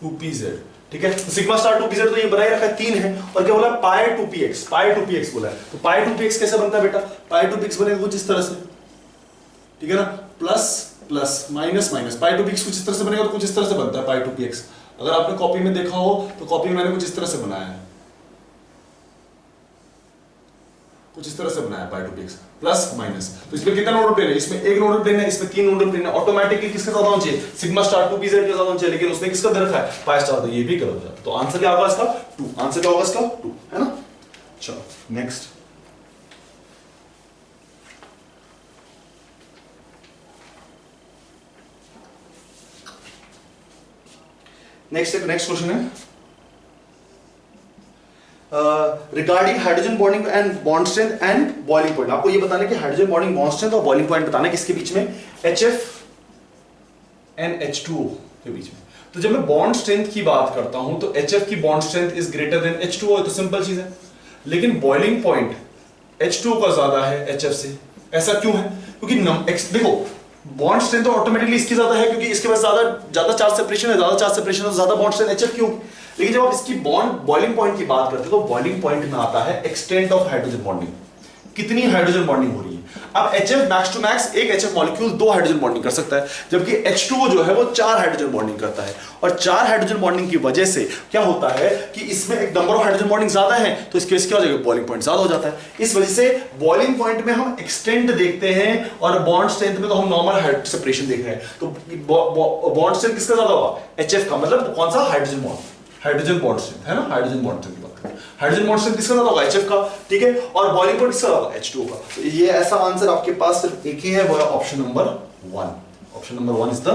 S3: 2pz, ठीक है। तो सिग्मा स्टार 2pz तो ये बनाए रखा है, 3 है, और क्या बोला, पाई 2px बोला है। तो पाई 2px कैसे बनता है बेटा, पाई 2px बनेगा कुछ इस तरह से, ठीक है ना, प्लस प्लस माइनस माइनस, पाई 2px कुछ इस तरह से बनेगा, तो कुछ इस तरह से बनता है पाई 2px। अगर आपने कॉपी में देखा हो तो कॉपी में मैंने कुछ इस तरह से बनाया है, कुछ इस तरह से बनाया पाई 2px प्लस माइनस। तो इसमें कितना नोडल प्लेन है, इसमें एक नोडल प्लेन है, इसमें 3 नोडल प्लेन है, ऑटोमेटिकली किसका ज्यादा होना चाहिए, सिग्मा स्टार 2pz का ज्यादा होना चाहिए, लेकिन उसने किसका दे रखा है, पाई स्टार, तो ये भी गलत हो जाता है। तो आंसर क्या होगा इसका 2, आंसर क्या होगा इसका 2, है ना। चलो नेक्स्ट, नेक्स्ट क्वेश्चन है regarding hydrogen bonding and bond strength and boiling point. आपको ये बताना है कि हाइड्रोजन बॉन्डिंग बॉन्ड स्ट्रेंथ और बॉइलिंग पॉइंट बताना है किसके बीच में, HF एंड H2O के बीच में। तो जब मैं बॉन्ड स्ट्रेंथ की बात करता हूं तो HF की bond strength is greater than H2O, तो सिंपल चीज है। लेकिन बॉइलिंग पॉइंट H2O का ज्यादा है HF से, ऐसा क्यों है, क्योंकि देखो बॉन्ड स्ट्रेंथ तो ऑटोमेटिकली इसकी ज्यादा है, क्योंकि इसके पास ज्यादा चार्ज सेपरेशन है, ज्यादा चार्ज सेपरेशन है तो ज्यादा बॉन्ड स्ट्रेंथ HF क्यों। लेकिन जब आप इसकी बॉन्ड बॉइलिंग पॉइंट की बात करते हो तो बॉइलिंग पॉइंट में आता है एक्सटेंट ऑफ हाइड्रोजन बॉन्डिंग, कितनी हाइड्रोजन बॉन्डिंग हो रही है। अब HF मैक्स टू मैक्स एक HF मॉलिक्यूल 2 हाइड्रोजन बॉन्डिंग कर सकता है, जबकि H2O जो है वो 4 हाइड्रोजन बॉन्डिंग करता है। और 4 हाइड्रोजन बॉन्डिंग की वजह से क्या होता है कि इसमें एक नंबर ऑफ हाइड्रोजन बॉन्डिंग ज्यादा है, तो इस केस क्या हो जाएगा, बॉइलिंग पॉइंट ज्यादा हो जाता है। इस वजह से बॉइलिंग पॉइंट में हम एक्सटेंट देखते हैं और बॉन्ड स्ट्रेंथ में तो हम नॉर्मल सेपरेशन देख रहे हैं। तो बॉन्ड स्ट्रेंथ किसका ज्यादा होगा, HF का, मतलब कौन सा, हाइड्रोजन बॉन्ड स्ट्रेंथ है ना, हाइड्रोजन बॉन्ड स्ट्रेंथ की बात करें, हाइड्रोजन बॉन्ड स्ट्रेंथ किसका ज्यादा होगा, HF का, ठीक है। और बॉइलिंग पॉइंट किसका होगा, H2O का। तो ये ऐसा आंसर आपके पास सिर्फ एक ही है, वो है option number 1। Option number 1 is the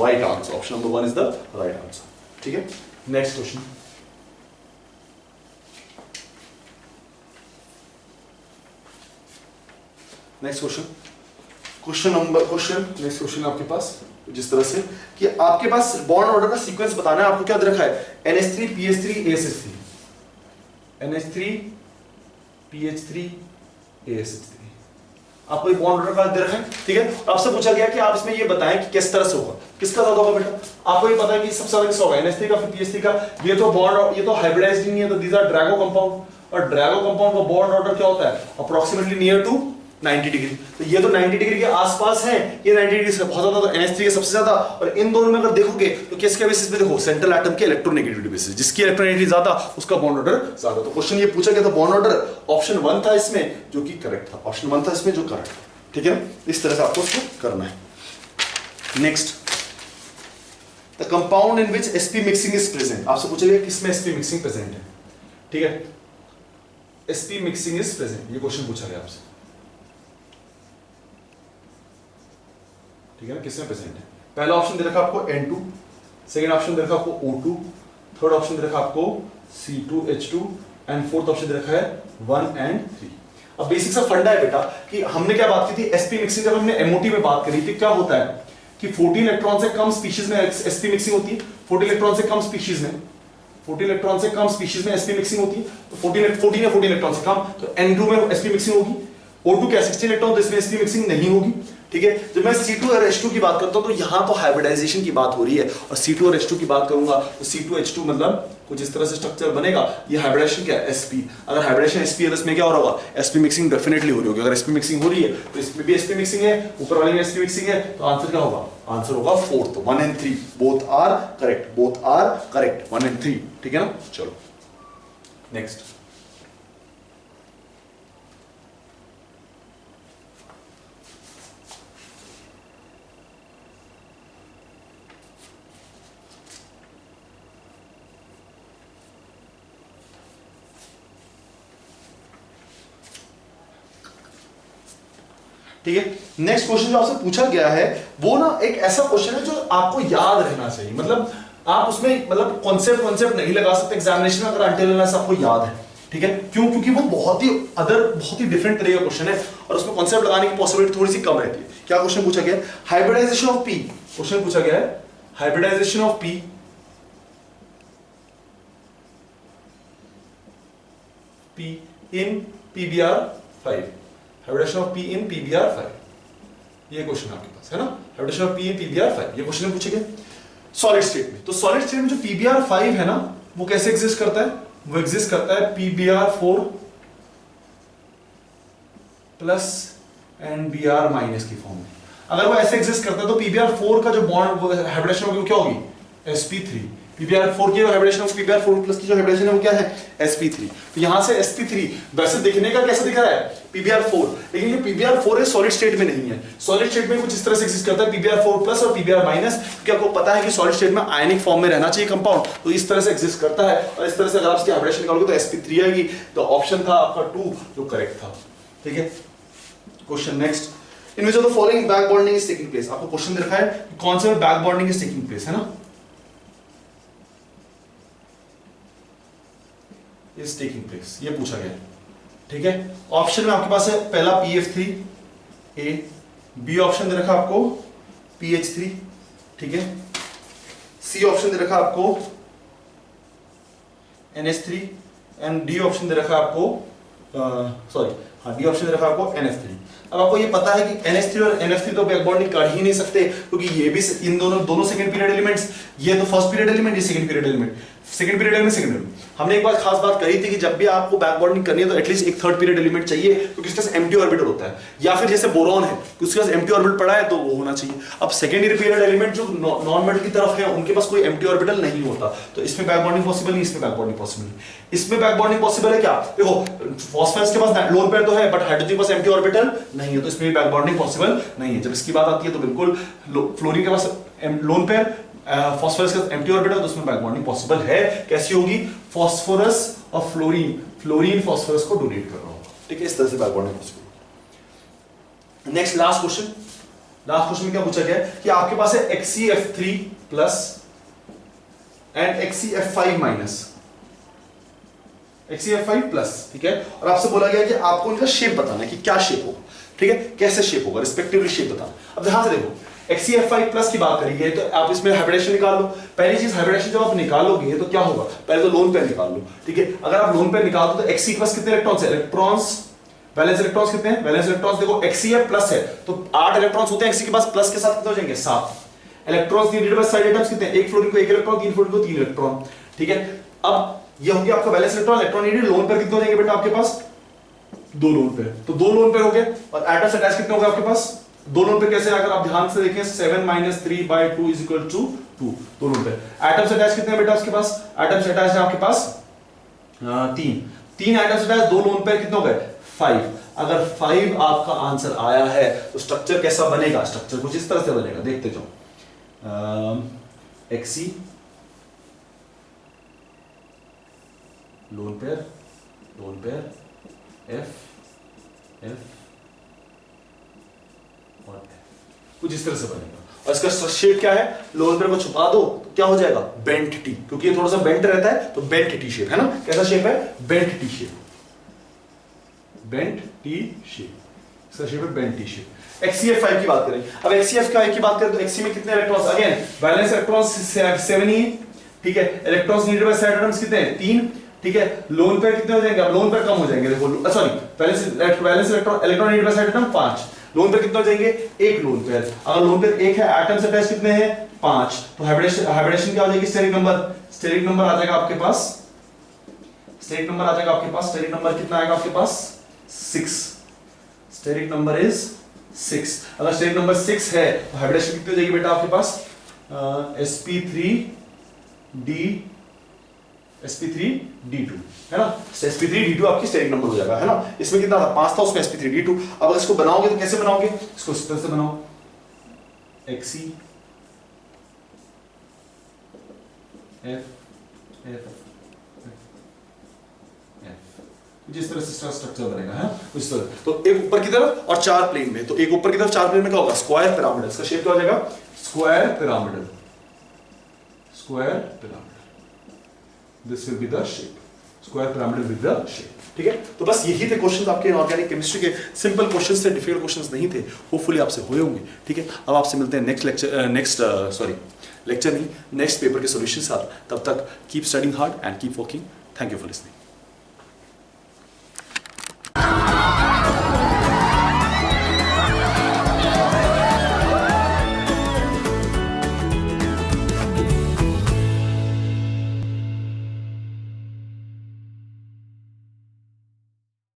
S3: right answer, option number 1 is the right answer, ठीक है। नेक्स्ट क्वेश्चन, नेक्स्ट क्वेश्चन आपके पास जिस तरह से कि आपके पास बॉन्ड ऑर्डर का सीक्वेंस बताना है, आपको क्या दे रखा है, NH3 PH3 ASH3, NH3 PH3 ASH3, आपको एक बॉन्ड ऑर्डर का दे रखा है, ठीक है। आपसे पूछा गया कि आप इसमें ये बताएं कि किस तरह से होगा, किसका ज्यादा होगा बेटा, आपको ये पता है कि सबसे ज्यादा किसका होगा, NH3 का, फिर PH3 का। ये तो बॉन्ड, ये तो हाइब्रिडाइज्ड नहीं है, तो दीज आर ड्रैगो कंपाउंड, और ड्रैगो कंपाउंड का बॉन्ड ऑर्डर क्या होता है, अप्रोक्सीमेटली नियर टू 90 डिग्री। तो ये तो 90 डिग्री के आसपास है, ये 90 डिग्री से बहुत ज्यादा, तो NH3 के सबसे ज्यादा। और इन दोनों में अगर देखोगे तो किसके बेसिस पे देखो, सेंट्रल एटम के इलेक्ट्रोनेगेटिविटी बेसिस, जिसकी इलेक्ट्रोनेगेटिविटी ज्यादा उसका बॉन्ड ऑर्डर ज्यादा। तो क्वेश्चन ये पूछा गया था, बॉन्ड ऑर्डर ऑप्शन 1 था इसमें जो कि करेक्ट था, ऑप्शन 1 था इसमें जो करेक्ट था, ठीक है। इस तरह से आपको उसको करना है। Next, the compound in which sp mixing is present, आपसे पूछा गया किसमें sp मिक्सिंग प्रेजेंट है, ठीक है। sp मिक्सिंग इज प्रेजेंट, ये क्वेश्चन पूछा गया आपसे, ठीक है ना, किसमें प्रेजेंट है। पहला ऑप्शन दे रखा आपको N2, सेकंड ऑप्शन दे रखा आपको O2, थर्ड ऑप्शन दे रखा आपको C2H2 एंड फोर्थ ऑप्शन दे रखा है 1 and 3। अब बेसिक सा फंडा है बेटा कि हमने क्या बात की थी, sp मिक्सिंग जब हमने MOT में बात करी थी, क्या होता है कि 14 इलेक्ट्रॉन से कम स्पीशीज में sp मिक्सिंग होती है, 14 इलेक्ट्रॉन से कम स्पीशीज में, 14 इलेक्ट्रॉन से कम स्पीशीज में sp मिक्सिंग होती है। तो 14 या 14 इलेक्ट्रॉन से कम, तो N2 में sp मिक्सिंग होगी। O2 क्या 16 इलेक्ट्रॉन, तो इसमें sp मिक्सिंग नहीं होगी, ठीक है। जब मैं C2 और H2 की बात करता हूं तो यहां तो हाइब्रिडाइजेशन की बात हो रही है, और C2 और H2 की बात करूंगा तो C2H2 मतलब कुछ इस तरह से स्ट्रक्चर बनेगा। ये हाइब्रिडेशन क्या है, sp। अगर हाइब्रिडेशन sp है तो इसमें क्या हो रहा होगा, sp मिक्सिंग डेफिनेटली हो रही होगी। अगर sp मिक्सिंग हो रही है तो इसमें भी sp मिक्सिंग है, ऊपर वाले में sp मिक्सिंग है, तो आंसर क्या होगा, आंसर होगा 4। तो 1 and 3 both are correct, 1 and 3, ठीक है ना। चलो नेक्स्ट, ठीक है। नेक्स्ट क्वेश्चन जो आपसे पूछा गया है वो ना एक ऐसा क्वेश्चन है जो आपको याद रहना चाहिए, मतलब आप उसमें मतलब कॉन्सेप्ट नहीं लगा सकते एग्जामिनेशन में अगर अंटिल अनलेस आपको याद है, ठीक है। क्यों, क्योंकि वो बहुत ही डिफरेंट तरह का क्वेश्चन है और उसमें कॉन्सेप्ट लगाने की पॉसिबिलिटी थोड़ी सी कम रहती है। क्या क्वेश्चन पूछा गया है, हाइब्रिडाइजेशन ऑफ पी, क्वेश्चन पूछा गया है hybridisation of P in PBr5, hybridisation of P in PBr5, ये क्वेश्चन आपके पास है ना, hybridisation of P in PBr5, ये क्वेश्चन पूछे गए सॉलिड स्टेट में। तो सॉलिड स्टेट में जो PBr5 है ना वो कैसे एग्जिस्ट करता है, वो एग्जिस्ट करता है PBr4 प्लस NBr माइनस की फॉर्म में। अगर वो ऐसे एग्जिस्ट करता है तो PBr4 का जो बॉन्ड वो हाइब्रिडेशन होगी वो क्या होगी, sp3। PBr4 की हाइब्रिडेशन ऑफ PBr4 प्लस की जो हाइब्रिडेशन है वो क्या है, sp3। तो यहां से sp3 वैसे दिखने का कैसे दिख रहा है PBr4, लेकिन ये PBr4 है सॉलिड स्टेट में नहीं है। सॉलिड स्टेट में कुछ इस तरह से एग्जिस्ट करता है PBr4 प्लस और PBr माइनस, क्योंकि आपको पता है कि सॉलिड स्टेट में आयनिक फॉर्म में रहना चाहिए कंपाउंड, तो इस तरह से एग्जिस्ट करता है। और इस तरह से अगर आप इसकी हाइब्रिडेशन निकालोगे तो sp3 आएगी। तो ऑप्शन था आपका 2 जो करेक्ट था, ठीक है। Question next, in which of the following back bonding is taking place, आपको क्वेश्चन दे रखा है कौन से back bonding is taking place, है ना, इज टेकिंग प्लेस, ये पूछा गया, ठीक है। ऑप्शन में आपके पास है पहला PF3A, बी ऑप्शन दे रखा आपको PH3, ठीक है। सी ऑप्शन दे रखा आपको NH3 एंड डी ऑप्शन दे रखा आपको डी ऑप्शन दे रखा आपको NF3। अब आपको ये पता है कि NH3 और NF3 तो बैक बॉन्डिंग कर ही नहीं सकते, क्योंकि ये भी इन दोनों सेकंड पीरियड एलिमेंट्स, ये तो फर्स्ट पीरियड एलिमेंट, ये second period element. Second period element second element. हमने एक बार खास बात कही थी कि जब भी आपको बैक बॉन्डिंग करनी है तो एटलीस्ट एक थर्ड पीरियड एलिमेंट चाहिए, क्योंकि उसके पास एम्प्टी ऑर्बिटल होता है, या फिर जैसे बोरॉन है उसके पास एम्प्टी ऑर्बिटल पड़ा है तो वो होना चाहिए। अब सेकेंडरी पीरियड एलिमेंट जो नॉन मेटल की तरफ है उनके पास कोई एम्प्टी ऑर्बिटल नहीं होता, तो इसमें बैक बॉन्डिंग पॉसिबल नहीं, इसमें बैक बॉन्डिंग पॉसिबल नहीं। इसमें बैक बॉन्डिंग पॉसिबल है क्या, देखो फॉस्फोरस के पास लोन पेयर तो है बट हाइड्रोजन के पास एम्प्टी ऑर्बिटल नहीं है, तो इसमें भी बैक बॉन्डिंग पॉसिबल नहीं है। जब इसकी बात आती है तो बिल्कुल फ्लोरीन के पास लोन पेयर, फॉस्फोरस का एम्प्टी ऑर्बिटल, तो उसमें बैक बॉन्डिंग पॉसिबल है। कैसी होगी, फॉस्फोरस और फ्लोरीन, फ्लोरीन फॉस्फोरस को डोनेट कर रहा होगा, ठीक है, इस तरह से back bonding possible. Next last question में क्या पूछा गया है कि आपके पास है XeF3 plus and XeF5 minus, XeF5 plus, ठीक है, और आपसे बोला गया कि आपको इनका शेप बताना है कि क्या शेप होगा, ठीक है, कैसे शेप होगा, रिस्पेक्टिवली शेप बताना। अब ध्यान से देखो, XeF5 प्लस की बात करेंगे तो आप इसमें हाइब्रिडेशन निकाल लो। पहली चीज हाइब्रिडेशन जब आप निकालोगे तो क्या होगा, पहले तो लोन पेयर निकाल लो, ठीक है। अगर आप लोन पेयर निकाल दो तो Xe के पास कितने इलेक्ट्रॉन्स है, इलेक्ट्रॉन्स, वैलेंस इलेक्ट्रॉन्स कितने हैं, वैलेंस इलेक्ट्रॉन्स देखो XeF प्लस है तो 8 इलेक्ट्रॉन्स होते हैं, Xe के पास प्लस के साथ कितने हो जाएंगे, 7 electrons needed by side atoms कितने हैं, एक फ्लोरीन को 1 इलेक्ट्रॉन, 3 फ्लोरीन को 3 इलेक्ट्रॉन, ठीक है। अब ये हो गया आपका valence electron, electron needed, loan pair कितने हो जाएंगे बेटा आपके पास, 2 लोन पेयर, तो 2 लोन पेयर हो गए, और एटम्स अटैच कितने हो गए आपके पास, 2 लोन पेयर। कैसे, अगर आप ध्यान से देखें 7 - 3/2 is equal to 2, 2 lone pair. Atoms attach कितने हैं बेटा आपके पास, एटम्स अटैच है आपके पास 3 एटम्स अटैच, 2 लोन पेयर कितने हो गए, 5। अगर 5 आपका आंसर आया है तो स्ट्रक्चर कैसा बनेगा, स्ट्रक्चर कुछ इस तरह से बनेगा, देखते जाओ। Xe लोन पेयर F और F, कुछ इस तरह से बनेगा। और इसका शेप क्या है, लोन पेयर को छुपा दो तो क्या हो जाएगा, बेंट टी, क्योंकि ये थोड़ा सा बेंट रहता है तो बेंट टी शेप है ना, कैसा शेप है, bent T shape, bent T shape, इसका शेप है बेंट टी शेप। XeF5 की बात करें, अब XeF5 की बात करें तो Xe में कितने इलेक्ट्रॉन्स, अगेन वैलेंस इलेक्ट्रॉन्स 7 ही, ठीक है, electrons needed by side atoms कितने हैं, 3, ठीक है, लोन पेयर कितने हो जाएंगे, अब लोन पेयर कम हो जाएंगे, देखो sorry, valence electron needed by side atom 5, loan pair कितने हो जाएंगे, 1 लोन पेयर। अगर लोन पेयर 1 है, एटम्स अटैच कितने हैं, 5, तो हाइब्रिडेशन क्या हो जाएगी, स्टेरिक नंबर आ जाएगा आपके पास, स्टेरिक नंबर आ जाएगा आपके पास, स्टेरिक नंबर कितना आएगा आपके पास, 6, स्टेरिक नंबर इज 6। अगर स्टेरिक नंबर 6 है तो हाइब्रिडेशन कितनी हो जाएगी बेटा आपके पास, sp3d2 है ना, sp3d2 आपकी स्टेरिक नंबर हो जाएगा, है ना। इसमें कितना था, 5 था, उसमें sp3d2। अब अगर इसको बनाओगे तो कैसे बनाओगे, इसको इस तरह से बनाओ, Xe जिस तरह से स्ट्रक्चर बनेगा, है उस तरह। तो एक ऊपर की तरफ और 4 प्लेन में, तो एक ऊपर की तरफ 4 प्लेन में क्या होगा, स्क्वायर पिरामिडल, इसका शेप क्या हो जाएगा, square pyramidal, this will be the shape, square pyramidal with the shape, ठीक है। तो बस यही थे क्वेश्चंस आपके इनऑर्गेनिक केमिस्ट्री के, सिंपल क्वेश्चंस थे, डिफिकल्ट क्वेश्चंस नहीं थे, होपफुली आपसे हुए होंगे, ठीक है। अब आपसे मिलते हैं नेक्स्ट लेक्चर नहीं, नेक्स्ट पेपर के सॉल्यूशन साथ। तब तक keep studying hard and keep working. Thank you for listening.